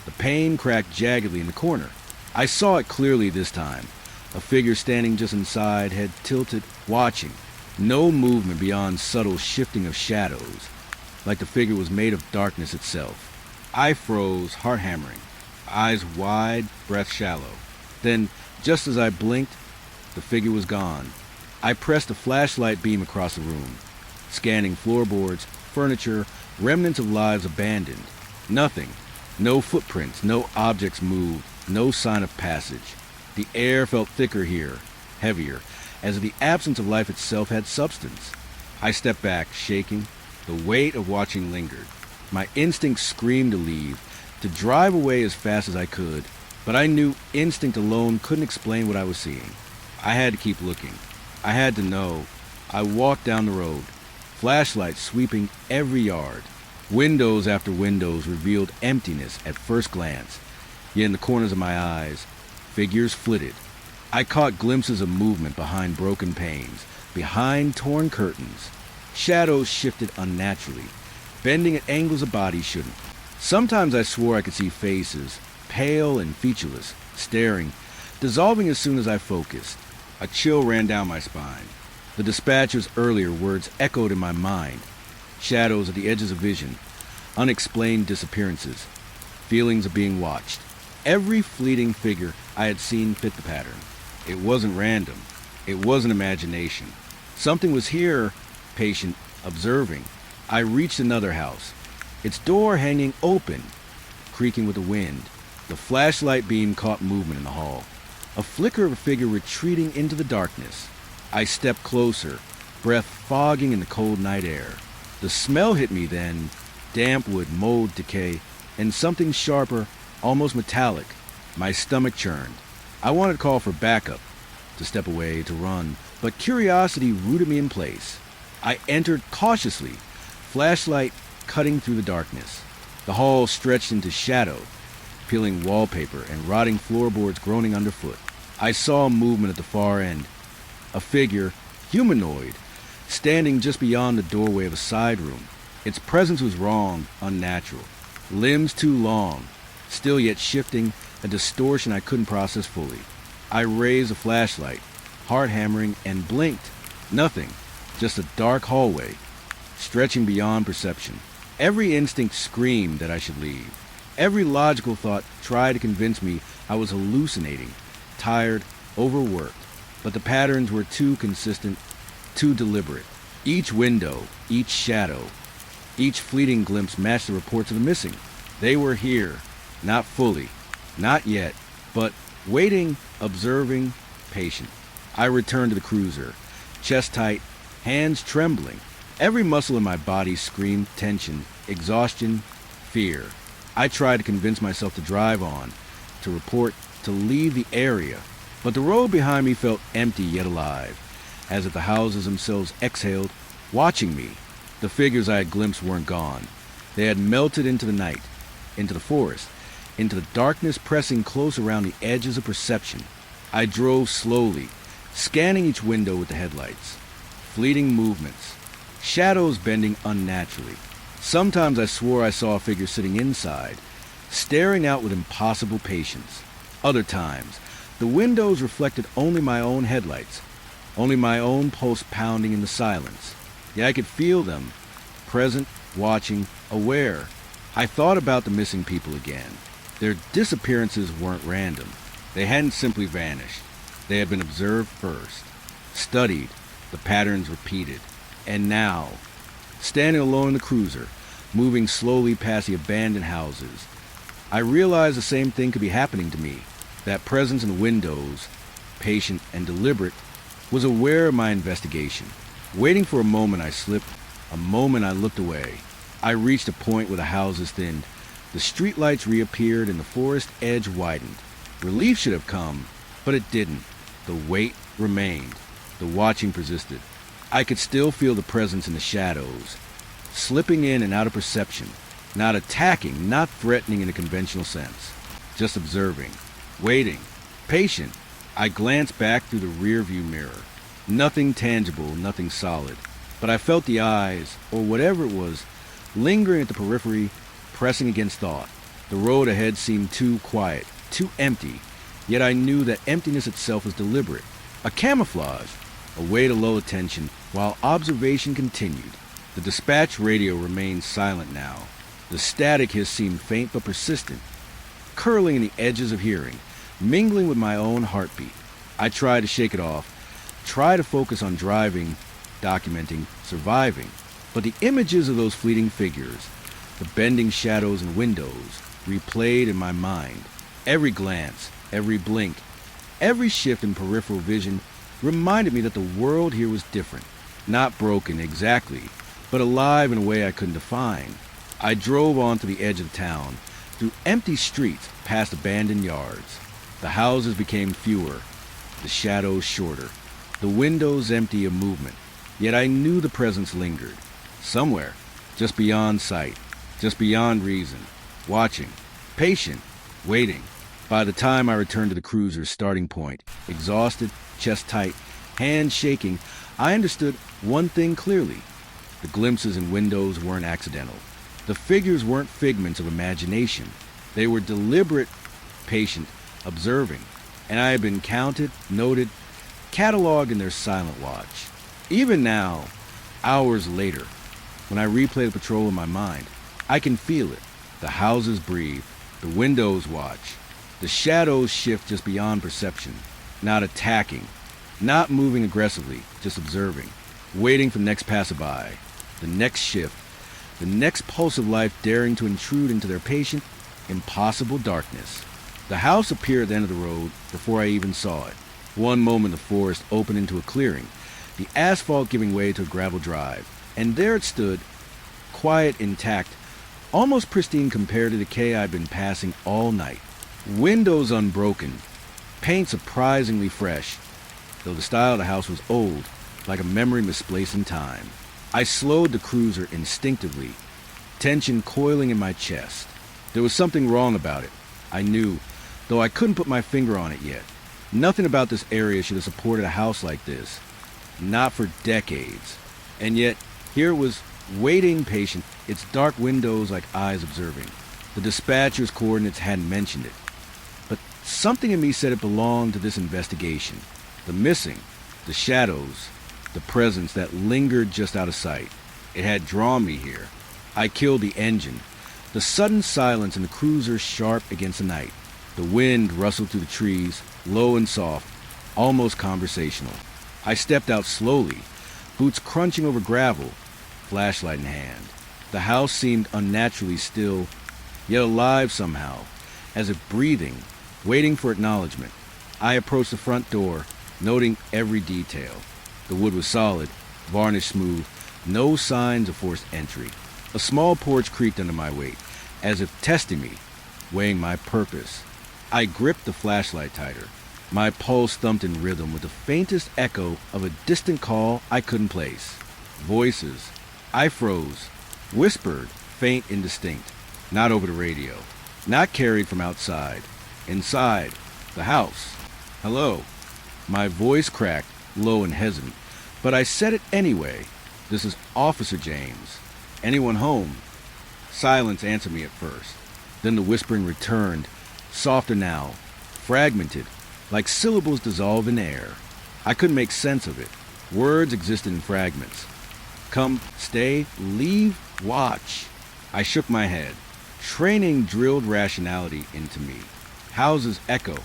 The pane cracked jaggedly in the corner. I saw it clearly this time. A figure standing just inside, head tilted, watching. No movement beyond subtle shifting of shadows, like the figure was made of darkness itself. I froze, heart hammering, eyes wide, breath shallow. Then, just as I blinked, the figure was gone. I pressed a flashlight beam across the room, scanning floorboards, furniture, remnants of lives abandoned. Nothing. No footprints, no objects moved, no sign of passage. The air felt thicker here, heavier, as if the absence of life itself had substance. I stepped back, shaking. The weight of watching lingered. My instinct screamed to leave, to drive away as fast as I could, but I knew instinct alone couldn't explain what I was seeing. I had to keep looking. I had to know. I walked down the road, flashlight sweeping every yard. Windows after windows revealed emptiness at first glance, yet in the corners of my eyes, figures flitted. I caught glimpses of movement behind broken panes, behind torn curtains. Shadows shifted unnaturally, bending at angles a body shouldn't. Sometimes I swore I could see faces, pale and featureless, staring, dissolving as soon as I focused. A chill ran down my spine. The dispatcher's earlier words echoed in my mind. Shadows at the edges of vision, unexplained disappearances, feelings of being watched. Every fleeting figure I had seen fit the pattern. It wasn't random. It wasn't imagination. Something was here, patient, observing. I reached another house, its door hanging open, creaking with the wind. The flashlight beam caught movement in the hall. A flicker of a figure retreating into the darkness. I stepped closer, breath fogging in the cold night air. The smell hit me then, damp wood, mold, decay, and something sharper, almost metallic. My stomach churned. I wanted to call for backup, to step away, to run, but curiosity rooted me in place. I entered cautiously, flashlight cutting through the darkness. The hall stretched into shadow, peeling wallpaper and rotting floorboards groaning underfoot. I saw movement at the far end. A figure, humanoid, standing just beyond the doorway of a side room. Its presence was wrong, unnatural. Limbs too long, still yet shifting, a distortion I couldn't process fully. I raised a flashlight, heart hammering, and blinked. Nothing, just a dark hallway, stretching beyond perception. Every instinct screamed that I should leave. Every logical thought tried to convince me I was hallucinating, tired, overworked. But the patterns were too consistent, too deliberate. Each window, each shadow, each fleeting glimpse matched the reports of the missing. They were here, not fully, not yet, but waiting, observing, patient. I returned to the cruiser, chest tight, hands trembling. Every muscle in my body screamed tension, exhaustion, fear. I tried to convince myself to drive on, to report, to leave the area. But the road behind me felt empty yet alive, as if the houses themselves exhaled, watching me. The figures I had glimpsed weren't gone. They had melted into the night, into the forest, into the darkness pressing close around the edges of perception. I drove slowly, scanning each window with the headlights. Fleeting movements, shadows bending unnaturally. Sometimes I swore I saw a figure sitting inside, staring out with impossible patience. Other times, the windows reflected only my own headlights, only my own pulse pounding in the silence. Yet I could feel them, present, watching, aware. I thought about the missing people again. Their disappearances weren't random. They hadn't simply vanished. They had been observed first, studied, the patterns repeated. And now, standing alone in the cruiser, moving slowly past the abandoned houses, I realized the same thing could be happening to me. That presence in the windows, patient and deliberate, was aware of my investigation. Waiting for a moment I slipped, a moment I looked away. I reached a point where the houses thinned. The streetlights reappeared and the forest edge widened. Relief should have come, but it didn't. The wait remained. The watching persisted. I could still feel the presence in the shadows, slipping in and out of perception, not attacking, not threatening in a conventional sense, just observing, waiting, patient. I glanced back through the rearview mirror. Nothing tangible, nothing solid, but I felt the eyes, or whatever it was, lingering at the periphery, pressing against thought. The road ahead seemed too quiet, too empty, yet I knew that emptiness itself was deliberate, a camouflage, a way to lull attention while observation continued. The dispatch radio remained silent now. The static hiss seemed faint but persistent, curling in the edges of hearing, mingling with my own heartbeat. I tried to shake it off, tried to focus on driving, documenting, surviving, but the images of those fleeting figures, the bending shadows and windows, replayed in my mind. Every glance, every blink, every shift in peripheral vision reminded me that the world here was different. Not broken exactly, but alive in a way I couldn't define. I drove onto the edge of town, through empty streets, past abandoned yards. The houses became fewer, the shadows shorter, the windows empty of movement. Yet I knew the presence lingered, somewhere, just beyond sight, just beyond reason, watching, patient, waiting. By the time I returned to the cruiser's starting point, exhausted, chest tight, hands shaking, I understood one thing clearly. The glimpses in windows weren't accidental. The figures weren't figments of imagination. They were deliberate, patient, observing, and I had been counted, noted, cataloged in their silent watch. Even now, hours later, when I replay the patrol in my mind, I can feel it. The houses breathe, the windows watch, the shadows shift just beyond perception, not attacking, not moving aggressively, just observing. waiting for the next passerby, the next shift, the next pulse of life daring to intrude into their patient, impossible darkness. The house appeared at the end of the road before I even saw it. One moment the forest opened into a clearing, the asphalt giving way to a gravel drive, and there it stood, quiet, intact, almost pristine compared to the decay I'd been passing all night. Windows unbroken, paint surprisingly fresh, though the style of the house was old, like a memory misplaced in time. I slowed the cruiser instinctively, tension coiling in my chest. There was something wrong about it, I knew, though I couldn't put my finger on it yet. Nothing about this area should have supported a house like this. Not for decades. And yet, here it was, waiting patient, its dark windows like eyes observing. The dispatcher's coordinates hadn't mentioned it. But something in me said it belonged to this investigation. The missing, the shadows, the presence that lingered just out of sight. It had drawn me here. I killed the engine. The sudden silence in the cruiser sharp against the night. The wind rustled through the trees, low and soft, almost conversational. I stepped out slowly, boots crunching over gravel, flashlight in hand. The house seemed unnaturally still, yet alive somehow, as if breathing, waiting for acknowledgement. I approached the front door, noting every detail. The wood was solid, varnish smooth, no signs of forced entry. A small porch creaked under my weight, as if testing me, weighing my purpose. I gripped the flashlight tighter. My pulse thumped in rhythm with the faintest echo of a distant call I couldn't place. Voices. I froze. Whispered, faint, indistinct. Not over the radio. Not carried from outside. Inside. The house. Hello. My voice cracked, low and hesitant, but I said it anyway. This is Officer James. Anyone home? Silence answered me at first. Then the whispering returned, softer now, fragmented, like syllables dissolved in air. I couldn't make sense of it. Words existed in fragments. Come, stay, leave, watch. I shook my head. Training drilled rationality into me. Houses echo.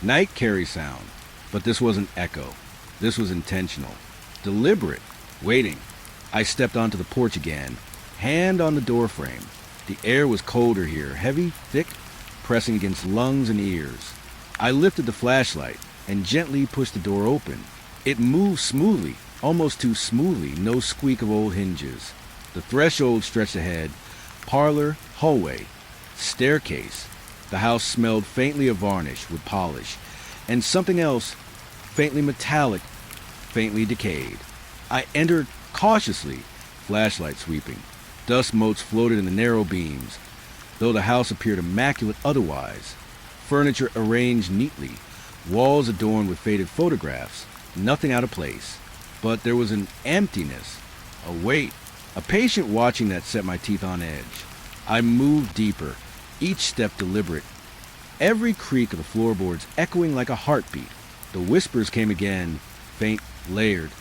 Night carries sound. But this wasn't echo. This was intentional. Deliberate. Waiting. I stepped onto the porch again, hand on the doorframe. The air was colder here, heavy, thick, pressing against lungs and ears. I lifted the flashlight and gently pushed the door open. It moved smoothly, almost too smoothly, no squeak of old hinges. The threshold stretched ahead, parlor, hallway, staircase. The house smelled faintly of varnish with polish, and something else, faintly metallic, faintly decayed. I entered cautiously, flashlight sweeping. Dust motes floated in the narrow beams, though the house appeared immaculate otherwise. Furniture arranged neatly, walls adorned with faded photographs, nothing out of place. But there was an emptiness, a weight, a patient watching that set my teeth on edge. I moved deeper, each step deliberate, every creak of the floorboards echoing like a heartbeat. The whispers came again, faint, layered.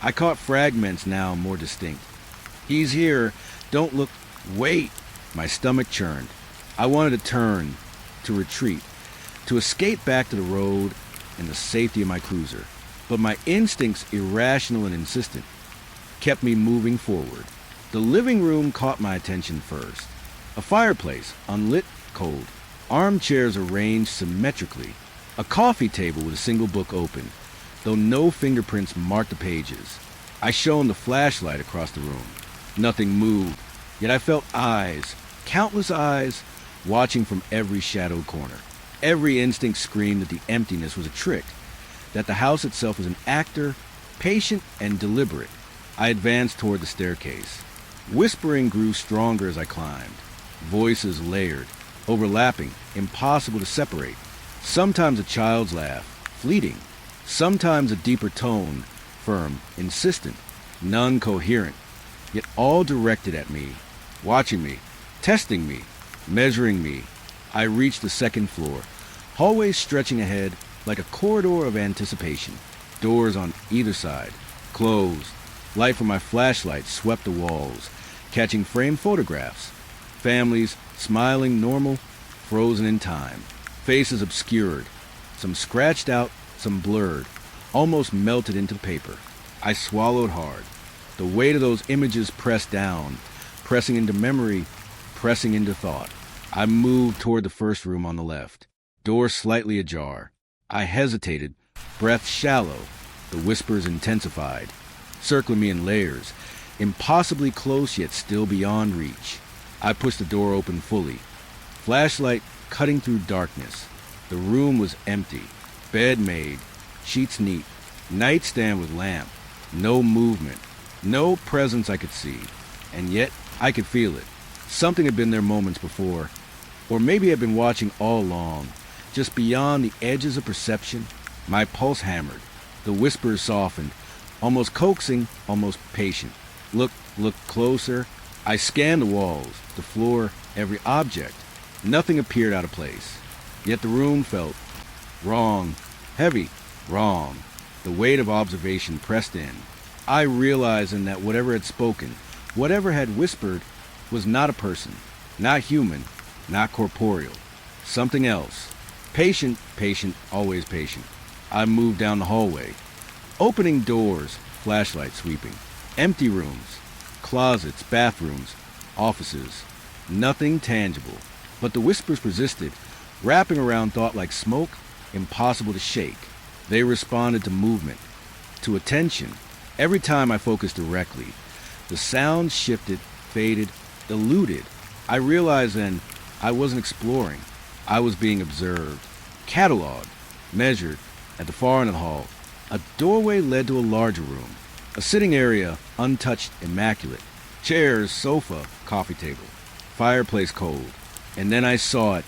I caught fragments now more distinct. He's here. Don't look. Wait. My stomach churned. I wanted to turn, to retreat, to escape back to the road and the safety of my cruiser. But my instincts, irrational and insistent, kept me moving forward. The living room caught my attention first. A fireplace, unlit, cold. Armchairs arranged symmetrically. A coffee table with a single book open, though no fingerprints marked the pages. I shone the flashlight across the room. Nothing moved, yet I felt eyes, countless eyes, watching from every shadowed corner. Every instinct screamed that the emptiness was a trick, that the house itself was an actor, patient and deliberate. I advanced toward the staircase. Whispering grew stronger as I climbed. Voices layered, overlapping, impossible to separate. Sometimes a child's laugh, fleeting. Sometimes a deeper tone, firm, insistent, none coherent, yet all directed at me, watching me, testing me, measuring me. I reached the second floor, hallways stretching ahead like a corridor of anticipation. Doors on either side, closed. Light from my flashlight swept the walls, catching framed photographs. Families, smiling, normal, frozen in time. Faces obscured, some scratched out, some blurred, almost melted into paper. I swallowed hard. The weight of those images pressed down, pressing into memory, pressing into thought. I moved toward the first room on the left, door slightly ajar. I hesitated, breath shallow. The whispers intensified, circling me in layers, impossibly close yet still beyond reach. I pushed the door open fully, flashlight cutting through darkness. The room was empty, bed made, sheets neat, nightstand with lamp, no movement, no presence I could see, and yet I could feel it. Something had been there moments before, or maybe I'd been watching all along, just beyond the edges of perception. My pulse hammered, the whispers softened, almost coaxing, almost patient. Look closer. I scanned the walls, the floor, every object. Nothing appeared out of place. Yet the room felt wrong, heavy, wrong. The weight of observation pressed in. I realized then that whatever had spoken, whatever had whispered, was not a person, not human, not corporeal. Something else. Patient, always patient. I moved down the hallway. Opening doors, flashlight sweeping. Empty rooms, closets, bathrooms, offices. Nothing tangible. But the whispers persisted, wrapping around thought like smoke, impossible to shake. They responded to movement, to attention. Every time I focused directly, the sound shifted, faded, eluded. I realized then I wasn't exploring. I was being observed, cataloged, measured. At the far end of the hall, a doorway led to a larger room. A sitting area, untouched, immaculate. Chairs, sofa, coffee table. Fireplace cold. And then I saw it.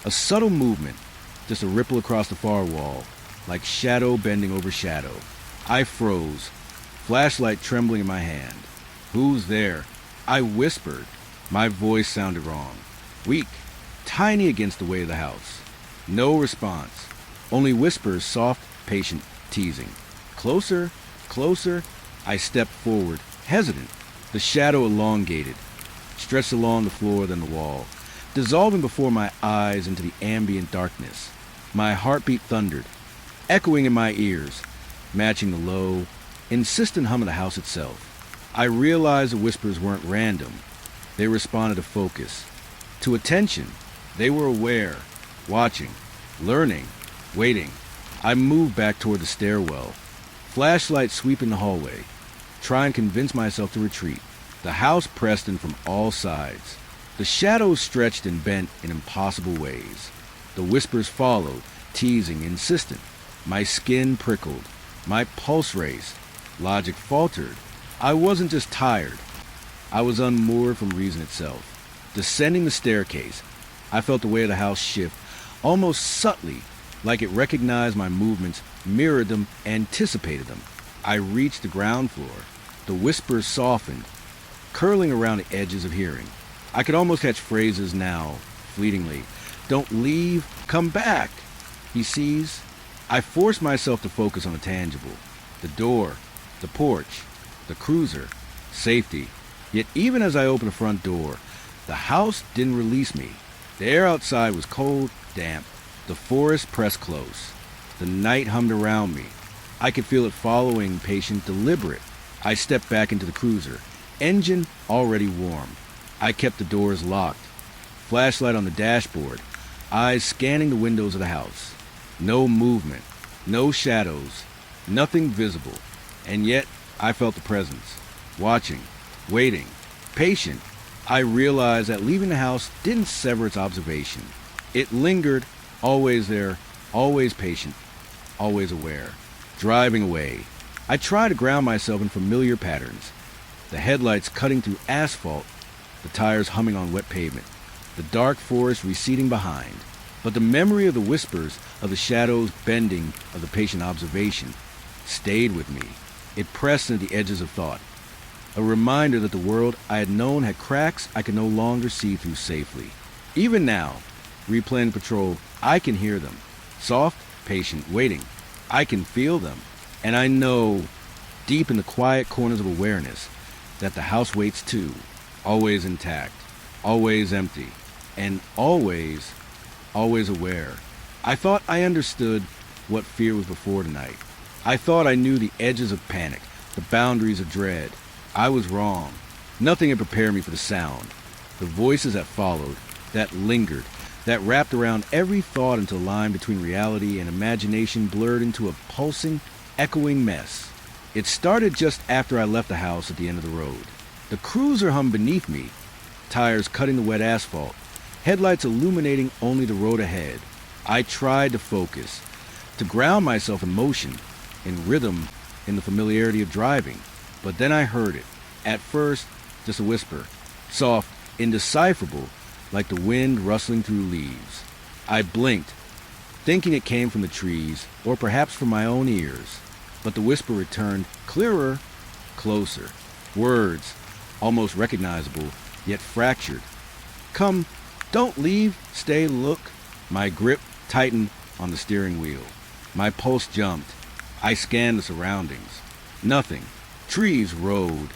A subtle movement, just a ripple across the far wall, like shadow bending over shadow. I froze, flashlight trembling in my hand. Who's there? I whispered. My voice sounded wrong. Weak, tiny against the weight of the house. No response. Only whispers, soft, patient, teasing. Closer, closer. I stepped forward, hesitant. The shadow elongated, stretched along the floor then the wall, dissolving before my eyes into the ambient darkness. My heartbeat thundered, echoing in my ears, matching the low, insistent hum of the house itself. I realized the whispers weren't random. They responded to focus, to attention. They were aware, watching, learning, waiting. I moved back toward the stairwell, flashlight sweeping the hallway, try and convince myself to retreat. The house pressed in from all sides. The shadows stretched and bent in impossible ways. The whispers followed, teasing, insistent. My skin prickled. My pulse raced. Logic faltered. I wasn't just tired. I was unmoored from reason itself. Descending the staircase, I felt the weight of the house shift, almost subtly, like it recognized my movements, mirrored them, anticipated them. I reached the ground floor. The whispers softened, curling around the edges of hearing. I could almost catch phrases now, fleetingly. Don't leave, come back. He sees. I forced myself to focus on the tangible. The door, the porch, the cruiser, safety. Yet even as I opened the front door, the house didn't release me. The air outside was cold, damp. The forest pressed close. The night hummed around me. I could feel it following, patient, deliberate. I stepped back into the cruiser, engine already warm. I kept the doors locked. Flashlight on the dashboard, eyes scanning the windows of the house. No movement, no shadows, nothing visible. And yet, I felt the presence. Watching, waiting, patient. I realized that leaving the house didn't sever its observation. It lingered, always there, always patient, always aware. Driving away, I tried to ground myself in familiar patterns. The headlights cutting through asphalt, the tires humming on wet pavement, the dark forest receding behind. But the memory of the whispers, of the shadows bending, of the patient observation, stayed with me. It pressed into the edges of thought. A reminder that the world I had known had cracks I could no longer see through safely. Even now, replaying patrol, I can hear them. Soft, patient, waiting. I can feel them. And I know, deep in the quiet corners of awareness, that the house waits too. Always intact, always empty, and always aware. I thought I understood what fear was before tonight. I thought I knew the edges of panic, the boundaries of dread. I was wrong. Nothing had prepared me for the sound. The voices that followed, that lingered, that wrapped around every thought until the line between reality and imagination blurred into a pulsing, echoing mess. It started just after I left the house at the end of the road. The cruiser hummed beneath me, tires cutting the wet asphalt, headlights illuminating only the road ahead. I tried to focus, to ground myself in motion, in rhythm, in the familiarity of driving. But then I heard it. At first, just a whisper, soft, indecipherable, like the wind rustling through leaves. I blinked, thinking it came from the trees, or perhaps from my own ears. But the whisper returned, clearer, closer. Words, almost recognizable, yet fractured. Come, don't leave, stay, look. My grip tightened on the steering wheel. My pulse jumped. I scanned the surroundings. Nothing. Trees, road.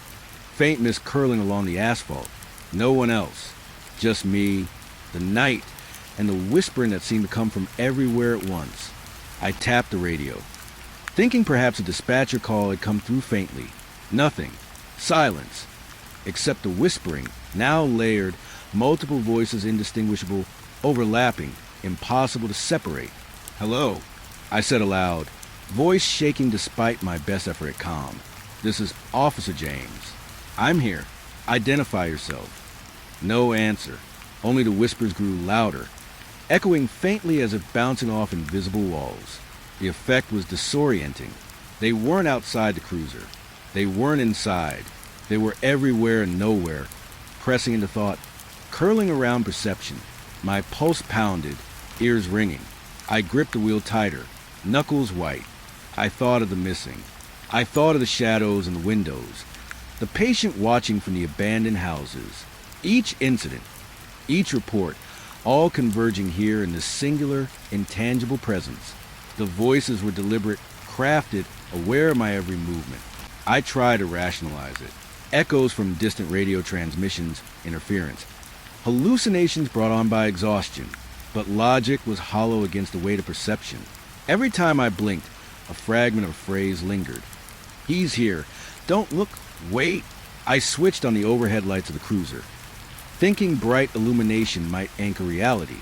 Faint mist curling along the asphalt. No one else. Just me, the night, and the whispering that seemed to come from everywhere at once. I tapped the radio, thinking perhaps a dispatcher call had come through faintly. Nothing. Silence. Except the whispering, now layered, multiple voices indistinguishable, overlapping, impossible to separate. Hello, I said aloud, voice shaking despite my best effort at calm. This is Officer James. I'm here. Identify yourself. No answer. Only the whispers grew louder, echoing faintly as if bouncing off invisible walls. The effect was disorienting. They weren't outside the cruiser. They weren't inside. They were everywhere and nowhere, pressing into thought, curling around perception. My pulse pounded, ears ringing. I gripped the wheel tighter, knuckles white. I thought of the missing. I thought of the shadows in the windows, the patient watching from the abandoned houses. Each incident, each report, all converging here in this singular, intangible presence. The voices were deliberate, crafted, aware of my every movement. I tried to rationalize it. Echoes from distant radio transmissions, interference. Hallucinations brought on by exhaustion. But logic was hollow against the weight of perception. Every time I blinked, a fragment of a phrase lingered. He's here. Don't look. Wait. I switched on the overhead lights of the cruiser, thinking bright illumination might anchor reality.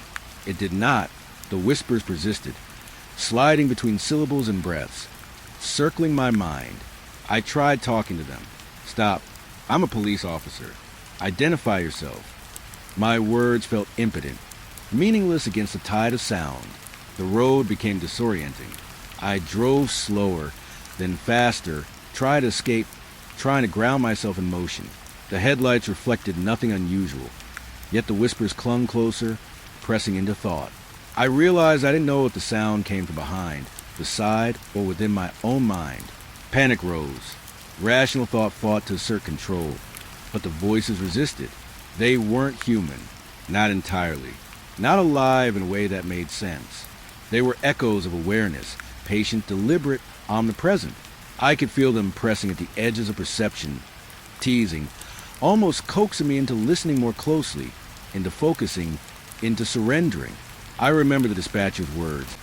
It did not. The whispers persisted, sliding between syllables and breaths, circling my mind. I tried talking to them. Stop. I'm a police officer. Identify yourself. My words felt impotent, meaningless against the tide of sound. The road became disorienting. I drove slower, then faster, tried to escape, trying to ground myself in motion. The headlights reflected nothing unusual, yet the whispers clung closer, pressing into thought. I realized I didn't know if the sound came from behind, the side, or within my own mind. Panic rose. Rational thought fought to assert control, but the voices resisted. They weren't human, not entirely, not alive in a way that made sense. They were echoes of awareness, patient, deliberate, omnipresent. I could feel them pressing at the edges of perception, teasing, almost coaxing me into listening more closely, into focusing, into surrendering. I remember the dispatcher's words,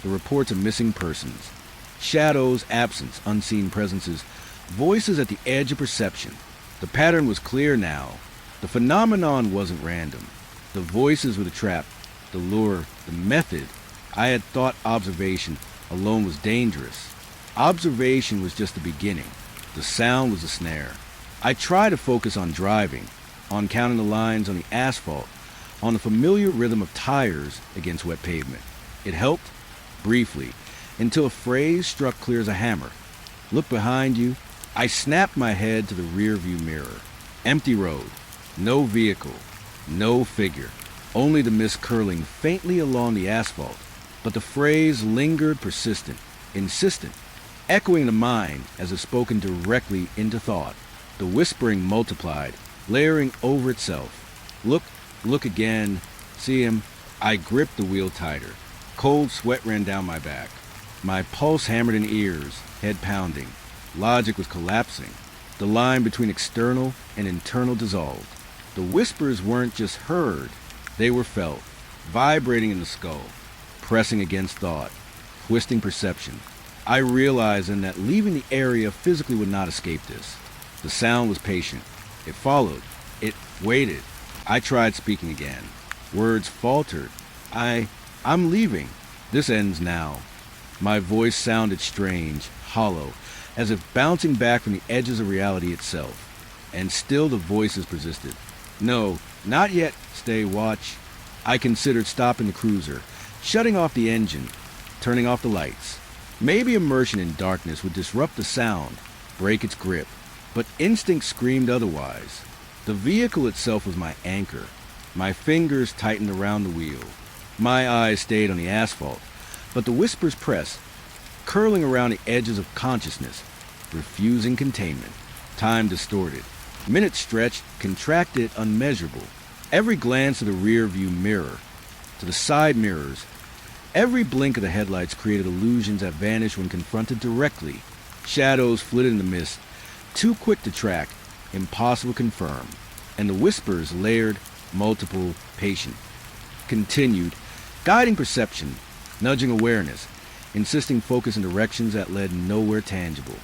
the reports of missing persons, shadows, absence, unseen presences, voices at the edge of perception. The pattern was clear now. The phenomenon wasn't random. The voices were the trap, the lure, the method. I had thought observation alone was dangerous. Observation was just the beginning. The sound was the snare. I tried to focus on driving, on counting the lines on the asphalt, on the familiar rhythm of tires against wet pavement. It helped, briefly, until a phrase struck clear as a hammer. Look behind you. I snapped my head to the rear-view mirror. Empty road. No vehicle. No figure. Only the mist curling faintly along the asphalt. But the phrase lingered, persistent, insistent, echoing the mind as if spoken directly into thought. The whispering multiplied, layering over itself. Look again. See him. I gripped the wheel tighter. Cold sweat ran down my back. My pulse hammered in ears, head pounding. Logic was collapsing. The line between external and internal dissolved. The whispers weren't just heard. They were felt, vibrating in the skull, pressing against thought, twisting perception. I realized then that leaving the area physically would not escape this. The sound was patient. It followed. It waited. I tried speaking again. Words faltered. I'm leaving. This ends now. My voice sounded strange, hollow, as if bouncing back from the edges of reality itself. And still the voices persisted. No, not yet. Stay, watch. I considered stopping the cruiser, shutting off the engine, turning off the lights. Maybe immersion in darkness would disrupt the sound, break its grip, but instinct screamed otherwise. The vehicle itself was my anchor. My fingers tightened around the wheel. My eyes stayed on the asphalt, but the whispers pressed, curling around the edges of consciousness, refusing containment. Time distorted. Minutes stretched, contracted, unmeasurable. Every glance to the rear view mirror, to the side mirrors, every blink of the headlights created illusions that vanished when confronted directly. Shadows flitted in the mist, too quick to track, impossible to confirm. And the whispers layered, multiple, patient, continued, guiding perception, nudging awareness, insisting focus in directions that led nowhere tangible.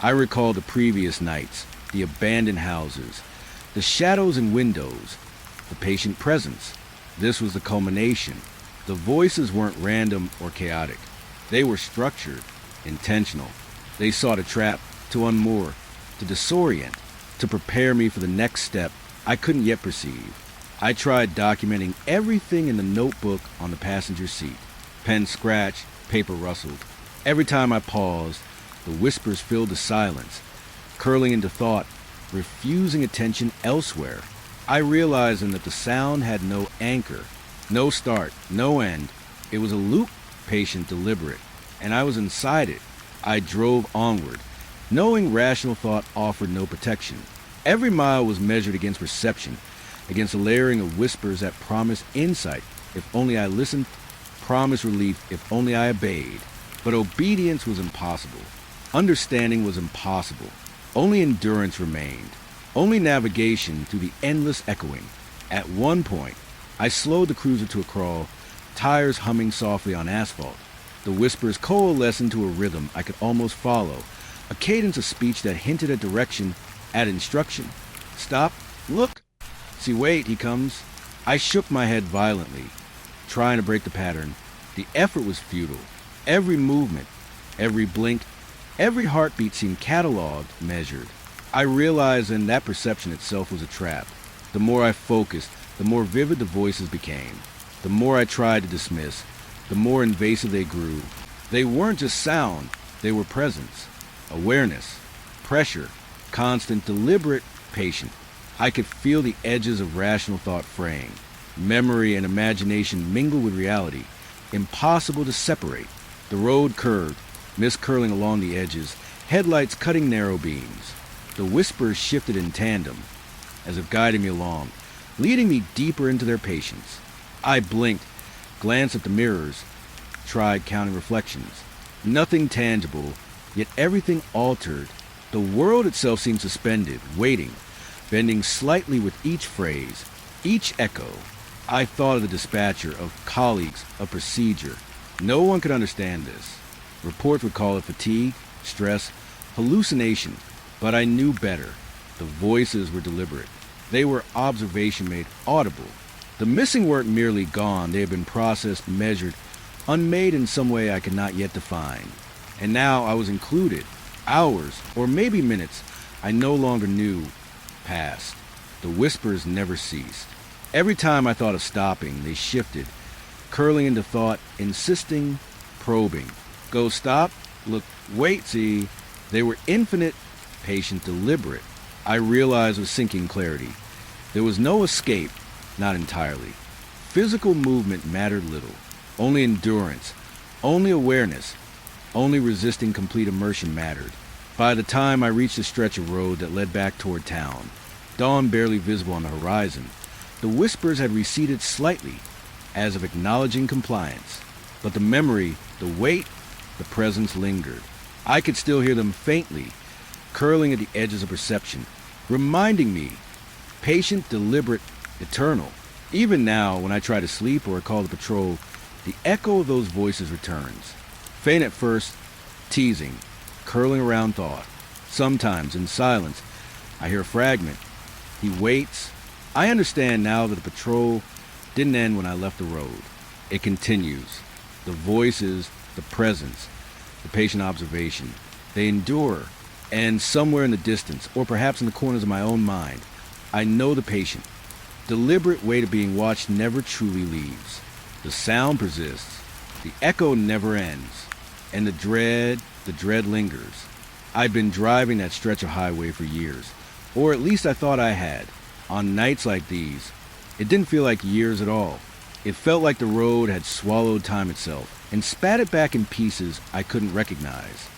I recalled the previous nights, the abandoned houses, the shadows in windows, the patient presence. This was the culmination. The voices weren't random or chaotic. They were structured, intentional. They sought a trap, to unmoor, to disorient, to prepare me for the next step I couldn't yet perceive. I tried documenting everything in the notebook on the passenger seat. Pen scratched, paper rustled. Every time I paused, the whispers filled the silence, curling into thought, refusing attention elsewhere. I realized then that the sound had no anchor, no start, no end. It was a loop, patient, deliberate, and I was inside it. I drove onward, knowing rational thought offered no protection. Every mile was measured against perception, against a layering of whispers that promised insight if only I listened, promised relief if only I obeyed. But obedience was impossible. Understanding was impossible. Only endurance remained. Only navigation through the endless echoing. At one point, I slowed the cruiser to a crawl, tires humming softly on asphalt. The whispers coalesced into a rhythm I could almost follow, a cadence of speech that hinted at direction, at instruction. Stop, look, see, wait, he comes. I shook my head violently, trying to break the pattern. The effort was futile. Every movement, every blink, every heartbeat seemed catalogued, measured. I realized then that perception itself was a trap. The more I focused, the more vivid the voices became. The more I tried to dismiss, the more invasive they grew. They weren't just sound, they were presence, awareness, pressure, constant, deliberate, patient. I could feel the edges of rational thought fraying. Memory and imagination mingled with reality, impossible to separate. The road curved, mist curling along the edges, headlights cutting narrow beams. The whispers shifted in tandem, as if guiding me along, leading me deeper into their patience. I blinked, glanced at the mirrors, tried counting reflections. Nothing tangible, yet everything altered. The world itself seemed suspended, waiting, bending slightly with each phrase, each echo. I thought of the dispatcher, of colleagues, of procedure. No one could understand this. Reports would call it fatigue, stress, hallucination. But I knew better. The voices were deliberate. They were observation made audible. The missing weren't merely gone. They had been processed, measured, unmade in some way I could not yet define. And now I was included. Hours, or maybe minutes, I no longer knew, passed. The whispers never ceased. Every time I thought of stopping, they shifted, curling into thought, insisting, probing. Go, stop, look, wait, see. They were infinite, patient, deliberate. I realized with sinking clarity. There was no escape, not entirely. Physical movement mattered little. Only endurance, only awareness, only resisting complete immersion mattered. By the time I reached a stretch of road that led back toward town, dawn barely visible on the horizon, the whispers had receded slightly, as if acknowledging compliance. But the memory, the weight, the presence lingered. I could still hear them faintly, curling at the edges of perception, reminding me, patient, deliberate, eternal. Even now, when I try to sleep or call the patrol, the echo of those voices returns. Faint at first, teasing, curling around thought. Sometimes, in silence, I hear a fragment. He waits. I understand now that the patrol didn't end when I left the road. It continues. The voices, the presence, the patient observation. They endure. And somewhere in the distance, or perhaps in the corners of my own mind, I know the patient. Deliberate weight of being watched never truly leaves. The sound persists. The echo never ends. And the dread lingers. I'd been driving that stretch of highway for years, or at least I thought I had. On nights like these, it didn't feel like years at all. It felt like the road had swallowed time itself and spat it back in pieces I couldn't recognize.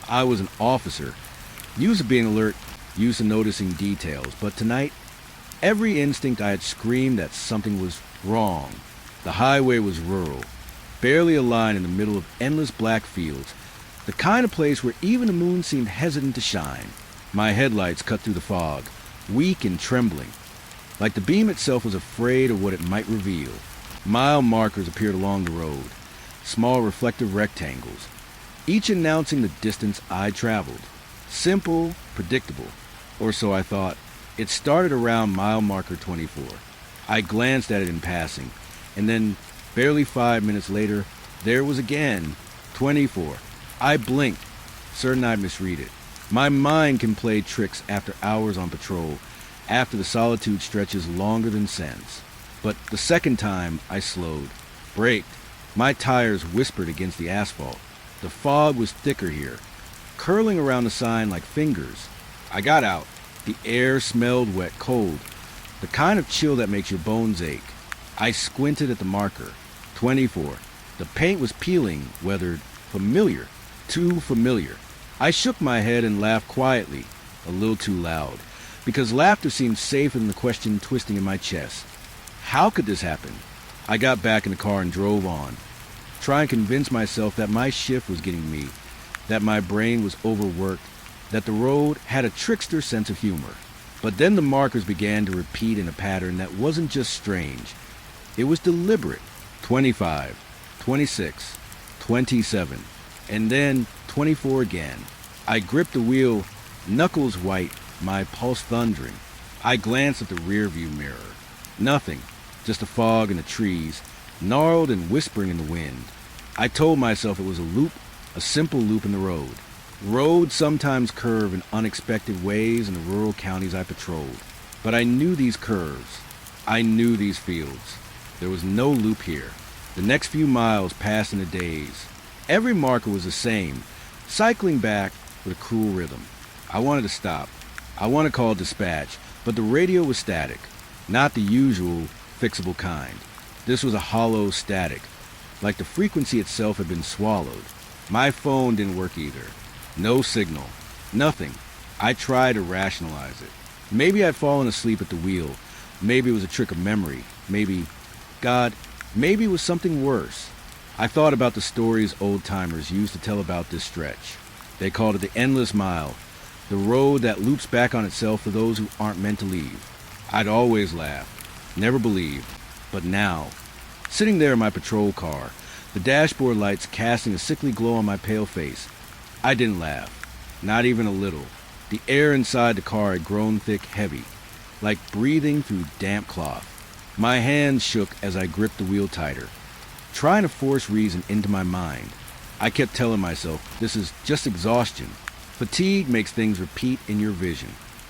I was an officer, used to being alert, used to noticing details, but tonight, every instinct I had screamed that something was wrong. The highway was rural, barely a line in the middle of endless black fields, the kind of place where even the moon seemed hesitant to shine. My headlights cut through the fog, weak and trembling, like the beam itself was afraid of what it might reveal. Mile markers appeared along the road, small reflective rectangles, each announcing the distance I traveled. Simple, predictable, or so I thought. It started around mile marker 24. I glanced at it in passing, and then, barely 5 minutes later, there it was again, 24. I blinked, certain I'd misread it. My mind can play tricks after hours on patrol, after the solitude stretches longer than sense. But the second time, I slowed, braked. My tires whispered against the asphalt. The fog was thicker here, curling around the sign like fingers. I got out. The air smelled wet cold, the kind of chill that makes your bones ache. I squinted at the marker, 24. The paint was peeling, weathered, familiar, too familiar. I shook my head and laughed quietly, a little too loud, because laughter seemed safer than the question twisting in my chest. How could this happen? I got back in the car and drove on, trying to convince myself that my shift was getting me, that my brain was overworked, that the road had a trickster sense of humor. But then the markers began to repeat in a pattern that wasn't just strange. It was deliberate. 25, 26, 27, and then 24 again. I gripped the wheel, knuckles white, my pulse thundering. I glanced at the rearview mirror. Nothing, just the fog and the trees, gnarled and whispering in the wind. I told myself it was a loop, a simple loop in the road. Roads sometimes curve in unexpected ways in the rural counties I patrolled. But I knew these curves. I knew these fields. There was no loop here. The next few miles passed in a daze. Every marker was the same, cycling back with a cruel rhythm. I wanted to stop. I wanted to call dispatch, but the radio was static, not the usual fixable kind. This was a hollow static, like the frequency itself had been swallowed. My phone didn't work either. No signal. Nothing. I tried to rationalize it. Maybe I'd fallen asleep at the wheel. Maybe it was a trick of memory. Maybe, God, maybe it was something worse. I thought about the stories old-timers used to tell about this stretch. They called it the endless mile, the road that loops back on itself for those who aren't meant to leave. I'd always laughed, never believed. But now, sitting there in my patrol car, the dashboard lights casting a sickly glow on my pale face, I didn't laugh, not even a little. The air inside the car had grown thick, heavy, like breathing through damp cloth. My hands shook as I gripped the wheel tighter, trying to force reason into my mind. I kept telling myself, this is just exhaustion. Fatigue makes things repeat in your vision.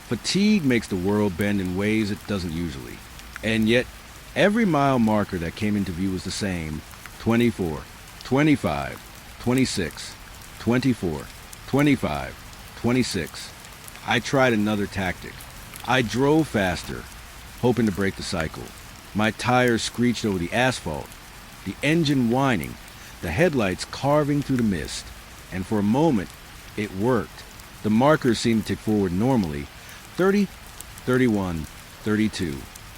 Fatigue makes the world bend in ways it doesn't usually. And yet, every mile marker that came into view was the same. 24, 25, 26, 24, 25, 26. I tried another tactic. I drove faster, hoping to break the cycle. My tires screeched over the asphalt, the engine whining, the headlights carving through the mist. And for a moment, it worked. The markers seemed to tick forward normally. 30, 31, 32.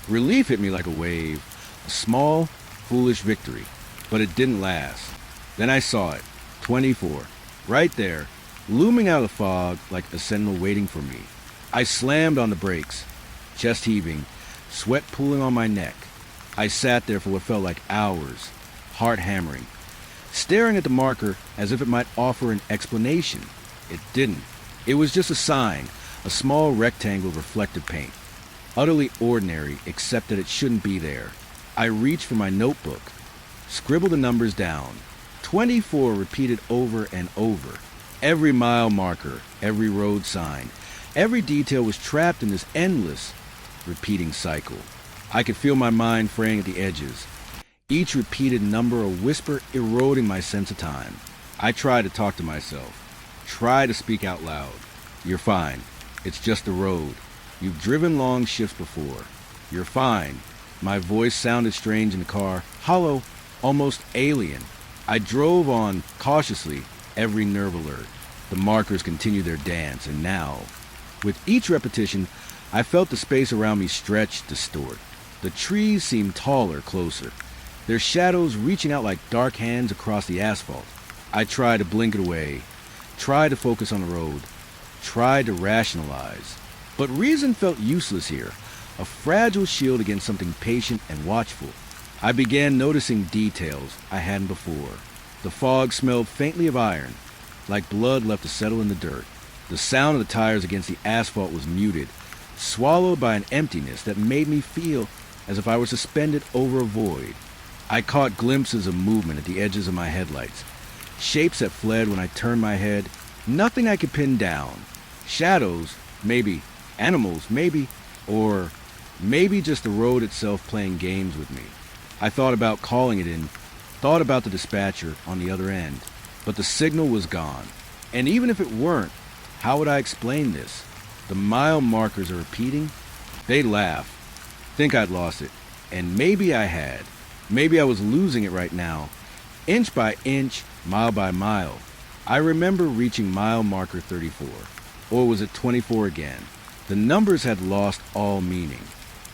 Relief hit me like a wave, a small, foolish victory. But it didn't last. Then I saw it, 24, right there, looming out of the fog like a sentinel waiting for me. I slammed on the brakes, chest heaving, sweat pooling on my neck. I sat there for what felt like hours, heart hammering, staring at the marker as if it might offer an explanation. It didn't. It was just a a small rectangle of reflective paint. Utterly ordinary, except that it shouldn't be there. I reached for my notebook, scribbled the numbers down. 24 repeated over and over. Every mile marker, every road sign, every detail was trapped in this endless, repeating cycle. I could feel my mind fraying at the edges, each repeated number a whisper eroding my sense of time. I tried to talk to myself, try to speak out loud. You're fine. It's just the road. You've driven long shifts before. You're fine. My voice sounded strange in the car, hollow, almost alien. I drove on cautiously, every nerve alert. The markers continued their dance, and now, with each repetition, I felt the space around me stretch, distort. The trees seemed taller, closer, their shadows reaching out like dark hands across the asphalt. I tried to blink it away, tried to focus on the road, tried to rationalize. But reason felt useless here, a fragile shield against something patient and watchful. I began noticing details I hadn't before. The fog smelled faintly of iron, like blood left to settle in the dirt. The sound of the tires against the asphalt was muted, swallowed by an emptiness that made me feel as if I were suspended over a void. I caught glimpses of movement at the edges of my headlights, shapes that fled when I turned my head, nothing I could pin down. Shadows, maybe, animals, maybe, or maybe just the road itself playing games with me. I thought about calling it in, thought about the dispatcher on the other end, but the signal was gone. And even if it weren't, how would I explain this? The mile markers are repeating? They'd laugh, think I'd lost it, and maybe I had. Maybe I was losing it right now, inch by inch, mile by mile. I remember reaching mile marker 34, or was it 24 again? The numbers had lost all meaning.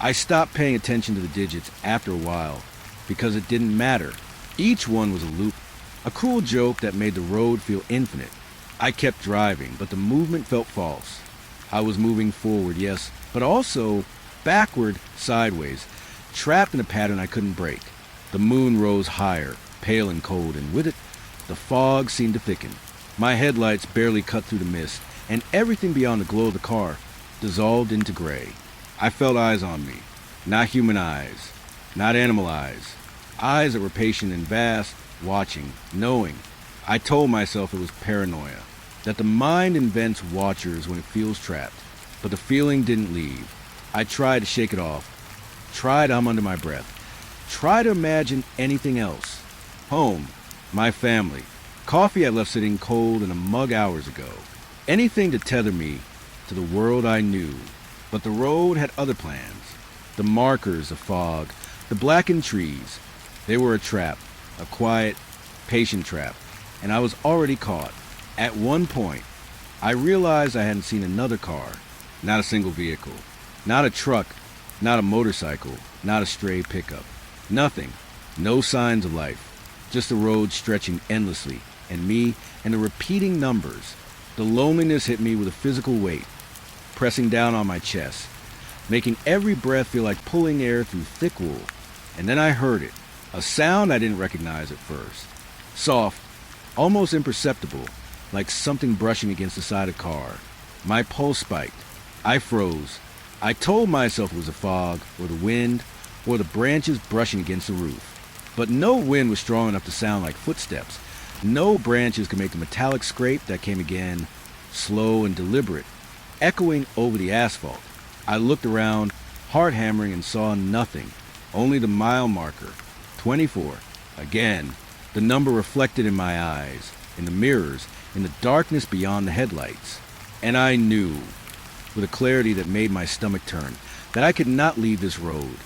I stopped paying attention to the digits after a while, because it didn't matter. Each one was a loop, a cruel joke that made the road feel infinite. I kept driving, but the movement felt false. I was moving forward, yes, but also backward, sideways, trapped in a pattern I couldn't break. The moon rose higher, pale and cold, and with it, the fog seemed to thicken. My headlights barely cut through the mist, and everything beyond the glow of the car dissolved into gray. I felt eyes on me, not human eyes, not animal eyes, eyes that were patient and vast, watching, knowing. I told myself it was paranoia, that the mind invents watchers when it feels trapped, but the feeling didn't leave. I tried to shake it off, tried to hum under my breath, tried to imagine anything else. Home, my family, coffee I left sitting cold in a mug hours ago. Anything to tether me to the world I knew. But the road had other plans. The markers, the fog, the blackened trees. They were a trap, a quiet, patient trap, and I was already caught. At one point, I realized I hadn't seen another car, not a single vehicle, not a truck, not a motorcycle, not a stray pickup. Nothing, no signs of life, just the road stretching endlessly, and me and the repeating numbers. The loneliness hit me with a physical weight, pressing down on my chest, making every breath feel like pulling air through thick wool. And then I heard it, a sound I didn't recognize at first. Soft, almost imperceptible, like something brushing against the side of a car. My pulse spiked. I froze. I told myself it was the fog, or the wind, or the branches brushing against the roof. But no wind was strong enough to sound like footsteps. No branches could make the metallic scrape that came again, slow and deliberate, echoing over the asphalt. I looked around, heart hammering, and saw nothing. Only the mile marker, 24. Again, the number reflected in my eyes, in the mirrors, in the darkness beyond the headlights. And I knew, with a clarity that made my stomach turn, that I could not leave this road.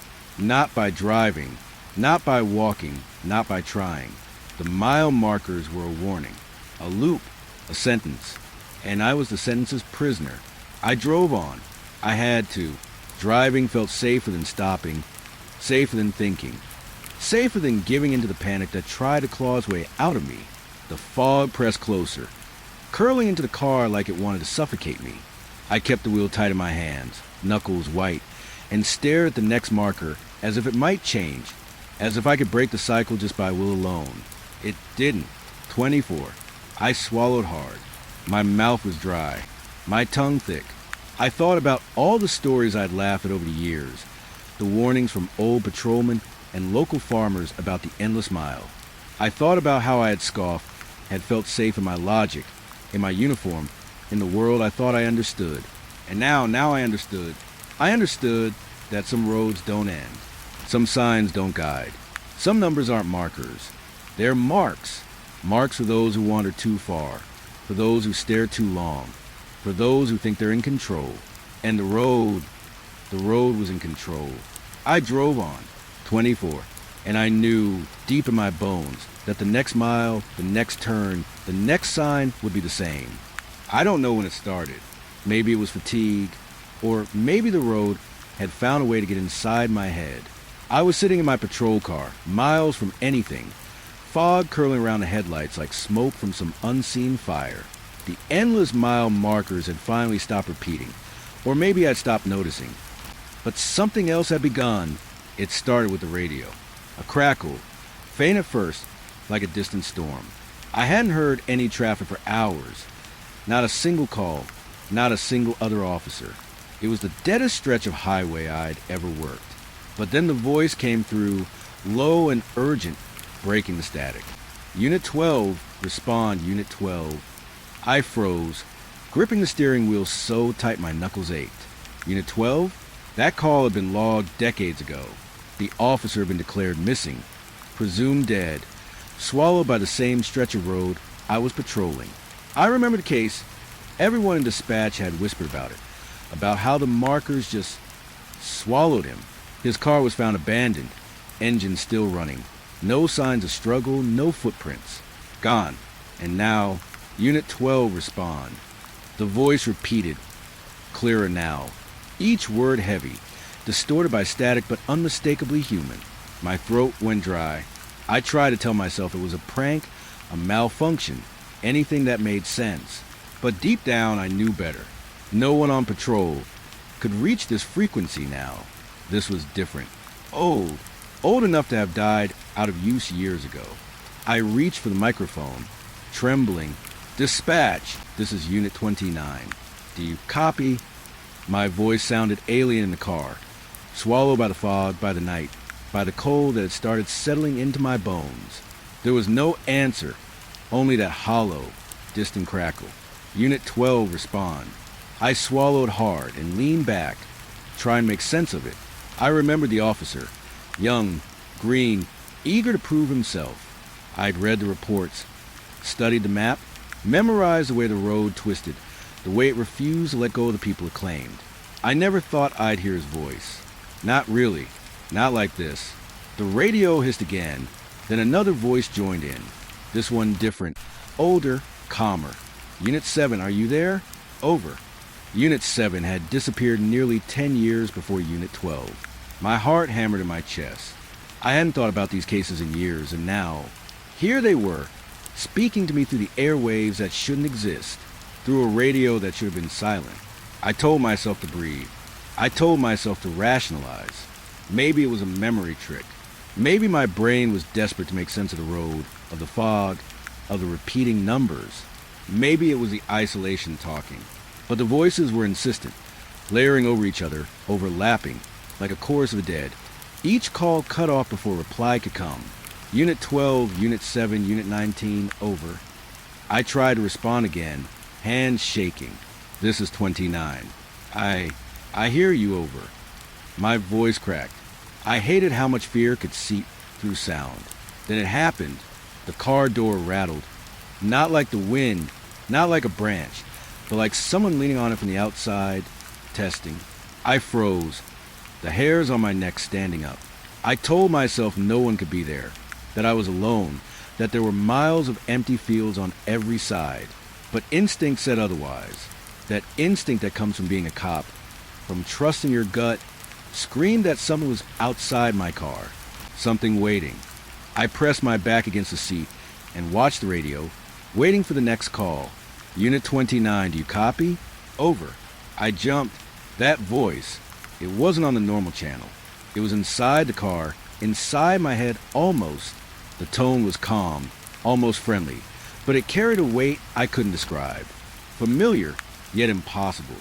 Not by driving, not by walking, not by trying. The mile markers were a warning, a loop, a sentence, and I was the sentence's prisoner. I drove on. I had to. Driving felt safer than stopping, safer than thinking, safer than giving into the panic that tried to claw its way out of me. The fog pressed closer, curling into the car like it wanted to suffocate me. I kept the wheel tight in my hands, knuckles white, and stared at the next marker as if it might change, as if I could break the cycle just by will alone. It didn't. 24. I swallowed hard. My mouth was dry, my tongue thick. I thought about all the stories I'd laughed at over the years, the warnings from old patrolmen and local farmers about the endless mile. I thought about how I had scoffed, had felt safe in my logic, in my uniform, in the world I thought I understood. And now I understood. I understood that some roads don't end. Some signs don't guide. Some numbers aren't markers. They're marks. Marks for those who wander too far, for those who stare too long, for those who think they're in control. And the road was in control. I drove on, 24, and I knew deep in my bones that the next mile, the next turn, the next sign would be the same. I don't know when it started. Maybe it was fatigue, or maybe the road had found a way to get inside my head. I was sitting in my patrol car, miles from anything, fog curling around the headlights like smoke from some unseen fire. The endless mile markers had finally stopped repeating, or maybe I'd stopped noticing. But something else had begun. It started with the radio. A crackle, faint at first, like a distant storm. I hadn't heard any traffic for hours. Not a single call, not a single other officer. It was the deadest stretch of highway I'd ever worked. But then the voice came through, low and urgent, breaking the static. Unit 12, respond, Unit 12. I froze, gripping the steering wheel so tight my knuckles ached. Unit 12? That call had been logged decades ago. The officer had been declared missing, presumed dead, swallowed by the same stretch of road I was patrolling. I remember the case. Everyone in dispatch had whispered about how the markers just swallowed him. His car was found abandoned, engine still running. No signs of struggle, no footprints. Gone. And now, Unit 12 respond. The voice repeated, clearer now. Each word heavy, distorted by static but unmistakably human. My throat went dry. I tried to tell myself it was a prank, a malfunction, anything that made sense. But deep down I knew better. No one on patrol could reach this frequency now. This was different. Old enough to have died out of use years ago. I reached for the microphone, trembling. Dispatch, this is Unit 29. Do you copy? My voice sounded alien in the car, swallowed by the fog, by the night, by the cold that had started settling into my bones. There was no answer, only that hollow, distant crackle. Unit 12 respond. I swallowed hard and leaned back, trying to make sense of it. I remembered the officer, young, green, eager to prove himself. I'd read the reports, studied the map, memorized the way the road twisted, the way it refused to let go of the people it claimed. I never thought I'd hear his voice. Not really. Not like this. The radio hissed again, then another voice joined in. This one different, older, calmer. Unit 7, are you there? Over. Unit 7 had disappeared nearly 10 years before Unit 12. My heart hammered in my chest. I hadn't thought about these cases in years, and now, here they were, speaking to me through the airwaves that shouldn't exist, through a radio that should have been silent. I told myself to breathe. I told myself to rationalize. Maybe it was a memory trick. Maybe my brain was desperate to make sense of the road, of the fog, of the repeating numbers. Maybe it was the isolation talking. But the voices were insistent, layering over each other, overlapping, like a chorus of the dead. Each call cut off before reply could come. Unit 12, Unit 7, Unit 19, over. I tried to respond again, hands shaking. This is 29. I hear you, over. My voice cracked. I hated how much fear could seep through sound. Then it happened. The car door rattled. Not like the wind, not like a branch, but like someone leaning on it from the outside, testing. I froze, the hairs on my neck standing up. I told myself no one could be there, that I was alone, that there were miles of empty fields on every side. But instinct said otherwise. That instinct that comes from being a cop, from trusting your gut, screamed that something was outside my car, something waiting. I pressed my back against the seat and watched the radio, waiting for the next call. Unit 29, do you copy? Over. I jumped. That voice, it wasn't on the normal channel. It was inside the car, inside my head almost. The tone was calm, almost friendly, but it carried a weight I couldn't describe. Familiar, yet impossible.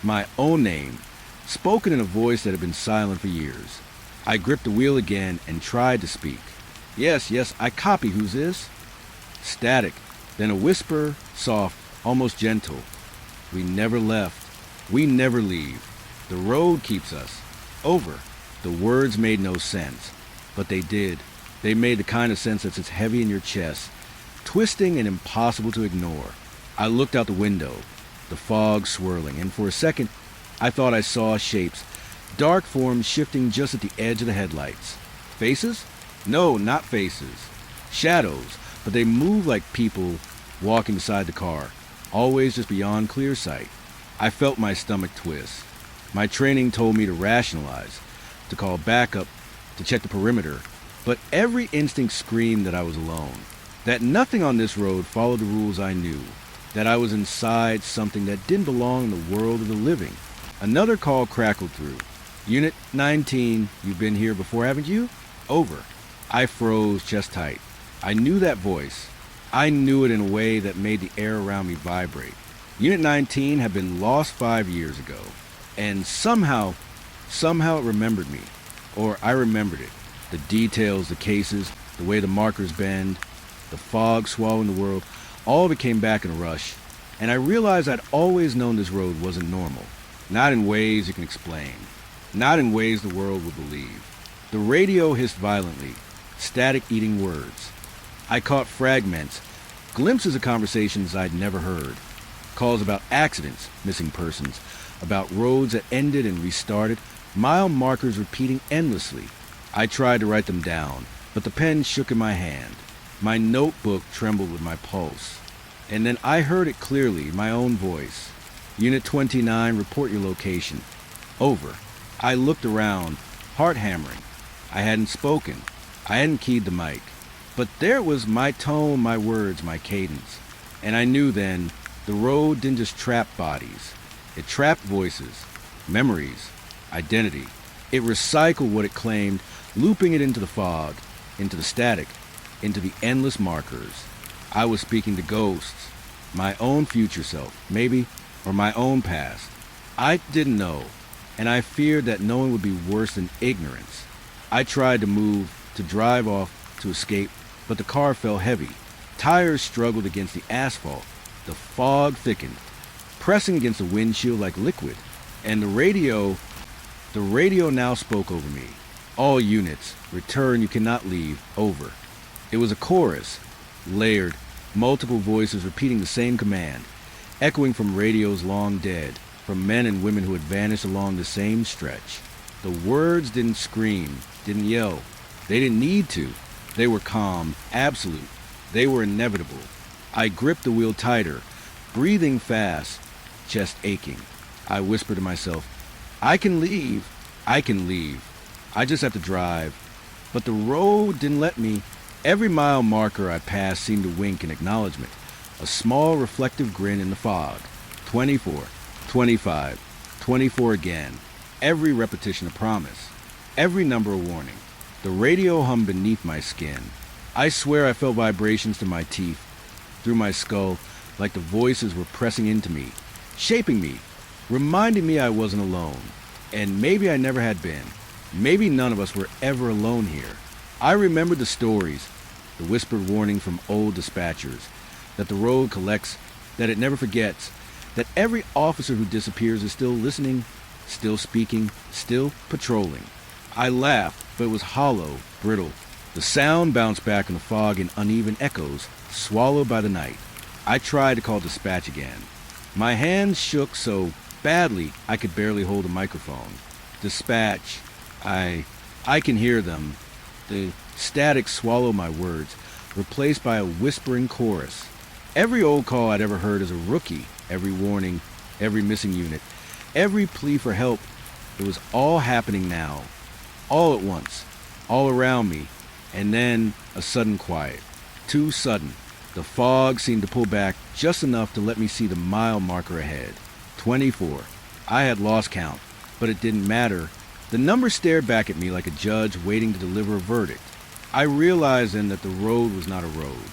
My own name, spoken in a voice that had been silent for years. I gripped the wheel again and tried to speak. Yes, yes, I copy. Who's this? Static. Then a whisper, soft, almost gentle. We never left. We never leave. The road keeps us. Over. The words made no sense, but they did. They made the kind of sense that sits heavy in your chest, twisting and impossible to ignore. I looked out the window, the fog swirling, and for a second, I thought I saw shapes, dark forms shifting just at the edge of the headlights. Faces? No, not faces. Shadows, but they moved like people walking beside the car, always just beyond clear sight. I felt my stomach twist. My training told me to rationalize, to call backup, to check the perimeter, but every instinct screamed that I was alone, that nothing on this road followed the rules I knew, that I was inside something that didn't belong in the world of the living. Another call crackled through. Unit 19, you've been here before, haven't you? Over. I froze, chest tight. I knew that voice. I knew it in a way that made the air around me vibrate. Unit 19 had been lost 5 years ago, and somehow it remembered me. Or I remembered it. The details, the cases, the way the markers bend, the fog swallowing the world, all of it came back in a rush, and I realized I'd always known this road wasn't normal. Not in ways you can explain. Not in ways the world would believe. The radio hissed violently, static eating words. I caught fragments, glimpses of conversations I'd never heard. Calls about accidents, missing persons, about roads that ended and restarted, mile markers repeating endlessly. I tried to write them down, but the pen shook in my hand. My notebook trembled with my pulse. And then I heard it clearly, my own voice. Unit 29, report your location. Over. I looked around, heart hammering. I hadn't spoken. I hadn't keyed the mic. But there was my tone, my words, my cadence. And I knew then, the road didn't just trap bodies. It trapped voices, memories, identity. It recycled what it claimed, looping it into the fog, into the static, into the endless markers. I was speaking to ghosts, my own future self, maybe, or my own past. I didn't know, and I feared that knowing would be worse than ignorance. I tried to move, to drive off, to escape, but the car fell heavy. Tires struggled against the asphalt. The fog thickened, pressing against the windshield like liquid. And the radio now spoke over me. All units, return, you cannot leave, over. It was a chorus, layered, multiple voices repeating the same command, echoing from radios long dead, from men and women who had vanished along the same stretch. The words didn't scream, didn't yell. They didn't need to. They were calm, absolute. They were inevitable. I gripped the wheel tighter, breathing fast, chest aching. I whispered to myself, I can leave. I can leave. I just have to drive. But the road didn't let me. Every mile marker I passed seemed to wink in acknowledgement, a small reflective grin in the fog. 24, 25, 24 again. Every repetition a promise. Every number a warning. The radio hummed beneath my skin. I swear I felt vibrations to my teeth, through my skull, like the voices were pressing into me, shaping me, reminding me I wasn't alone. And maybe I never had been. Maybe none of us were ever alone here. I remembered the stories, the whispered warning from old dispatchers, that the road collects, that it never forgets, that every officer who disappears is still listening, still speaking, still patrolling. I laughed, but it was hollow, brittle. The sound bounced back in the fog in uneven echoes, swallowed by the night. I tried to call dispatch again. My hands shook so badly I could barely hold a microphone. Dispatch. I can hear them. The static swallowed my words, replaced by a whispering chorus. Every old call I'd ever heard as a rookie, every warning, every missing unit, every plea for help, it was all happening now. All at once, all around me, and then a sudden quiet. Too sudden. The fog seemed to pull back just enough to let me see the mile marker ahead. 24. I had lost count, but it didn't matter. The number stared back at me like a judge waiting to deliver a verdict. I realized then that the road was not a road.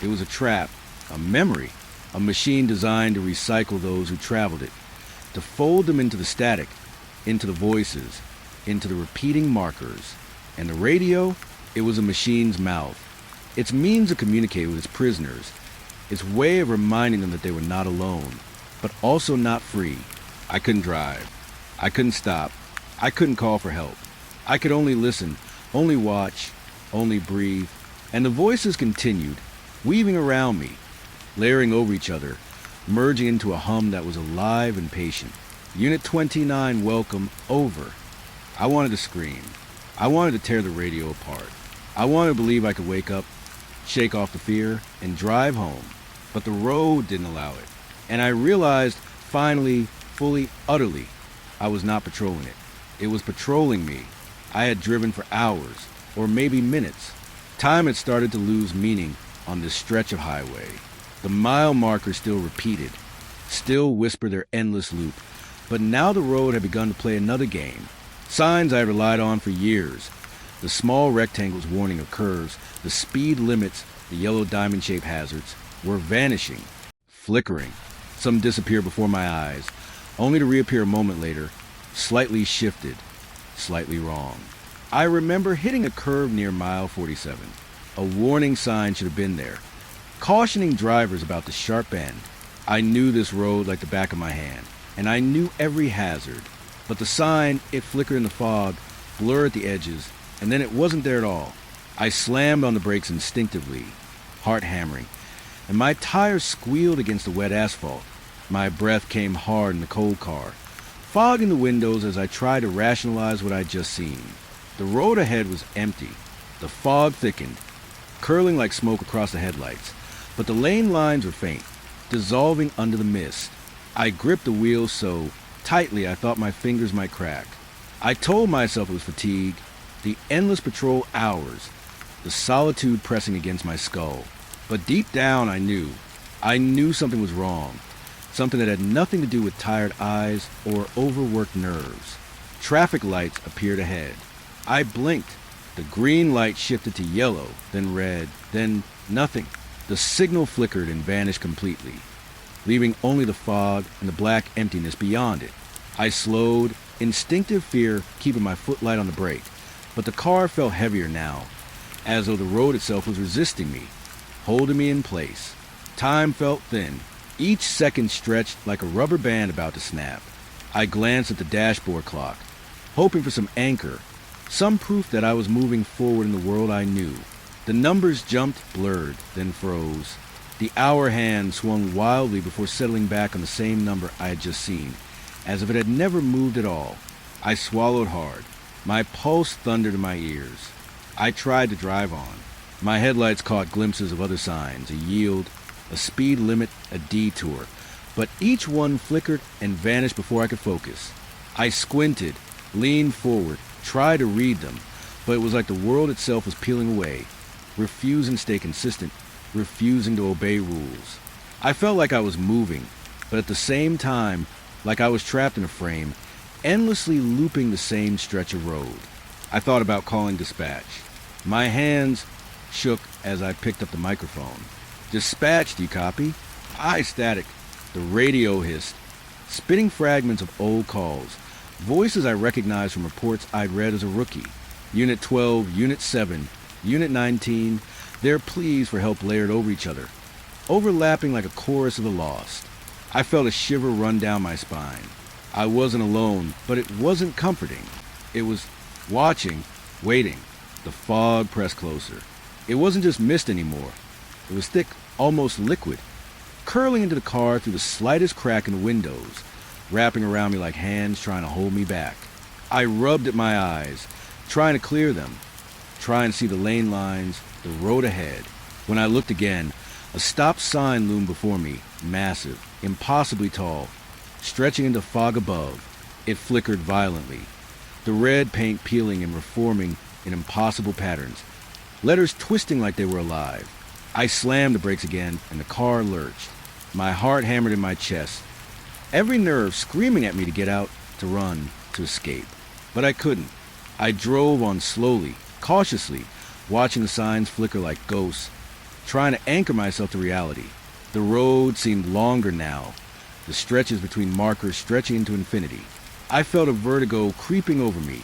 It was a trap, a memory, a machine designed to recycle those who traveled it, to fold them into the static, into the voices, into the repeating markers. And the radio, it was a machine's mouth. Its means to communicate with its prisoners. Its way of reminding them that they were not alone, but also not free. I couldn't drive. I couldn't stop. I couldn't call for help. I could only listen, only watch, only breathe. And the voices continued, weaving around me, layering over each other, merging into a hum that was alive and patient. Unit 29, welcome, over. I wanted to scream. I wanted to tear the radio apart. I wanted to believe I could wake up, shake off the fear, and drive home. But the road didn't allow it. And I realized, finally, fully, utterly, I was not patrolling it. It was patrolling me. I had driven for hours, or maybe minutes. Time had started to lose meaning on this stretch of highway. The mile markers still repeated, still whispered their endless loop. But now the road had begun to play another game. Signs I had relied on for years. The small rectangles warning of curves, the speed limits, the yellow diamond-shaped hazards, were vanishing, flickering. Some disappeared before my eyes, only to reappear a moment later, slightly shifted, slightly wrong. I remember hitting a curve near mile 47. A warning sign should have been there, cautioning drivers about the sharp bend. I knew this road like the back of my hand, and I knew every hazard. But the sign, it flickered in the fog, blurred at the edges, and then it wasn't there at all. I slammed on the brakes instinctively, heart hammering, and my tires squealed against the wet asphalt. My breath came hard in the cold car, fogging the windows as I tried to rationalize what I'd just seen. The road ahead was empty. The fog thickened, curling like smoke across the headlights, but the lane lines were faint, dissolving under the mist. I gripped the wheel so tightly I thought my fingers might crack. I told myself it was fatigue, the endless patrol hours, the solitude pressing against my skull. But deep down I knew something was wrong, something that had nothing to do with tired eyes or overworked nerves. Traffic lights appeared ahead. I blinked. The green light shifted to yellow, then red, then nothing. The signal flickered and vanished completely, leaving only the fog and the black emptiness beyond it. I slowed, instinctive fear keeping my foot light on the brake, but the car felt heavier now, as though the road itself was resisting me, holding me in place. Time felt thin. Each second stretched like a rubber band about to snap. I glanced at the dashboard clock, hoping for some anchor, some proof that I was moving forward in the world I knew. The numbers jumped, blurred, then froze. The hour hand swung wildly before settling back on the same number I had just seen, as if it had never moved at all. I swallowed hard. My pulse thundered in my ears. I tried to drive on. My headlights caught glimpses of other signs, a yield, a speed limit, a detour, but each one flickered and vanished before I could focus. I squinted, leaned forward, tried to read them, but it was like the world itself was peeling away, refusing to stay consistent, refusing to obey rules. I felt like I was moving, but at the same time, like I was trapped in a frame, endlessly looping the same stretch of road. I thought about calling dispatch. My hands shook as I picked up the microphone. Dispatch, do you copy? Aye, static. The radio hissed, spitting fragments of old calls, voices I recognized from reports I'd read as a rookie. Unit 12, Unit 7, Unit 19, their pleas for help layered over each other, overlapping like a chorus of the lost. I felt a shiver run down my spine. I wasn't alone, but it wasn't comforting. It was watching, waiting. The fog pressed closer. It wasn't just mist anymore. It was thick, almost liquid, curling into the car through the slightest crack in the windows, wrapping around me like hands trying to hold me back. I rubbed at my eyes, trying to clear them, trying to see the lane lines, the road ahead. When I looked again, a stop sign loomed before me, massive, impossibly tall, stretching into fog above. It flickered violently, the red paint peeling and reforming in impossible patterns, letters twisting like they were alive. I slammed the brakes again, and the car lurched. My heart hammered in my chest, every nerve screaming at me to get out, to run, to escape. But I couldn't. I drove on slowly, cautiously, watching the signs flicker like ghosts, trying to anchor myself to reality. The road seemed longer now, the stretches between markers stretching into infinity. I felt a vertigo creeping over me,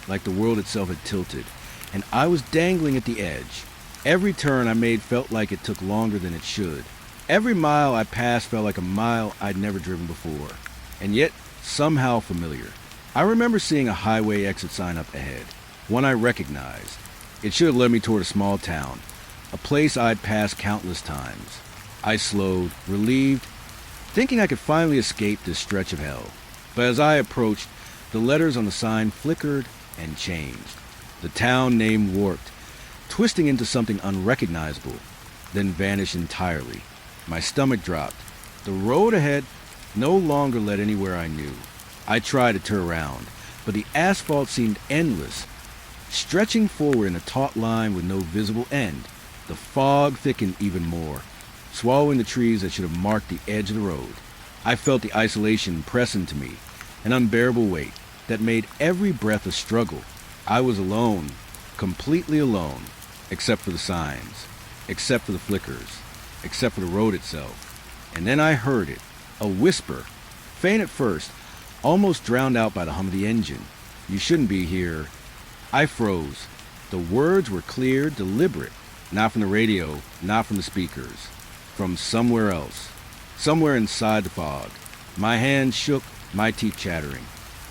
like the world itself had tilted, and I was dangling at the edge. Every turn I made felt like it took longer than it should. Every mile I passed felt like a mile I'd never driven before, and yet somehow familiar. I remember seeing a highway exit sign up ahead, one I recognized. It should have led me toward a small town, a place I'd passed countless times. I slowed, relieved, thinking I could finally escape this stretch of hell. But as I approached, the letters on the sign flickered and changed. The town name warped, twisting into something unrecognizable, then vanished entirely. My stomach dropped. The road ahead no longer led anywhere I knew. I tried to turn around, but the asphalt seemed endless, stretching forward in a taut line with no visible end. The fog thickened even more, swallowing the trees that should have marked the edge of the road. I felt the isolation press into me, an unbearable weight that made every breath a struggle. I was alone, completely alone, except for the signs, except for the flickers, except for the road itself. And then I heard it, a whisper, faint at first, almost drowned out by the hum of the engine. "You shouldn't be here." I froze. The words were clear, deliberate, not from the radio, not from the speakers, from somewhere else, somewhere inside the fog. My hands shook, my teeth chattering.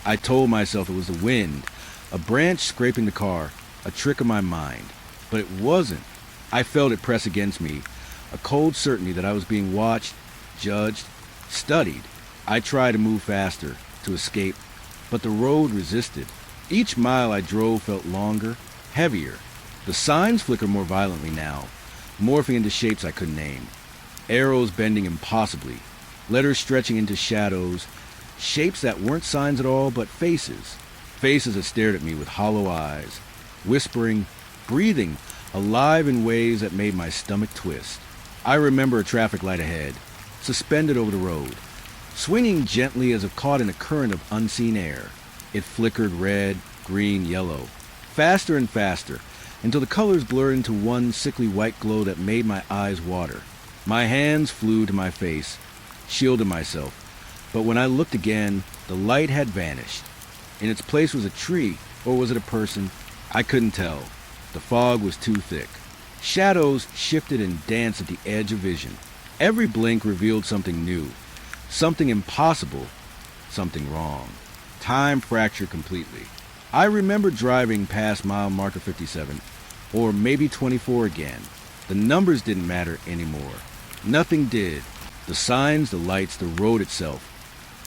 I told myself it was the wind, a branch scraping the car, a trick of my mind. But it wasn't. I felt it press against me, a cold certainty that I was being watched, judged, studied. I tried to move faster, to escape, but the road resisted. Each mile I drove felt longer, heavier. The signs flickered more violently now, morphing into shapes I couldn't name. Arrows bending impossibly, letters stretching into shadows, shapes that weren't signs at all but faces. Faces that stared at me with hollow eyes, whispering, breathing, alive in ways that made my stomach twist. I remember a traffic light ahead, suspended over the road, swinging gently as if caught in a current of unseen air. It flickered red, green, yellow, faster and faster, until the colors blurred into one sickly white glow that made my eyes water. My hands flew to my face, shielding myself, but when I looked again, the light had vanished. In its place was a tree, or was it a person? I couldn't tell. The fog was too thick. Shadows shifted and danced at the edge of vision. Every blink revealed something new, something impossible, something wrong. Time fractured completely. I remember driving past mile marker 57, or maybe 24 again. The numbers didn't matter anymore. Nothing did. The signs, the lights, the road itself.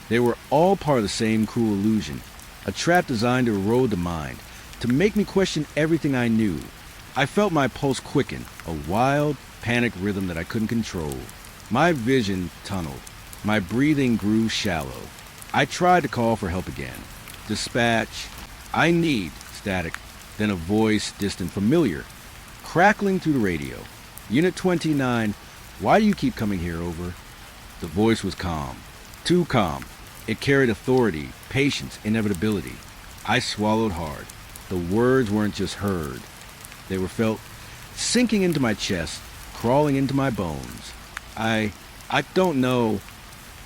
They were all part of the same cruel illusion, a trap designed to erode the mind, to make me question everything I knew. I felt my pulse quicken, a wild, panicked rhythm that I couldn't control. My vision tunneled. My breathing grew shallow. I tried to call for help again. Dispatch. I need static. Then a voice, distant, familiar, crackling through the radio. Unit 29, why do you keep coming here, over? The voice was calm. Too calm. It carried authority, patience, inevitability. I swallowed hard. The words weren't just heard. They were felt, sinking into my chest, crawling into my bones. I don't know.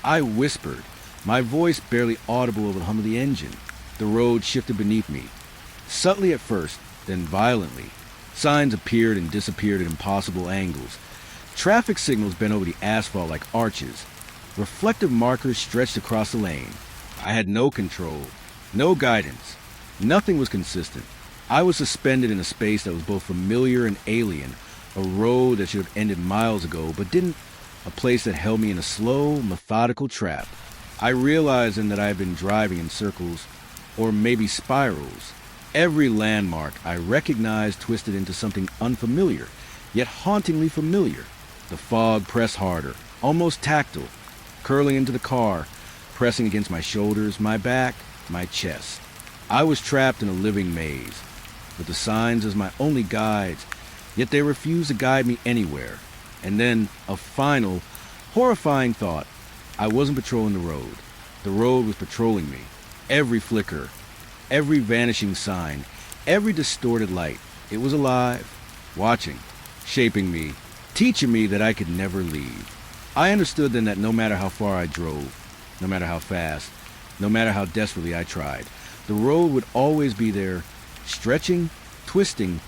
I whispered, my voice barely audible over the hum of the engine. The road shifted beneath me, subtly at first, then violently. Signs appeared and disappeared at impossible angles. Traffic signals bent over the asphalt like arches. Reflective markers stretched across the lane. I had no control, no guidance. Nothing was consistent. I was suspended in a space that was both familiar and alien, a road that should have ended miles ago, but didn't, a place that held me in a slow, methodical trap. I realized then that I had been driving in circles, or maybe spirals. Every landmark I recognized twisted into something unfamiliar, yet hauntingly familiar. The fog pressed harder, almost tactile, curling into the car, pressing against my shoulders, my back, my chest. I was trapped in a living maze, with the signs as my only guides, yet they refused to guide me anywhere. And then, a final, horrifying thought. I wasn't patrolling the road. The road was patrolling me. Every flicker, every vanishing sign, every distorted light. It was alive, watching, shaping me, teaching me that I could never leave. I understood then that no matter how far I drove, no matter how fast, no matter how desperately I tried. The road would always be there, stretching, twisting,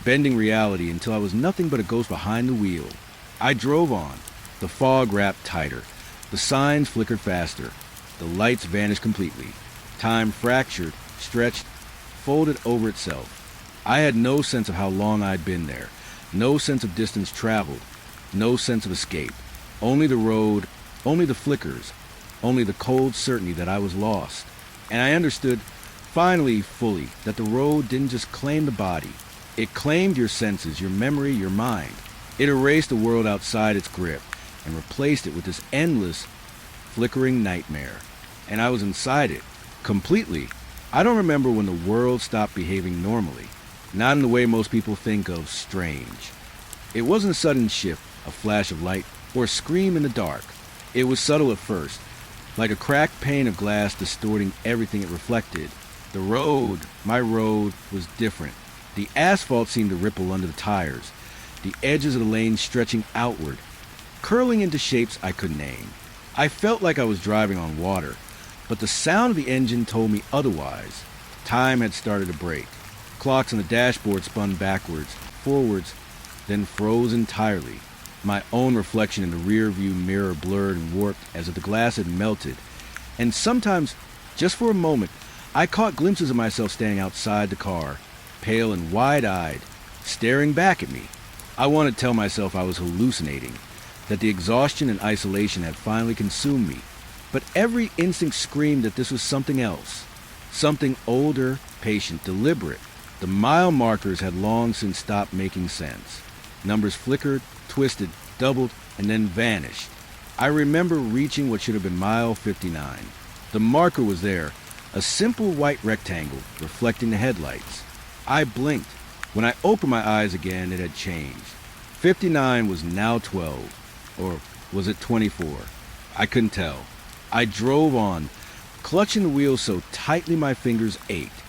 bending reality until I was nothing but a ghost behind the wheel. I drove on. The fog wrapped tighter. The signs flickered faster. The lights vanished completely. Time fractured, stretched, folded over itself. I had no sense of how long I'd been there, no sense of distance traveled, no sense of escape. Only the road, only the flickers, only the cold certainty that I was lost. And I understood, finally, fully, that the road didn't just claim the body. It claimed your senses, your memory, your mind. It erased the world outside its grip and replaced it with this endless, flickering nightmare. And I was inside it, completely. I don't remember when the world stopped behaving normally. Not in the way most people think of strange. It wasn't a sudden shift, a flash of light, or a scream in the dark. It was subtle at first, like a cracked pane of glass distorting everything it reflected. The road, my road, was different. The asphalt seemed to ripple under the tires, the edges of the lanes stretching outward, curling into shapes I could name. I felt like I was driving on water, but the sound of the engine told me otherwise. Time had started to break. Clocks on the dashboard spun backwards, forwards, then froze entirely. My own reflection in the rear-view mirror blurred and warped as if the glass had melted. And sometimes, just for a moment, I caught glimpses of myself standing outside the car, pale and wide-eyed, staring back at me. I wanted to tell myself I was hallucinating, that the exhaustion and isolation had finally consumed me. But every instinct screamed that this was something else. Something older, patient, deliberate. The mile markers had long since stopped making sense. Numbers flickered, twisted, doubled, and then vanished. I remember reaching what should have been mile 59. The marker was there, a simple white rectangle reflecting the headlights. I blinked. When I opened my eyes again, it had changed. 59 was now 12. Or was it 24? I couldn't tell. I drove on, clutching the wheel so tightly my fingers ached.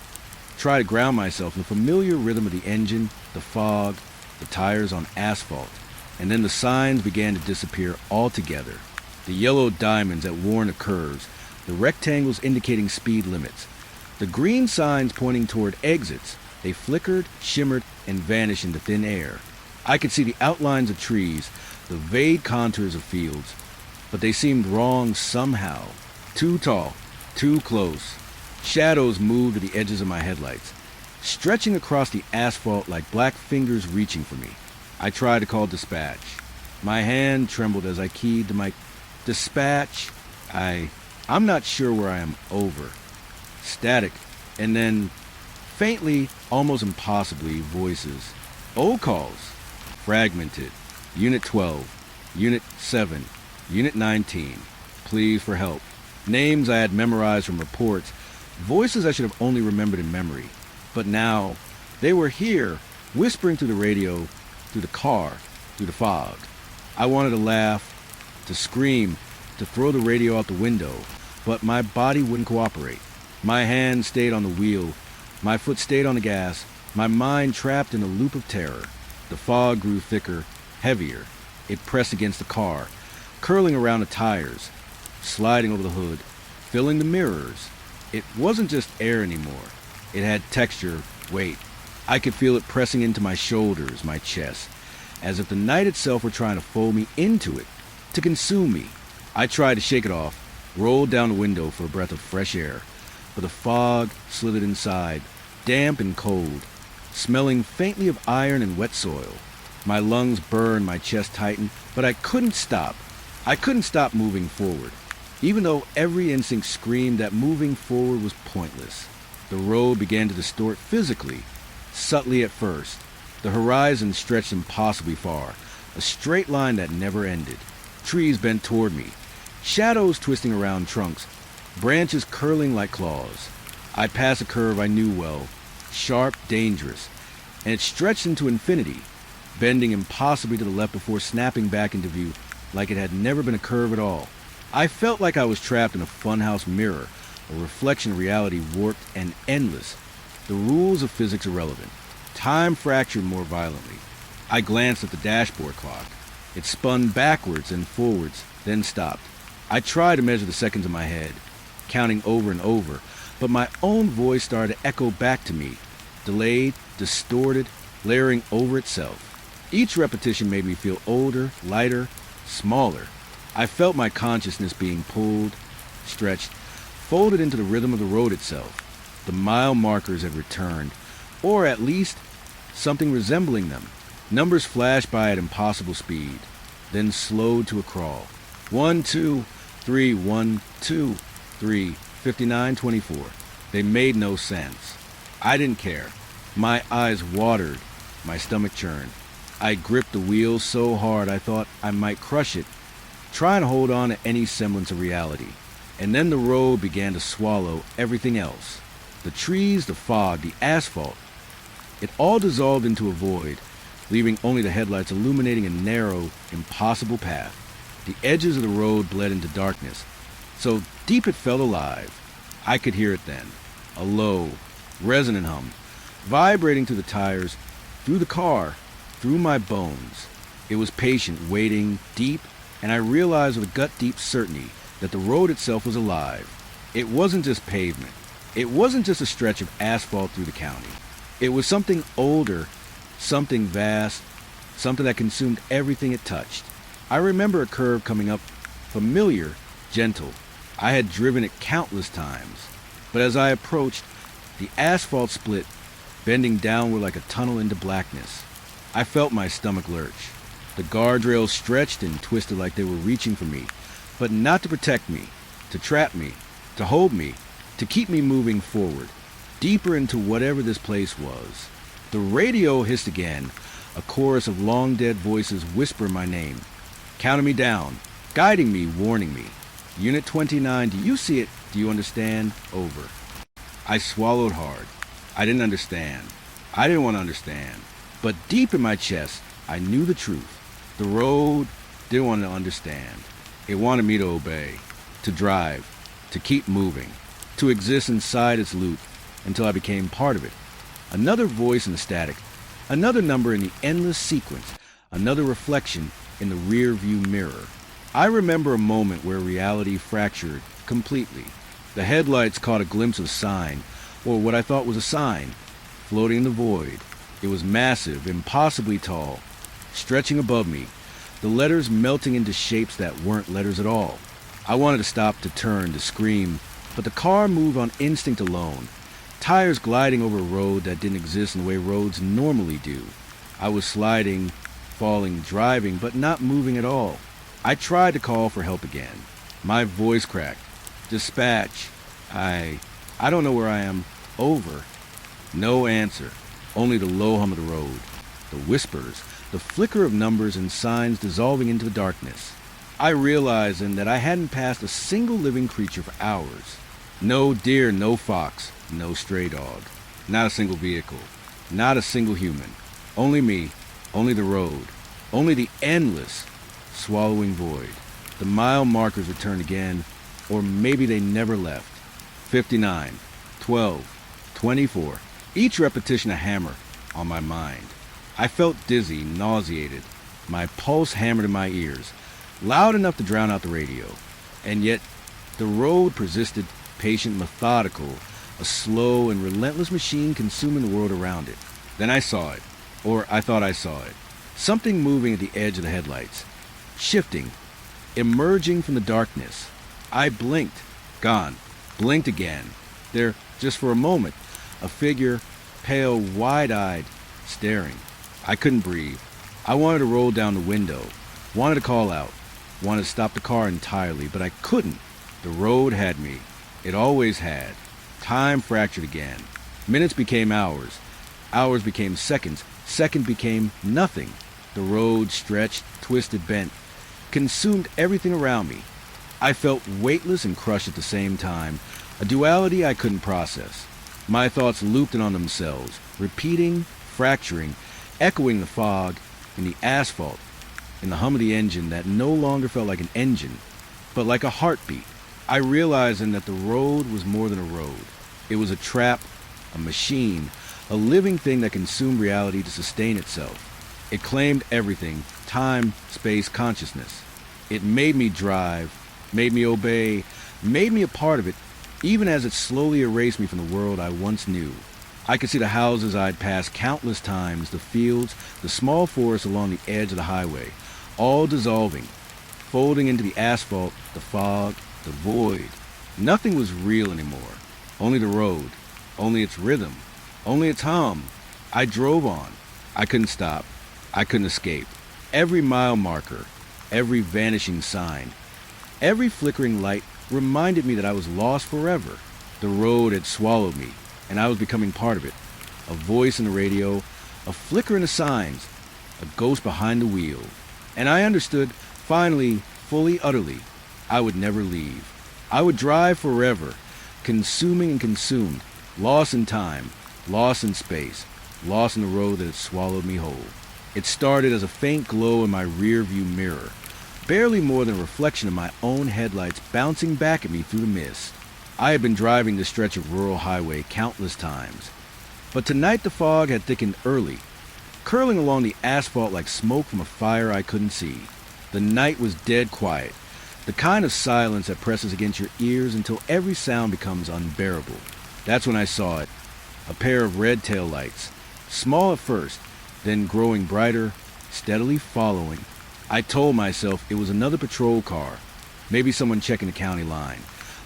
Tried to ground myself in the familiar rhythm of the engine, the fog, the tires on asphalt, and then the signs began to disappear altogether. The yellow diamonds that warned the curves, the rectangles indicating speed limits, the green signs pointing toward exits. They flickered, shimmered, and vanished into thin air. I could see the outlines of trees, the vague contours of fields, but they seemed wrong somehow. Too tall, too close. Shadows moved to the edges of my headlights, stretching across the asphalt like black fingers reaching for me. I tried to call dispatch. My hand trembled as I keyed to my dispatch. I'm not sure where I am. Over. Static. And then, faintly, almost impossibly, voices. Old calls. Fragmented. Unit 12. Unit 7. Unit 19. Pleas for help. Names I had memorized from reports. Voices I should have only remembered in memory. But now, they were here, whispering through the radio, through the car, through the fog. I wanted to laugh, to scream, to throw the radio out the window, but my body wouldn't cooperate. My hand stayed on the wheel, my foot stayed on the gas, my mind trapped in a loop of terror. The fog grew thicker, heavier. It pressed against the car, curling around the tires, sliding over the hood, filling the mirrors. It wasn't just air anymore. It had texture, weight. I could feel it pressing into my shoulders, my chest, as if the night itself were trying to fold me into it, to consume me. I tried to shake it off, rolled down the window for a breath of fresh air, but the fog slithered inside, damp and cold, smelling faintly of iron and wet soil. My lungs burned, my chest tightened, but I couldn't stop. I couldn't stop moving forward, even though every instinct screamed that moving forward was pointless. The road began to distort physically, subtly at first. The horizon stretched impossibly far, a straight line that never ended. Trees bent toward me, shadows twisting around trunks, branches curling like claws. I passed a curve I knew well, sharp, dangerous, and it stretched into infinity, bending impossibly to the left before snapping back into view like it had never been a curve at all. I felt like I was trapped in a funhouse mirror, a reflection of reality warped and endless, the rules of physics irrelevant. Time fractured more violently. I glanced at the dashboard clock. It spun backwards and forwards, then stopped. I tried to measure the seconds in my head, counting over and over, but my own voice started to echo back to me, delayed, distorted, layering over itself. Each repetition made me feel older, lighter, smaller. I felt my consciousness being pulled, stretched, folded into the rhythm of the road itself. The mile markers had returned, or at least something resembling them. Numbers flashed by at impossible speed, then slowed to a crawl. 1, 2, 3, 1, 2, 3, 59, 24. They made no sense. I didn't care. My eyes watered, my stomach churned. I gripped the wheel so hard I thought I might crush it, trying to hold on to any semblance of reality. And then the road began to swallow everything else. The trees, the fog, the asphalt. It all dissolved into a void, leaving only the headlights illuminating a narrow, impossible path. The edges of the road bled into darkness, so deep it felt alive. I could hear it then, a low, resonant hum, vibrating through the tires, through the car, through my bones. It was patient, waiting, deep, and I realized with a gut-deep certainty that the road itself was alive. It wasn't just pavement. It wasn't just a stretch of asphalt through the county. It was something older, something vast, something that consumed everything it touched. I remember a curve coming up, familiar, gentle. I had driven it countless times, but as I approached, the asphalt split, bending downward like a tunnel into blackness. I felt my stomach lurch. The guardrails stretched and twisted like they were reaching for me, but not to protect me, to trap me, to hold me, to keep me moving forward, deeper into whatever this place was. The radio hissed again, a chorus of long-dead voices whisper my name, counting me down, guiding me, warning me. Unit 29, do you see it? Do you understand? Over. I swallowed hard. I didn't understand. I didn't want to understand. But deep in my chest, I knew the truth. The road didn't want to understand. It wanted me to obey, to drive, to keep moving, to exist inside its loop until I became part of it. Another voice in the static, another number in the endless sequence, another reflection in the rear-view mirror. I remember a moment where reality fractured completely. The headlights caught a glimpse of sign, or what I thought was a sign, floating in the void. It was massive, impossibly tall, stretching above me, the letters melting into shapes that weren't letters at all. I wanted to stop, to turn, to scream, but the car moved on instinct alone, tires gliding over a road that didn't exist in the way roads normally do. I was sliding, falling, driving, but not moving at all. I tried to call for help again. My voice cracked. Dispatch. I don't know where I am. Over. No answer. Only the low hum of the road. The whispers. The flicker of numbers and signs dissolving into the darkness. I realized then that I hadn't passed a single living creature for hours. No deer, no fox, no stray dog. Not a single vehicle. Not a single human. Only me. Only the road. Only the endless, swallowing void. The mile markers returned again, or maybe they never left. 59, 12, 24. Each repetition a hammer on my mind. I felt dizzy, nauseated. My pulse hammered in my ears, loud enough to drown out the radio. And yet, the road persisted, patient, methodical, a slow and relentless machine consuming the world around it. Then I saw it, or I thought I saw it. Something moving at the edge of the headlights, shifting, emerging from the darkness. I blinked, gone, blinked again. There, just for a moment, a figure, pale, wide-eyed, staring. I couldn't breathe. I wanted to roll down the window, wanted to call out, wanted to stop the car entirely, but I couldn't. The road had me. It always had. Time fractured again. Minutes became hours. Hours became seconds. Second became nothing. The road stretched, twisted, bent, consumed everything around me. I felt weightless and crushed at the same time, a duality I couldn't process. My thoughts looped in on themselves, repeating, fracturing, echoing the fog, in the asphalt, in the hum of the engine that no longer felt like an engine, but like a heartbeat. I realized then that the road was more than a road. It was a trap, a machine, a living thing that consumed reality to sustain itself. It claimed everything, time, space, consciousness. It made me drive, made me obey, made me a part of it, even as it slowly erased me from the world I once knew. I could see the houses I'd passed countless times, the fields, the small forests along the edge of the highway, all dissolving, folding into the asphalt, the fog, the void. Nothing was real anymore. Only the road, only its rhythm, only its hum. I drove on. I couldn't stop. I couldn't escape. Every mile marker, every vanishing sign, every flickering light reminded me that I was lost forever. The road had swallowed me, and I was becoming part of it. A voice in the radio, a flicker in the signs, a ghost behind the wheel. And I understood, finally, fully, utterly, I would never leave. I would drive forever, consuming and consumed, lost in time, lost in space, lost in the road that had swallowed me whole. It started as a faint glow in my rear-view mirror, barely more than a reflection of my own headlights bouncing back at me through the mist. I had been driving this stretch of rural highway countless times, but tonight the fog had thickened early, curling along the asphalt like smoke from a fire I couldn't see. The night was dead quiet, the kind of silence that presses against your ears until every sound becomes unbearable. That's when I saw it, a pair of red tail lights, small at first, then growing brighter, steadily following. I told myself it was another patrol car, maybe someone checking the county line.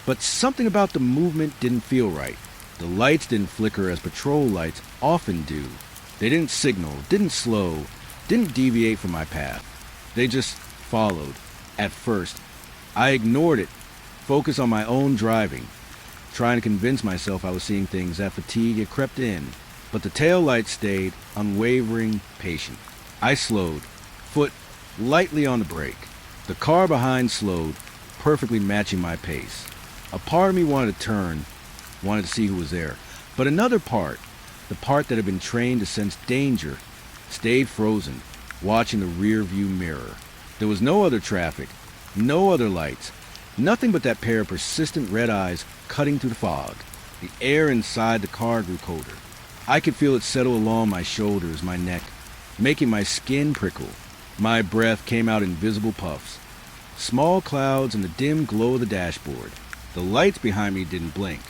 But something about the movement didn't feel right. The lights didn't flicker as patrol lights often do. They didn't signal, didn't slow, didn't deviate from my path. They just followed. At first, I ignored it, focused on my own driving, trying to convince myself I was seeing things that fatigue had crept in. But the tail lights stayed, unwavering, patient. I slowed, foot lightly on the brake. The car behind slowed, perfectly matching my pace. A part of me wanted to turn, wanted to see who was there. But another part, the part that had been trained to sense danger, stayed frozen, watching the rear-view mirror. There was no other traffic, no other lights, nothing but that pair of persistent red eyes cutting through the fog. The air inside the car grew colder. I could feel it settle along my shoulders, my neck, making my skin prickle. My breath came out in visible puffs, small clouds in the dim glow of the dashboard. The lights behind me didn't blink.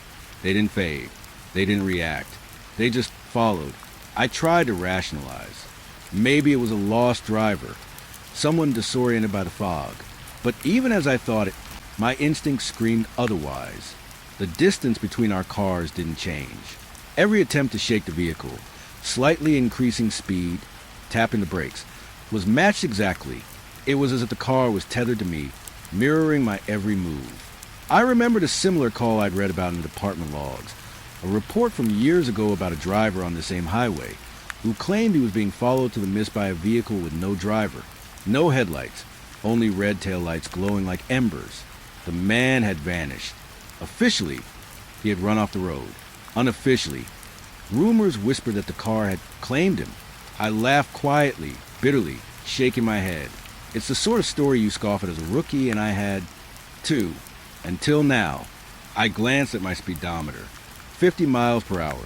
They didn't fade. They didn't react. They just followed. I tried to rationalize. Maybe it was a lost driver, someone disoriented by the fog. But even as I thought it, my instincts screamed otherwise. The distance between our cars didn't change. Every attempt to shake the vehicle, slightly increasing speed, tapping the brakes, was matched exactly. It was as if the car was tethered to me, mirroring my every move. I remembered a similar call I'd read about in the department logs, a report from years ago about a driver on the same highway who claimed he was being followed to the mist by a vehicle with no driver, no headlights, only red tail lights glowing like embers. The man had vanished. Officially, he had run off the road. Unofficially, rumors whispered that the car had claimed him. I laughed quietly, bitterly, shaking my head. It's the sort of story you scoff at as a rookie, and I had, too. Until now. I glanced at my speedometer. 50 miles per hour.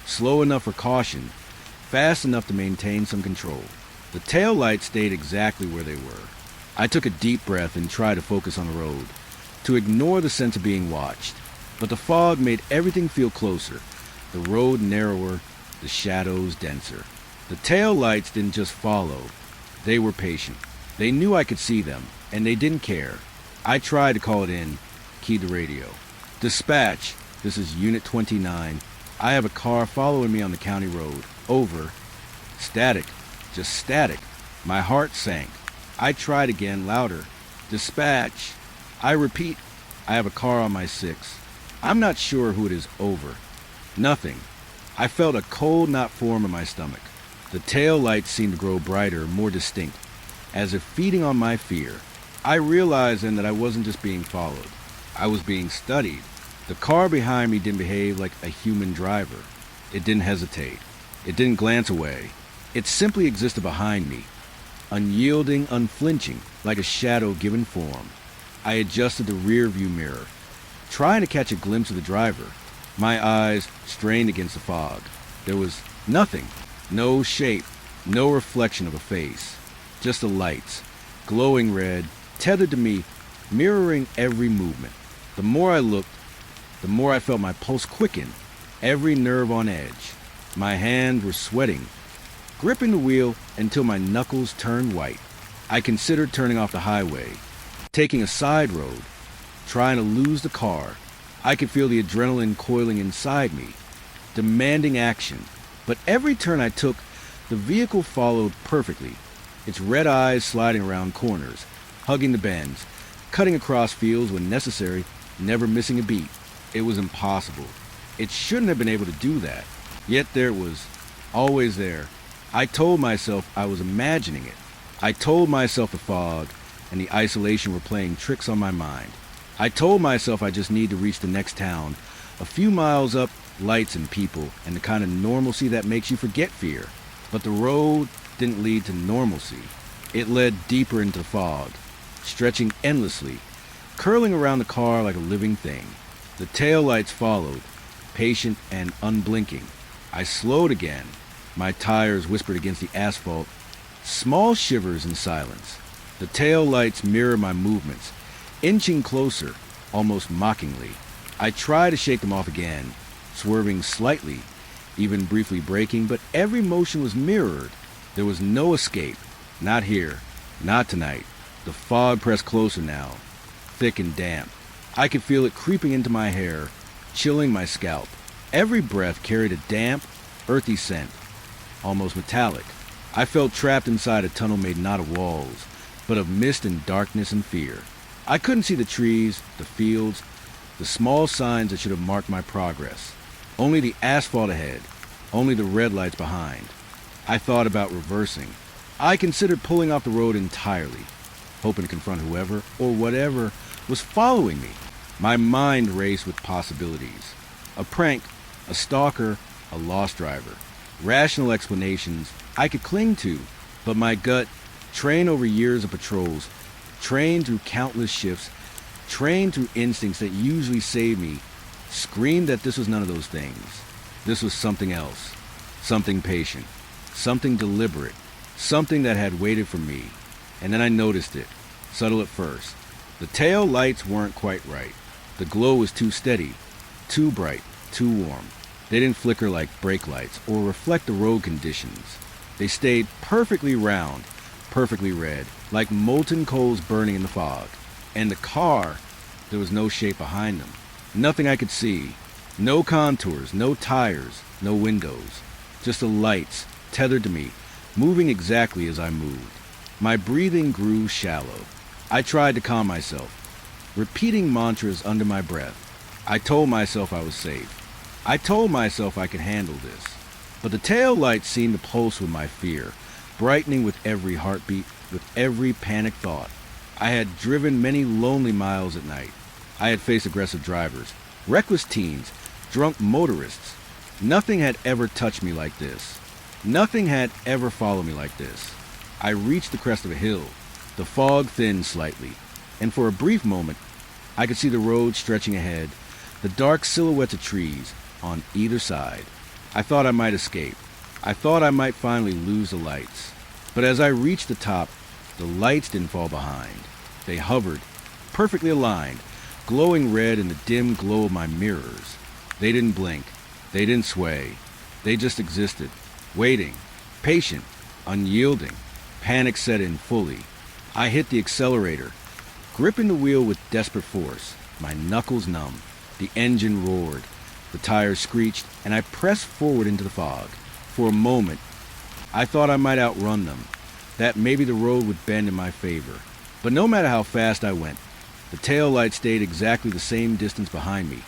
Slow enough for caution, fast enough to maintain some control. The tail lights stayed exactly where they were. I took a deep breath and tried to focus on the road, to ignore the sense of being watched. But the fog made everything feel closer, the road narrower, the shadows denser. The tail lights didn't just follow. They were patient. They knew I could see them, and they didn't care. I tried to call it in, keyed the radio. Dispatch, this is Unit 29. I have a car following me on the county road. Over. Static. Just static. My heart sank. I tried again, louder. Dispatch. I repeat, I have a car on my 6. I'm not sure who it is. Over. Nothing. I felt a cold knot form in my stomach. The tail lights seemed to grow brighter, more distinct, as if feeding on my fear. I realized then that I wasn't just being followed. I was being studied. The car behind me didn't behave like a human driver. It didn't hesitate. It didn't glance away. It simply existed behind me, unyielding, unflinching, like a shadow given form. I adjusted the rear-view mirror, trying to catch a glimpse of the driver. My eyes strained against the fog. There was nothing. No shape, no reflection of a face. Just the lights, glowing red, tethered to me, mirroring every movement. The more I looked, the more I felt my pulse quicken, every nerve on edge. My hands were sweating, gripping the wheel until my knuckles turned white. I considered turning off the highway, taking a side road, trying to lose the car. I could feel the adrenaline coiling inside me, demanding action. But every turn I took, the vehicle followed perfectly, its red eyes sliding around corners, hugging the bends, cutting across fields when necessary, never missing a beat. It was impossible. It shouldn't have been able to do that. Yet there it was, always there. I told myself I was imagining it. I told myself the fog and the isolation were playing tricks on my mind. I told myself I just need to reach the next town, a few miles up, lights and people, and the kind of normalcy that makes you forget fear. But the road didn't lead to normalcy. It led deeper into the fog, stretching endlessly, curling around the car like a living thing. The taillights followed, patient and unblinking. I slowed again. My tires whispered against the asphalt, small shivers in silence. The taillights mirrored my movements, inching closer, almost mockingly. I tried to shake them off again, swerving slightly, even briefly braking, but every motion was mirrored. There was no escape. Not here. Not tonight. The fog pressed closer now, thick and damp. I could feel it creeping into my hair, chilling my scalp. Every breath carried a damp, earthy scent, almost metallic. I felt trapped inside a tunnel made not of walls, but of mist and darkness and fear. I couldn't see the trees, the fields, the small signs that should have marked my progress. Only the asphalt ahead, only the red lights behind. I thought about reversing. I considered pulling off the road entirely, hoping to confront whoever or whatever was following me. My mind raced with possibilities. A prank, a stalker, a lost driver. Rational explanations I could cling to, but my gut, trained over years of patrols, trained through countless shifts, trained through instincts that usually save me, screamed that this was none of those things. This was something else, something patient, something deliberate, something that had waited for me. And then I noticed it, subtle at first. The tail lights weren't quite right. The glow was too steady, too bright, too warm. They didn't flicker like brake lights or reflect the road conditions. They stayed perfectly round, perfectly red, like molten coals burning in the fog. And the car, there was no shape behind them. Nothing I could see. No contours, no tires, no windows. Just the lights, tethered to me, moving exactly as I moved. My breathing grew shallow. I tried to calm myself, repeating mantras under my breath. I told myself I was safe. I told myself I could handle this. But the tail lights seemed to pulse with my fear, brightening with every heartbeat, with every panic thought. I had driven many lonely miles at night. I had faced aggressive drivers, reckless teens, drunk motorists. Nothing had ever touched me like this. Nothing had ever followed me like this. I reached the crest of a hill. The fog thinned slightly, and for a brief moment, I could see the road stretching ahead, the dark silhouettes of trees on either side. I thought I might escape. I thought I might finally lose the lights. But as I reached the top, the lights didn't fall behind. They hovered, perfectly aligned, glowing red in the dim glow of my mirrors. They didn't blink. They didn't sway. They just existed, waiting, patient, unyielding. Panic set in fully. I hit the accelerator, gripping the wheel with desperate force, my knuckles numb. The engine roared, the tires screeched, and I pressed forward into the fog. For a moment, I thought I might outrun them, that maybe the road would bend in my favor. But no matter how fast I went, the tail light stayed exactly the same distance behind me,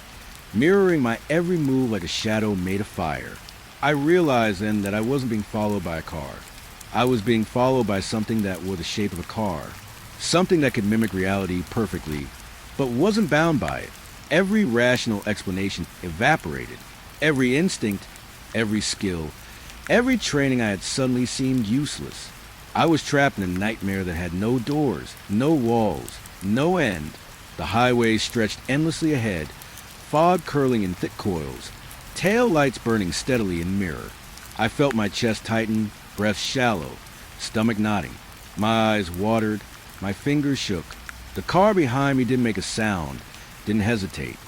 mirroring my every move like a shadow made of fire. I realized then that I wasn't being followed by a car. I was being followed by something that wore the shape of a car, something that could mimic reality perfectly, but wasn't bound by it. Every rational explanation evaporated. Every instinct, every skill, every training I had suddenly seemed useless. I was trapped in a nightmare that had no doors, no walls, no end. The highway stretched endlessly ahead, fog curling in thick coils, tail lights burning steadily in mirror. I felt my chest tighten, breath shallow, stomach knotting. My eyes watered, my fingers shook. The car behind me didn't make a sound, didn't hesitate,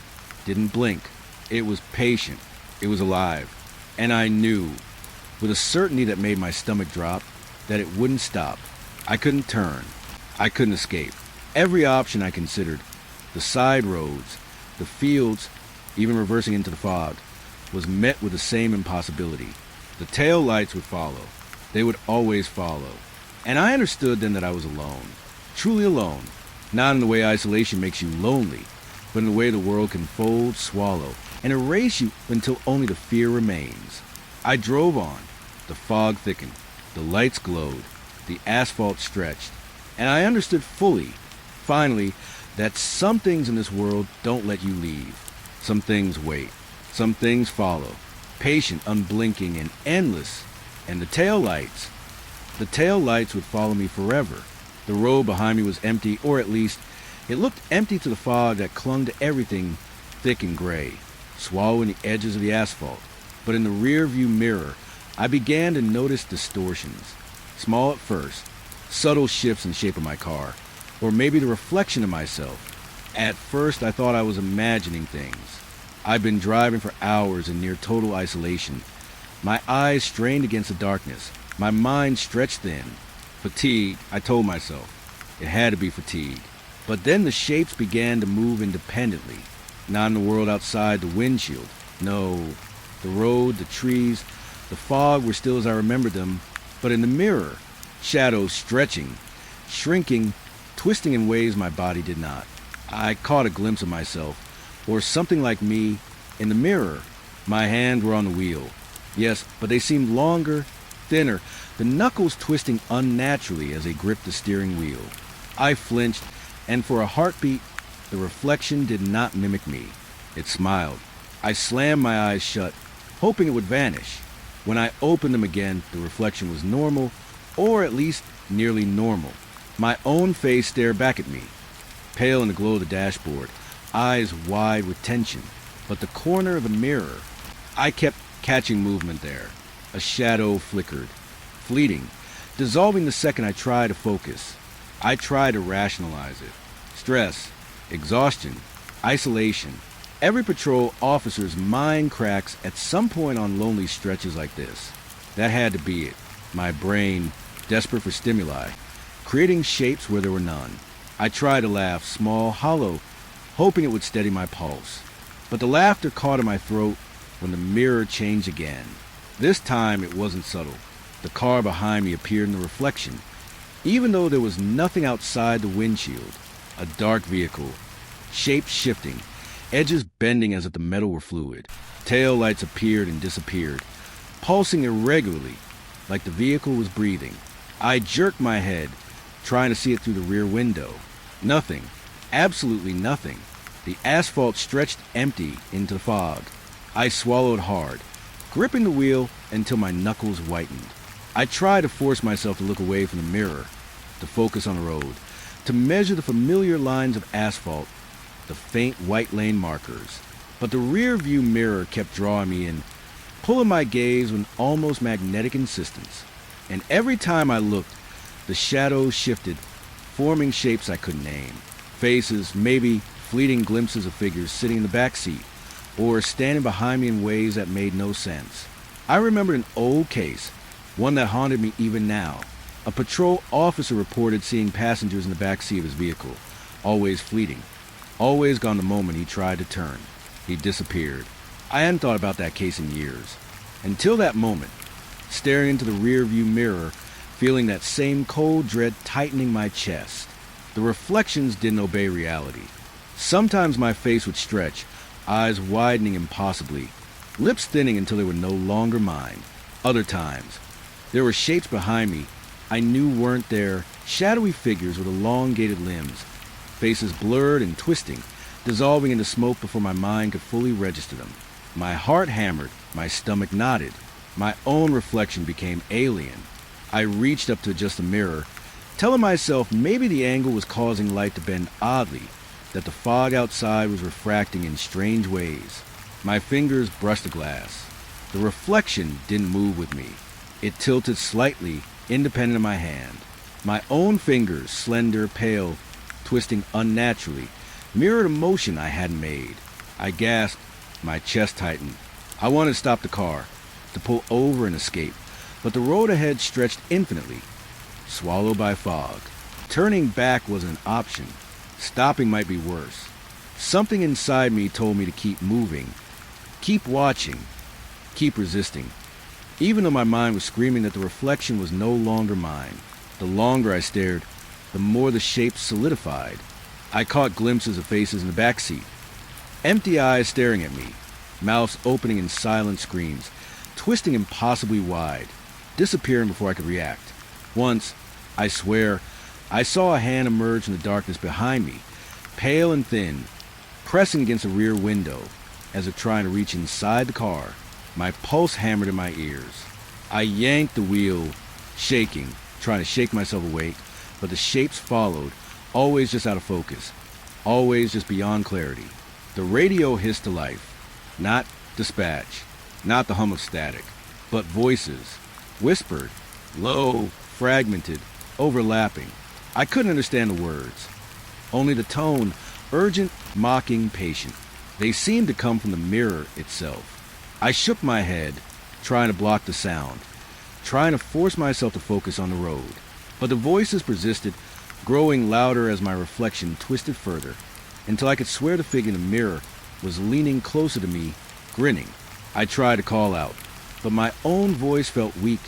didn't blink. It was patient. It was alive. And I knew, with a certainty that made my stomach drop, that it wouldn't stop. I couldn't turn. I couldn't escape. Every option I considered, the side roads, the fields, even reversing into the fog, was met with the same impossibility. The tail lights would follow. They would always follow. And I understood then that I was alone. Truly alone. Not in the way isolation makes you lonely, but in the way the world can fold, swallow, and erase you until only the fear remains. I drove on. The fog thickened. The lights glowed. The asphalt stretched. And I understood fully, finally, that some things in this world don't let you leave. Some things wait. Some things follow. Patient, unblinking, and endless. And the tail lights would follow me forever. The road behind me was empty, or at least, it looked empty to the fog that clung to everything thick and gray, swallowing the edges of the asphalt. But in the rear-view mirror, I began to notice distortions. Small at first, subtle shifts in shape of my car, or maybe the reflection of myself. At first, I thought I was imagining things. I'd been driving for hours in near total isolation. My eyes strained against the darkness. My mind stretched thin. Fatigue, I told myself. It had to be fatigue. But then the shapes began to move independently. Not in the world outside the windshield. No, the road, the trees, the fog were still as I remembered them. But in the mirror, shadows stretching, shrinking, twisting in ways my body did not. I caught a glimpse of myself, or something like me, in the mirror. My hands were on the wheel. Yes, but they seemed longer, thinner, the knuckles twisting unnaturally as they gripped the steering wheel. I flinched, and for a heartbeat, the reflection did not mimic me. It smiled. I slammed my eyes shut, hoping it would vanish. When I opened them again, the reflection was normal, or at least nearly normal. My own face stared back at me, pale in the glow of the dashboard, eyes wide with tension. But the corner of the mirror, I kept catching movement there. A shadow flickered, fleeting, dissolving the second I tried to focus. I tried to rationalize it. Stress, exhaustion, isolation. Every patrol officer's mind cracks at some point on lonely stretches like this. That had to be it. My brain, desperate for stimuli, creating shapes where there were none. I tried to laugh, small, hollow, hoping it would steady my pulse. But the laughter caught in my throat when the mirror changed again. This time it wasn't subtle. The car behind me appeared in the reflection, even though there was nothing outside the windshield. A dark vehicle, shapes shifting, edges bending as if the metal were fluid. Tail lights appeared and disappeared, pulsing irregularly, like the vehicle was breathing. I jerked my head, trying to see it through the rear window. Nothing. Absolutely nothing. The asphalt stretched empty into the fog. I swallowed hard, gripping the wheel until my knuckles whitened. I tried to force myself to look away from the mirror, to focus on the road, to measure the familiar lines of asphalt, the faint white lane markers. But the rear-view mirror kept drawing me in, pulling my gaze with an almost magnetic insistence. And every time I looked, the shadows shifted, forming shapes I couldn't name. Faces, maybe fleeting glimpses of figures sitting in the back seat, or standing behind me in ways that made no sense. I remembered an old case, one that haunted me even now. A patrol officer reported seeing passengers in the back seat of his vehicle, always fleeting, always gone the moment he tried to turn. He disappeared. I hadn't thought about that case in years. Until that moment, staring into the rear-view mirror, feeling that same cold dread tightening my chest. The reflections didn't obey reality. Sometimes my face would stretch, eyes widening impossibly, lips thinning until they were no longer mine. Other times, there were shapes behind me I knew weren't there, shadowy figures with elongated limbs, faces blurred and twisting, dissolving into smoke before my mind could fully register them. My heart hammered, my stomach knotted. My own reflection became alien. I reached up to adjust the mirror, telling myself maybe the angle was causing light to bend oddly, that the fog outside was refracting in strange ways. My fingers brushed the glass. The reflection didn't move with me. It tilted slightly, independent of my hand. My own fingers, slender, pale, twisting unnaturally, mirrored a motion I hadn't made. I gasped, my chest tightened. I wanted to stop the car, to pull over and escape, but the road ahead stretched infinitely, swallowed by fog. Turning back wasn't an option. Stopping might be worse. Something inside me told me to keep moving, keep watching, keep resisting, even though my mind was screaming that the reflection was no longer mine. The longer I stared, the more the shapes solidified. I caught glimpses of faces in the back seat, empty eyes staring at me, mouths opening in silent screams, twisting impossibly wide, disappearing before I could react. Once, I swear, I saw a hand emerge from the darkness behind me, pale and thin, pressing against a rear window, as if trying to reach inside the car. My pulse hammered in my ears. I yanked the wheel, shaking, trying to shake myself awake, but the shapes followed, always just out of focus, always just beyond clarity. The radio hissed to life. Not dispatch, not the hum of static, but voices, whispered, low, fragmented, overlapping. I couldn't understand the words, only the tone, urgent, mocking, patient. They seemed to come from the mirror itself. I shook my head, trying to block the sound, trying to force myself to focus on the road. But the voices persisted, growing louder as my reflection twisted further, until I could swear the figure in the mirror was leaning closer to me, grinning. I tried to call out, but my own voice felt weak,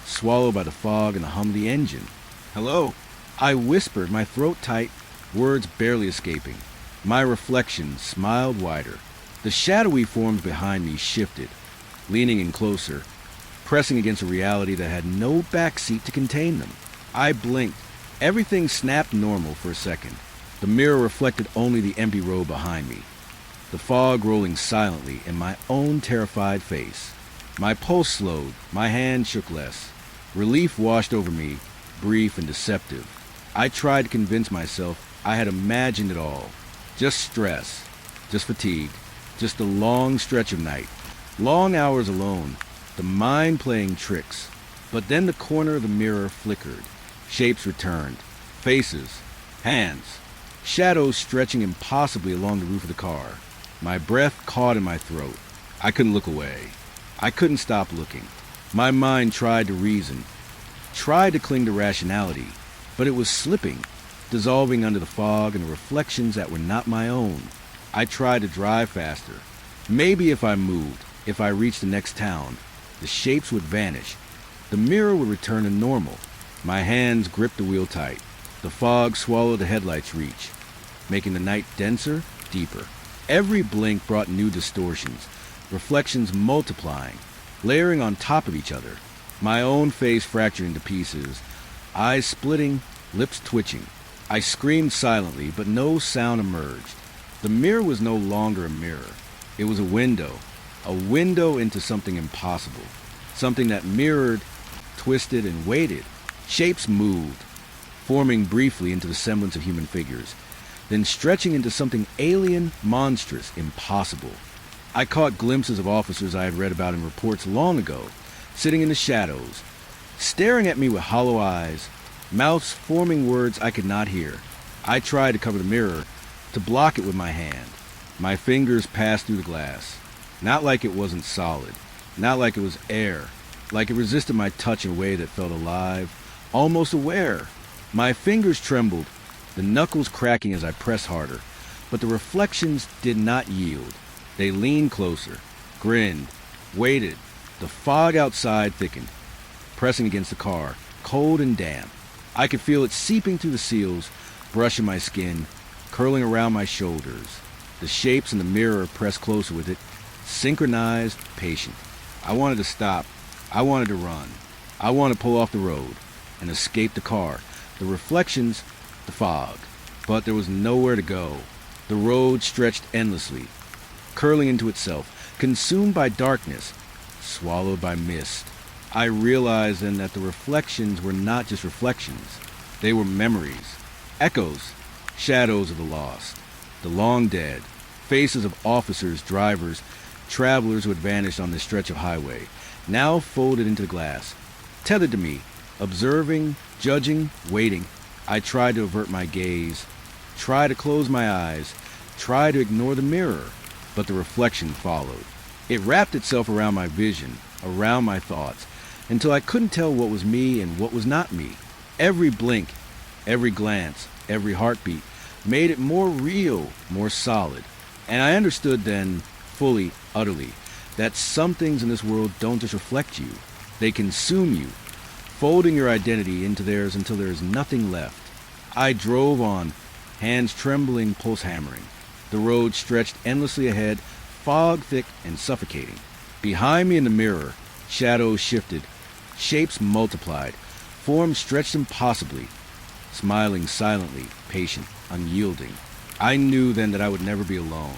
swallowed by the fog and the hum of the engine. "Hello?" I whispered, my throat tight, words barely escaping. My reflection smiled wider. The shadowy forms behind me shifted, leaning in closer, pressing against a reality that had no backseat to contain them. I blinked. Everything snapped normal for a second. The mirror reflected only the empty road behind me, the fog rolling silently in my own terrified face. My pulse slowed, my hand shook less. Relief washed over me, brief and deceptive. I tried to convince myself I had imagined it all. Just stress, just fatigue, just a long stretch of night, long hours alone, the mind playing tricks. But then the corner of the mirror flickered. Shapes returned, faces, hands, shadows stretching impossibly along the roof of the car. My breath caught in my throat. I couldn't look away. I couldn't stop looking. My mind tried to reason, tried to cling to rationality, but it was slipping, dissolving under the fog and the reflections that were not my own. I tried to drive faster. Maybe if I moved, if I reached the next town, the shapes would vanish. The mirror would return to normal. My hands gripped the wheel tight. The fog swallowed the headlights' reach, making the night denser, deeper. Every blink brought new distortions, reflections multiplying, layering on top of each other. My own face fractured into pieces, eyes splitting, lips twitching. I screamed silently, but no sound emerged. The mirror was no longer a mirror. It was a window into something impossible, something that mirrored, twisted, and waited. Shapes moved, forming briefly into the semblance of human figures, then stretching into something alien, monstrous, impossible. I caught glimpses of officers I had read about in reports long ago, sitting in the shadows, staring at me with hollow eyes, mouths forming words I could not hear. I tried to cover the mirror, to block it with my hand. My fingers passed through the glass, not like it wasn't solid, not like it was air, like it resisted my touch in a way that felt alive, almost aware. My fingers trembled, the knuckles cracking as I pressed harder, but the reflections did not yield. They leaned closer, grinned, waited. The fog outside thickened, pressing against the car, cold and damp. I could feel it seeping through the seals, brushing my skin, curling around my shoulders. The shapes in the mirror pressed closer with it, synchronized, patient. I wanted to stop. I wanted to run. I wanted to pull off the road and escape the car, the reflections, the fog. But there was nowhere to go. The road stretched endlessly, curling into itself, consumed by darkness, swallowed by mist. I realized then that the reflections were not just reflections. They were memories, echoes, shadows of the lost, the long dead, faces of officers, drivers, travelers who had vanished on this stretch of highway, now folded into the glass, tethered to me, observing, judging, waiting. I tried to avert my gaze, try to close my eyes, try to ignore the mirror, but the reflection followed. It wrapped itself around my vision, around my thoughts, until I couldn't tell what was me and what was not me. Every blink, every glance, every heartbeat made it more real, more solid. And I understood then, fully, utterly, that some things in this world don't just reflect you. They consume you, folding your identity into theirs until there is nothing left. I drove on, hands trembling, pulse hammering. The road stretched endlessly ahead, fog thick and suffocating. Behind me in the mirror, shadows shifted, shapes multiplied, forms stretched impossibly, smiling silently, patient, unyielding. I knew then that I would never be alone,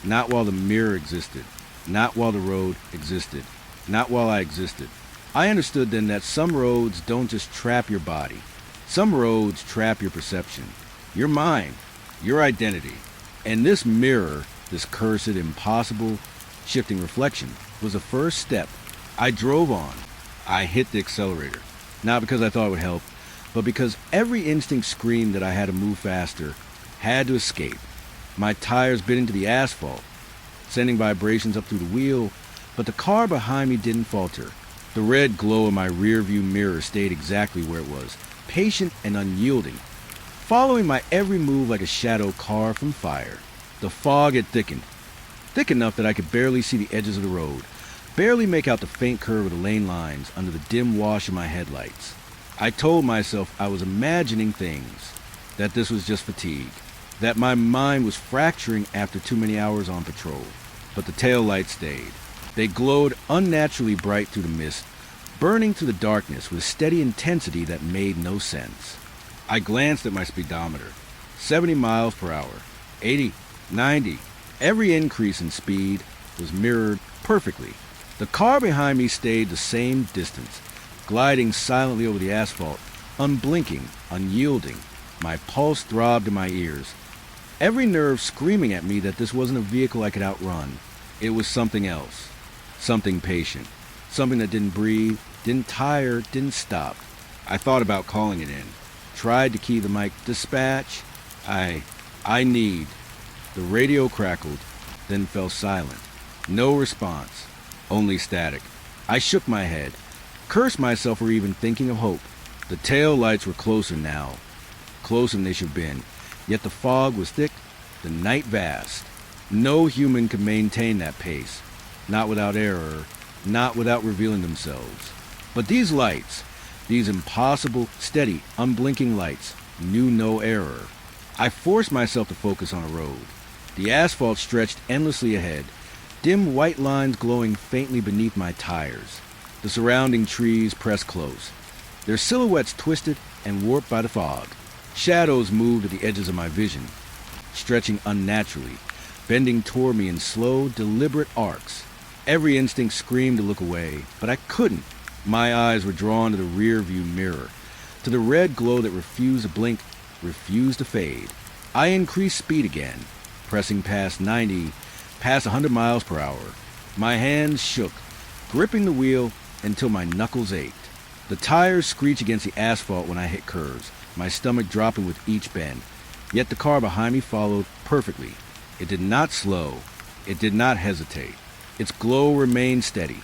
not while the mirror existed, not while the road existed, not while I existed. I understood then that some roads don't just trap your body. Some roads trap your perception, your mind, your identity. And this mirror, this cursed, impossible, shifting reflection, was the first step. I drove on. I hit the accelerator, not because I thought it would help, but because every instinct screamed that I had to move faster, had to escape. My tires bit into the asphalt, sending vibrations up through the wheel, but the car behind me didn't falter. The red glow in my rearview mirror stayed exactly where it was, patient and unyielding, following my every move like a shadow carved from fire. The fog had thickened, thick enough that I could barely see the edges of the road, barely make out the faint curve of the lane lines under the dim wash of my headlights. I told myself I was imagining things, that this was just fatigue, that my mind was fracturing after too many hours on patrol. But the tail lights stayed. They glowed unnaturally bright through the mist, burning through the darkness with steady intensity that made no sense. I glanced at my speedometer. 70 miles per hour, 80, 90. Every increase in speed was mirrored perfectly. The car behind me stayed the same distance, gliding silently over the asphalt, unblinking, unyielding. My pulse throbbed in my ears, every nerve screaming at me that this wasn't a vehicle I could outrun. It was something else, something patient, something that didn't breathe, didn't tire, didn't stop. I thought about calling it in, tried to key the mic. Dispatch, I need. The radio crackled, then fell silent. No response, only static. I shook my head, cursed myself for even thinking of hope. The tail lights were closer now, closer than they should have been, yet the fog was thick, the night vast. No human could maintain that pace, not without error, not without revealing themselves. But these lights, these impossible, steady, unblinking lights, knew no error. I forced myself to focus on a road. The asphalt stretched endlessly ahead, dim white lines glowing faintly beneath my tires. The surrounding trees pressed close, their silhouettes twisted and warped by the fog. Shadows moved at the edges of my vision, stretching unnaturally, bending toward me in slow, deliberate arcs. Every instinct screamed to look away, but I couldn't. My eyes were drawn to the rear-view mirror, to the red glow that refused to blink, refused to fade. I increased speed again, pressing past 90, past 100 miles per hour. My hands shook, gripping the wheel until my knuckles ached. The tires screeched against the asphalt when I hit curves, my stomach dropping with each bend. Yet the car behind me followed perfectly. It did not slow. It did not hesitate. Its glow remained steady,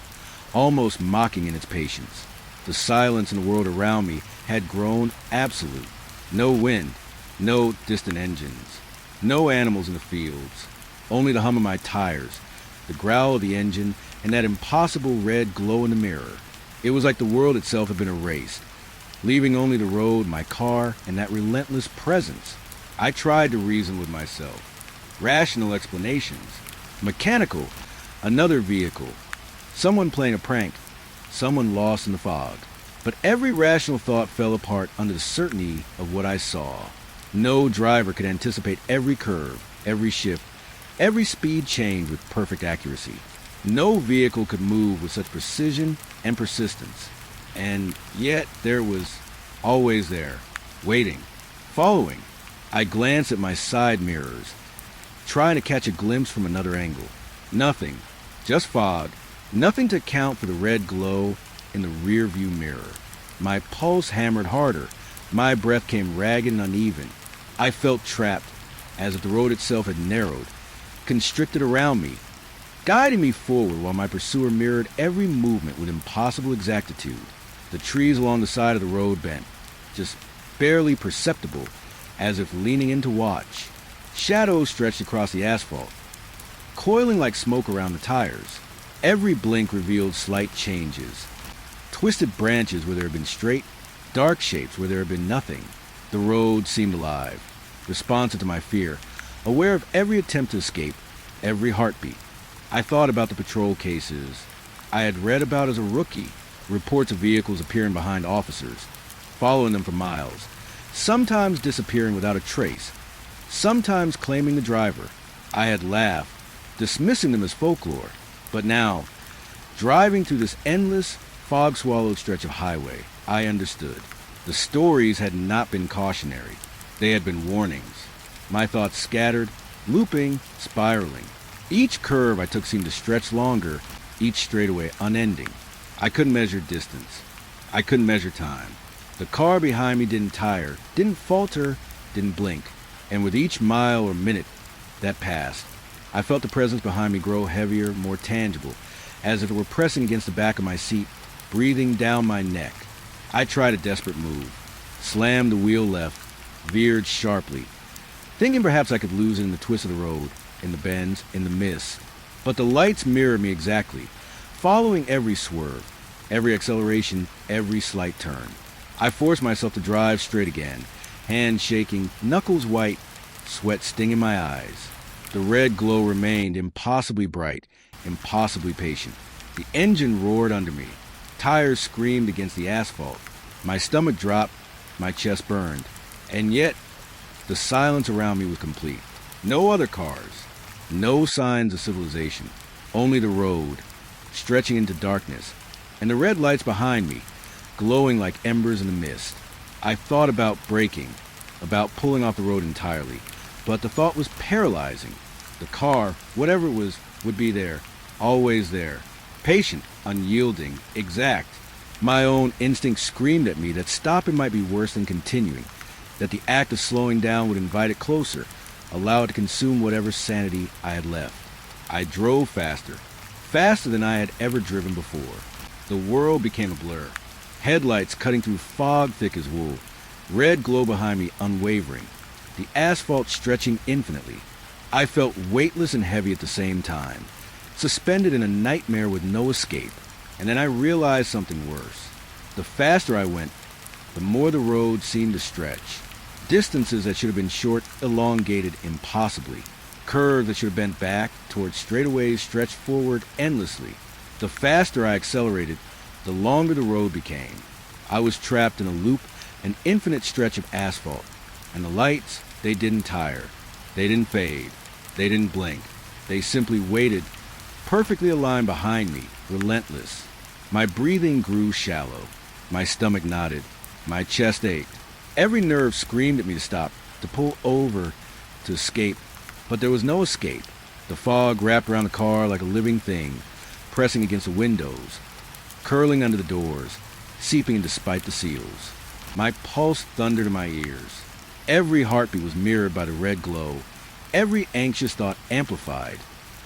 almost mocking in its patience. The silence in the world around me had grown absolute. No wind, no distant engines, no animals in the fields, only the hum of my tires, the growl of the engine, and that impossible red glow in the mirror. It was like the world itself had been erased, leaving only the road, my car, and that relentless presence. I tried to reason with myself. Rational explanations. Mechanical. Another vehicle. Someone playing a prank. Someone lost in the fog. But every rational thought fell apart under the certainty of what I saw. No driver could anticipate every curve, every shift, every speed change with perfect accuracy. No vehicle could move with such precision and persistence. And yet there was always there, waiting, following. I glanced at my side mirrors, trying to catch a glimpse from another angle. Nothing, just fog, nothing to account for the red glow in the rear-view mirror. My pulse hammered harder. My breath came ragged and uneven. I felt trapped, as if the road itself had narrowed, constricted around me, guiding me forward while my pursuer mirrored every movement with impossible exactitude. The trees along the side of the road bent, just barely perceptible, as if leaning in to watch. Shadows stretched across the asphalt, coiling like smoke around the tires. Every blink revealed slight changes. Twisted branches where there had been straight, dark shapes where there had been nothing. The road seemed alive, responsive to my fear, aware of every attempt to escape, every heartbeat. I thought about the patrol cases I had read about as a rookie, reports of vehicles appearing behind officers, following them for miles, sometimes disappearing without a trace, sometimes claiming the driver. I had laughed, dismissing them as folklore, but now, driving through this endless, fog-swallowed stretch of highway, I understood. The stories had not been cautionary. They had been warnings. My thoughts scattered, looping, spiraling. Each curve I took seemed to stretch longer, each straightaway unending. I couldn't measure distance. I couldn't measure time. The car behind me didn't tire, didn't falter, didn't blink. And with each mile or minute that passed, I felt the presence behind me grow heavier, more tangible, as if it were pressing against the back of my seat, breathing down my neck. I tried a desperate move, slammed the wheel left, veered sharply, thinking perhaps I could lose it in the twist of the road, in the bends, in the mist. But the lights mirrored me exactly, following every swerve, every acceleration, every slight turn. I forced myself to drive straight again, hands shaking, knuckles white, sweat stinging my eyes. The red glow remained impossibly bright, impossibly patient. The engine roared under me. Tires screamed against the asphalt. My stomach dropped, my chest burned. And yet, the silence around me was complete. No other cars, no signs of civilization, only the road, stretching into darkness, and the red lights behind me, glowing like embers in the mist. I thought about braking, about pulling off the road entirely, but the thought was paralyzing. The car, whatever it was, would be there, always there, patient, unyielding, exact. My own instinct screamed at me that stopping might be worse than continuing, that the act of slowing down would invite it closer, allow it to consume whatever sanity I had left. I drove faster, faster than I had ever driven before. The world became a blur. Headlights cutting through fog thick as wool, red glow behind me unwavering, the asphalt stretching infinitely. I felt weightless and heavy at the same time, suspended in a nightmare with no escape. And then I realized something worse. The faster I went, the more the road seemed to stretch. Distances that should have been short elongated impossibly. Curves that should have bent back towards straightaways stretched forward endlessly. The faster I accelerated, the longer the road became. I was trapped in a loop, an infinite stretch of asphalt. And the lights, they didn't tire. They didn't fade. They didn't blink. They simply waited, perfectly aligned behind me, relentless. My breathing grew shallow. My stomach knotted. My chest ached. Every nerve screamed at me to stop, to pull over, to escape. But there was no escape. The fog wrapped around the car like a living thing, pressing against the windows, curling under the doors, seeping in despite the seals. My pulse thundered in my ears. Every heartbeat was mirrored by the red glow, every anxious thought amplified,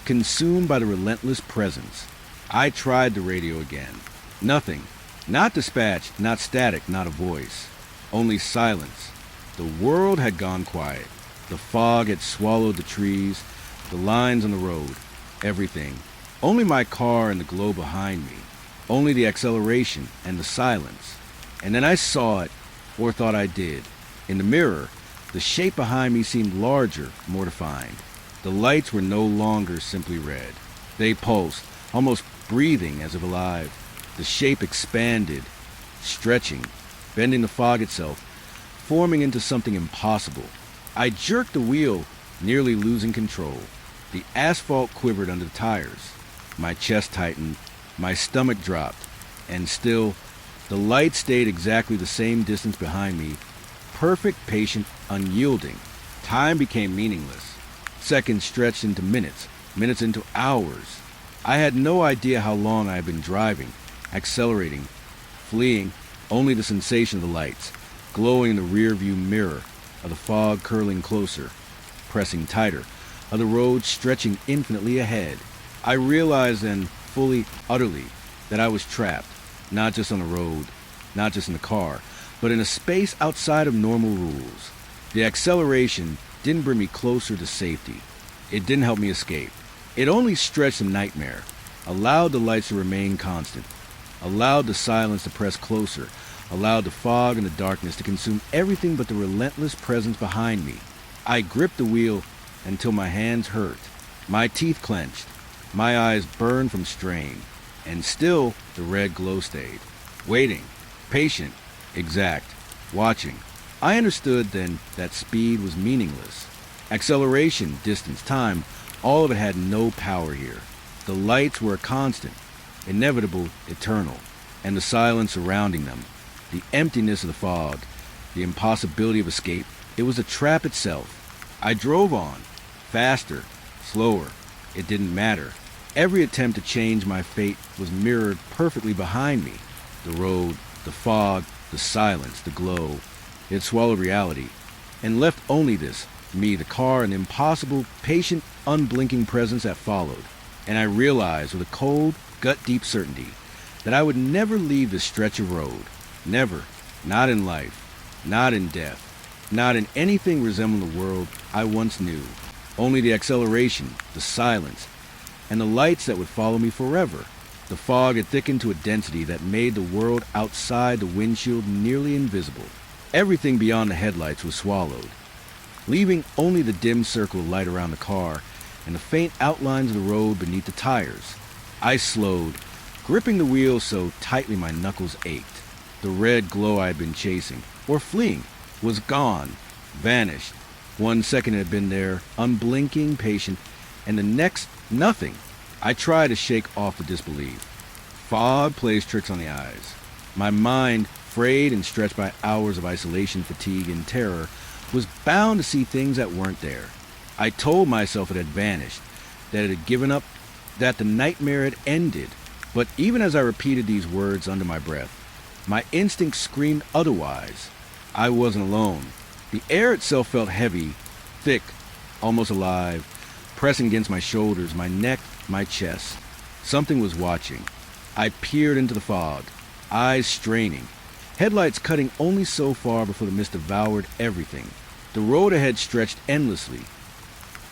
consumed by the relentless presence. I tried the radio again. Nothing. Not dispatch, not static, not a voice. Only silence. The world had gone quiet. The fog had swallowed the trees, the lines on the road, everything. Only my car and the glow behind me. Only the acceleration and the silence. And then I saw it, or thought I did. In the mirror, the shape behind me seemed larger, more defined. The lights were no longer simply red. They pulsed, almost breathing as if alive. The shape expanded, stretching, bending the fog itself, forming into something impossible. I jerked the wheel, nearly losing control. The asphalt quivered under the tires. My chest tightened, my stomach dropped, and still, the light stayed exactly the same distance behind me, perfect, patient, unyielding. Time became meaningless. Seconds stretched into minutes, minutes into hours. I had no idea how long I had been driving, accelerating, fleeing, only the sensation of the lights, glowing in the rear-view mirror, of the fog curling closer, pressing tighter, of the road stretching infinitely ahead. I realized then, fully, utterly, that I was trapped, not just on the road, not just in the car, but in a space outside of normal rules. The acceleration didn't bring me closer to safety. It didn't help me escape. It only stretched the nightmare, allowed the lights to remain constant, allowed the silence to press closer, allowed the fog and the darkness to consume everything but the relentless presence behind me. I gripped the wheel until my hands hurt, my teeth clenched, my eyes burned from strain, and still the red glow stayed. Waiting, patient, exact, watching. I understood then that speed was meaningless. Acceleration, distance, time, all of it had no power here. The lights were a constant, inevitable, eternal, and the silence surrounding them, the emptiness of the fog, the impossibility of escape, it was a trap itself. I drove on, faster, slower, it didn't matter. Every attempt to change my fate was mirrored perfectly behind me. The road, the fog, the silence, the glow. It swallowed reality, and left only this, me, the car, an impossible, patient, unblinking presence that followed. And I realized with a cold, gut-deep certainty that I would never leave this stretch of road. Never. Not in life. Not in death. Not in anything resembling the world I once knew. Only the acceleration, the silence, and the lights that would follow me forever. The fog had thickened to a density that made the world outside the windshield nearly invisible. Everything beyond the headlights was swallowed, leaving only the dim circle of light around the car and the faint outlines of the road beneath the tires. I slowed, gripping the wheel so tightly my knuckles ached. The red glow I had been chasing, or fleeing, was gone, vanished. 1 second it had been there, unblinking, patient, and the next, nothing. I tried to shake off the disbelief. Fog plays tricks on the eyes. My mind, frayed and stretched by hours of isolation, fatigue, and terror, was bound to see things that weren't there. I told myself it had vanished, that it had given up, that the nightmare had ended. But even as I repeated these words under my breath, my instinct screamed otherwise. I wasn't alone. The air itself felt heavy, thick, almost alive, pressing against my shoulders, my neck, my chest. Something was watching. I peered into the fog, eyes straining, headlights cutting only so far before the mist devoured everything. The road ahead stretched endlessly,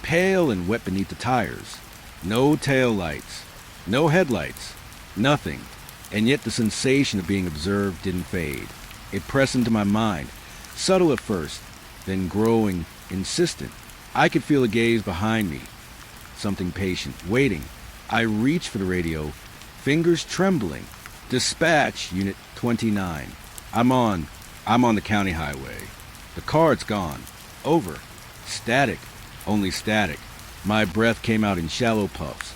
pale and wet beneath the tires. No tail lights, no headlights, nothing. And yet the sensation of being observed didn't fade. It pressed into my mind, subtle at first, then growing, insistent. I could feel a gaze behind me, something patient, waiting. I reached for the radio, fingers trembling. Dispatch, Unit 29. I'm on the county highway. The car, it's gone. Over. Static. Only static. My breath came out in shallow puffs,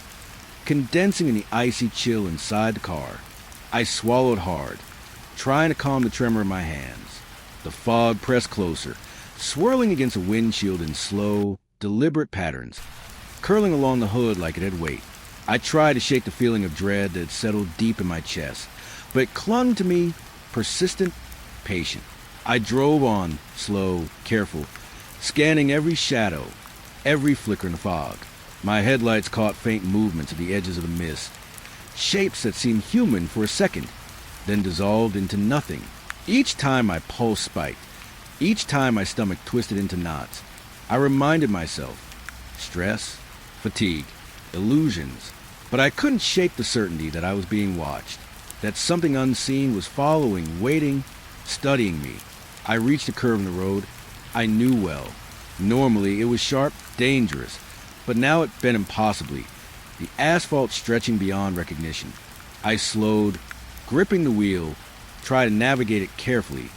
condensing in the icy chill inside the car. I swallowed hard, trying to calm the tremor in my hands. The fog pressed closer, swirling against the windshield in slow, deliberate patterns, curling along the hood like it had weight. I tried to shake the feeling of dread that had settled deep in my chest, but it clung to me, persistent, patient. I drove on, slow, careful, scanning every shadow, every flicker in the fog. My headlights caught faint movements at the edges of the mist, shapes that seemed human for a second, then dissolved into nothing. Each time my pulse spiked, each time my stomach twisted into knots, I reminded myself, stress, fatigue, illusions. But I couldn't shake the certainty that I was being watched, that something unseen was following, waiting, studying me. I reached a curve in the road I knew well. Normally, it was sharp, dangerous, but now it bent impossibly, the asphalt stretching beyond recognition. I slowed, gripping the wheel, tried to navigate it carefully,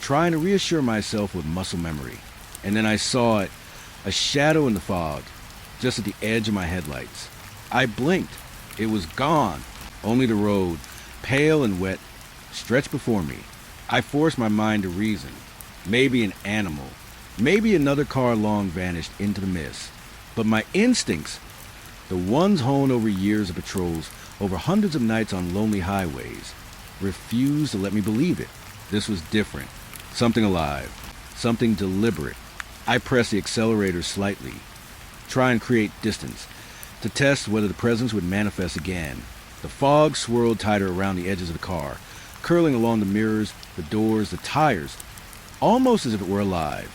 trying to reassure myself with muscle memory. And then I saw it, a shadow in the fog, just at the edge of my headlights. I blinked. It was gone. Only the road, pale and wet, stretched before me. I forced my mind to reason. Maybe an animal. Maybe another car long vanished into the mist. But my instincts, the ones honed over years of patrols, over hundreds of nights on lonely highways, refused to let me believe it. This was different. Something alive. Something deliberate. I pressed the accelerator slightly, try and create distance, to test whether the presence would manifest again. The fog swirled tighter around the edges of the car, curling along the mirrors, the doors, the tires, almost as if it were alive.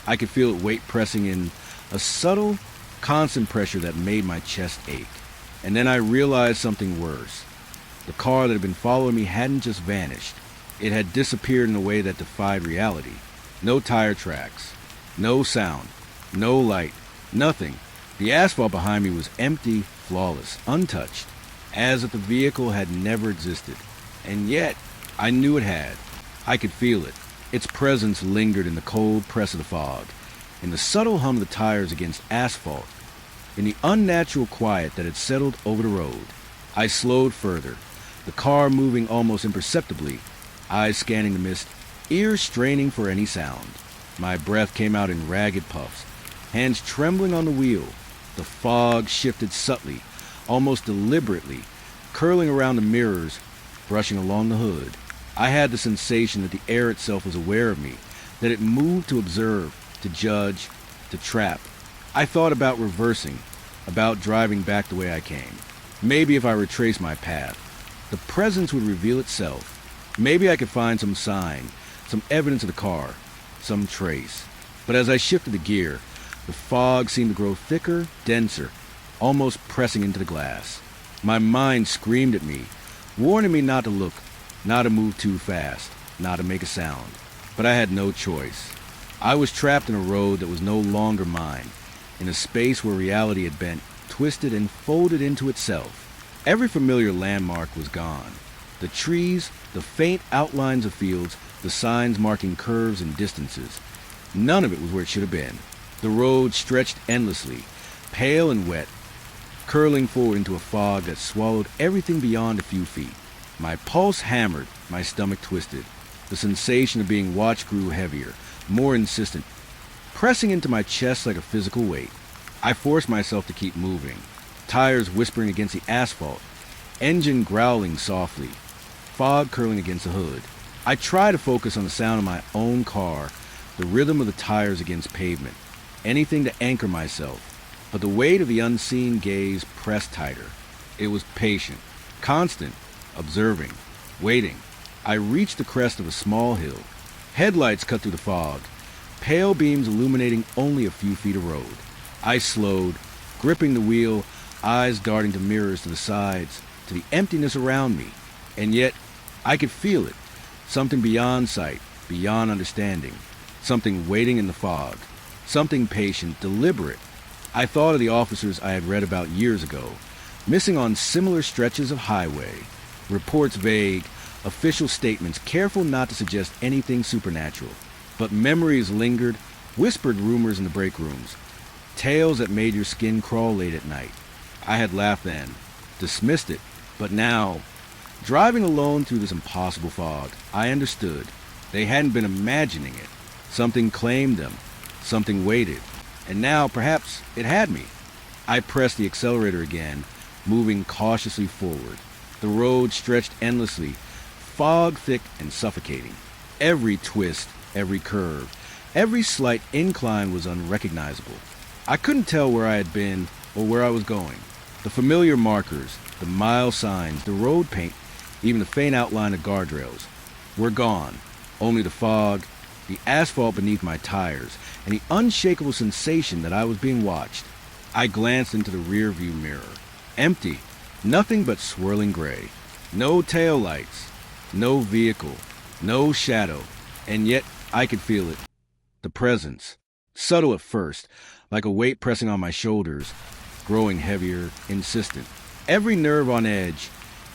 I could feel it weight pressing in, a subtle, constant pressure that made my chest ache. And then I realized something worse. The car that had been following me hadn't just vanished. It had disappeared in a way that defied reality. No tire tracks, no sound, no light, nothing. The asphalt behind me was empty, flawless, untouched, as if the vehicle had never existed. And yet, I knew it had. I could feel it. Its presence lingered in the cold press of the fog, in the subtle hum of the tires against asphalt, in the unnatural quiet that had settled over the road. I slowed further, the car moving almost imperceptibly, eyes scanning the mist, ears straining for any sound. My breath came out in ragged puffs, hands trembling on the wheel. The fog shifted subtly, almost deliberately, curling around the mirrors, brushing along the hood. I had the sensation that the air itself was aware of me, that it moved to observe, to judge, to trap. I thought about reversing, about driving back the way I came. Maybe if I retraced my path, the presence would reveal itself. Maybe I could find some sign, some evidence of the car, some trace. But as I shifted the gear, the fog seemed to grow thicker, denser, almost pressing into the glass. My mind screamed at me, warning me not to look, not to move too fast, not to make a sound. But I had no choice. I was trapped in a road that was no longer mine, in a space where reality had bent, twisted, and folded into itself. Every familiar landmark was gone. The trees, the faint outlines of fields, the signs marking curves and distances. None of it was where it should have been. The road stretched endlessly, pale and wet, curling forward into a fog that swallowed everything beyond a few feet. My pulse hammered, my stomach twisted. The sensation of being watched grew heavier, more insistent, pressing into my chest like a physical weight. I forced myself to keep moving, tires whispering against the asphalt, engine growling softly, fog curling against the hood. I tried to focus on the sound of my own car, the rhythm of the tires against pavement, anything to anchor myself. But the weight of the unseen gaze pressed tighter. It was patient, constant, observing, waiting. I reached the crest of a small hill. Headlights cut through the fog, pale beams illuminating only a few feet of road. I slowed, gripping the wheel, eyes darting to mirrors to the sides, to the emptiness around me. And yet, I could feel it. Something beyond sight, beyond understanding. Something waiting in the fog. Something patient, deliberate. I thought of the officers I had read about years ago, missing on similar stretches of highway. Reports vague, official statements careful not to suggest anything supernatural. But memories lingered, whispered rumors in the break rooms, tales that made your skin crawl late at night. I had laughed then, dismissed it, but now, driving alone through this impossible fog, I understood. They hadn't been imagining it. Something claimed them, something waited, and now perhaps it had me. I pressed the accelerator again, moving cautiously forward. The road stretched endlessly, fog thick and suffocating. Every twist, every curve, every slight incline was unrecognizable. I couldn't tell where I had been or where I was going. The familiar markers, the mile signs, the road paint, even the faint outline of guardrails, were gone. Only the fog, the asphalt beneath my tires, and the unshakable sensation that I was being watched. I glanced into the rearview mirror. Empty, nothing but swirling gray. No taillights, no vehicle, no shadow, and yet I could feel it. The presence, subtle at first, like a weight pressing on my shoulders, growing heavier, insistent. Every nerve on edge,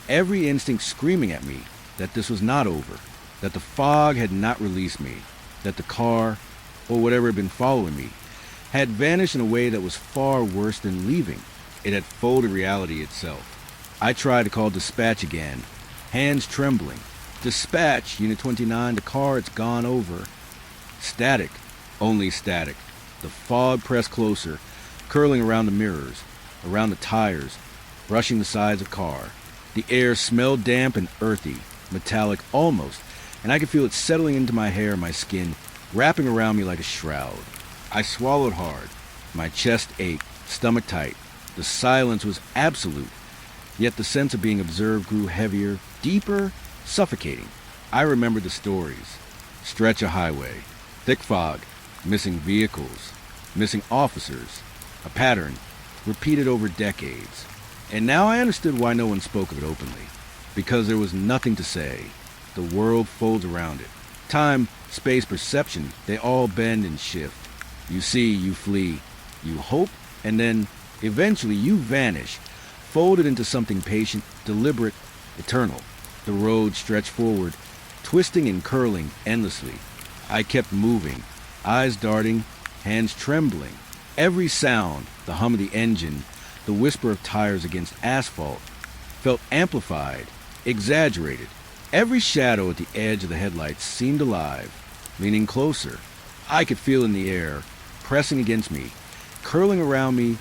every instinct screaming at me that this was not over, that the fog had not released me, that the car, or whatever had been following me, had vanished in a way that was far worse than leaving. It had folded reality itself. I tried to call dispatch again, hands trembling. Dispatch, Unit 29, the car, it's gone over. Static, only static. The fog pressed closer, curling around the mirrors, around the tires, brushing the sides of the car. The air smelled damp and earthy, metallic almost, and I could feel it settling into my hair and my skin, wrapping around me like a shroud. I swallowed hard. My chest ached, stomach tight. The silence was absolute, yet the sense of being observed grew heavier, deeper, suffocating. I remembered the stories. Stretch of highway, thick fog, missing vehicles, missing officers, a pattern repeated over decades. And now I understood why no one spoke of it openly. Because there was nothing to say. The world folds around it. Time, space, perception, they all bend and shift. You see, you flee, you hope, and then, eventually, you vanish, folded into something patient, deliberate, eternal. The road stretched forward, twisting and curling endlessly. I kept moving, eyes darting, hands trembling. Every sound, the hum of the engine, the whisper of tires against asphalt, felt amplified, exaggerated. Every shadow at the edge of the headlights seemed alive, leaning closer. I could feel in the air, pressing against me, curling around me,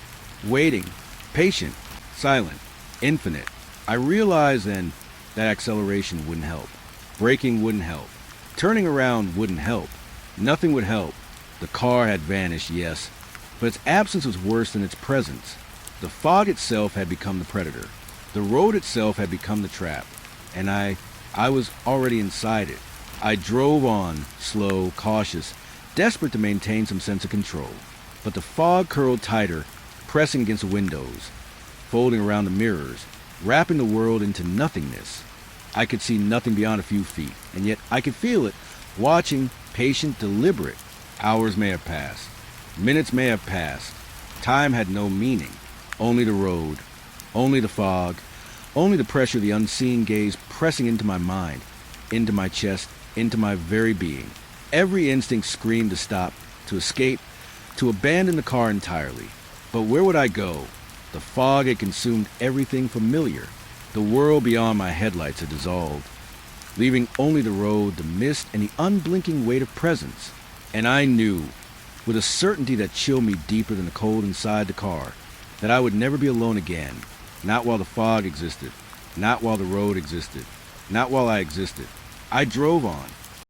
waiting, patient, silent, infinite. I realized then that acceleration wouldn't help. Braking wouldn't help. Turning around wouldn't help. Nothing would help. The car had vanished, yes, but its absence was worse than its presence. The fog itself had become the predator. The road itself had become the trap. And I was already inside it. I drove on, slow, cautious, desperate to maintain some sense of control. But the fog curled tighter, pressing against the windows, folding around the mirrors, wrapping the world into nothingness. I could see nothing beyond a few feet, and yet I could feel it, watching, patient, deliberate. Hours may have passed. Minutes may have passed. Time had no meaning. Only the road, only the fog, only the pressure of the unseen gaze pressing into my mind, into my chest, into my very being. Every instinct screamed to stop, to escape, to abandon the car entirely. But where would I go? The fog had consumed everything familiar. The world beyond my headlights had dissolved, leaving only the road, the mist, and the unblinking weight of presence. And I knew, with a certainty that chilled me deeper than the cold inside the car, that I would never be alone again. Not while the fog existed, not while the road existed, not while I existed. I drove on,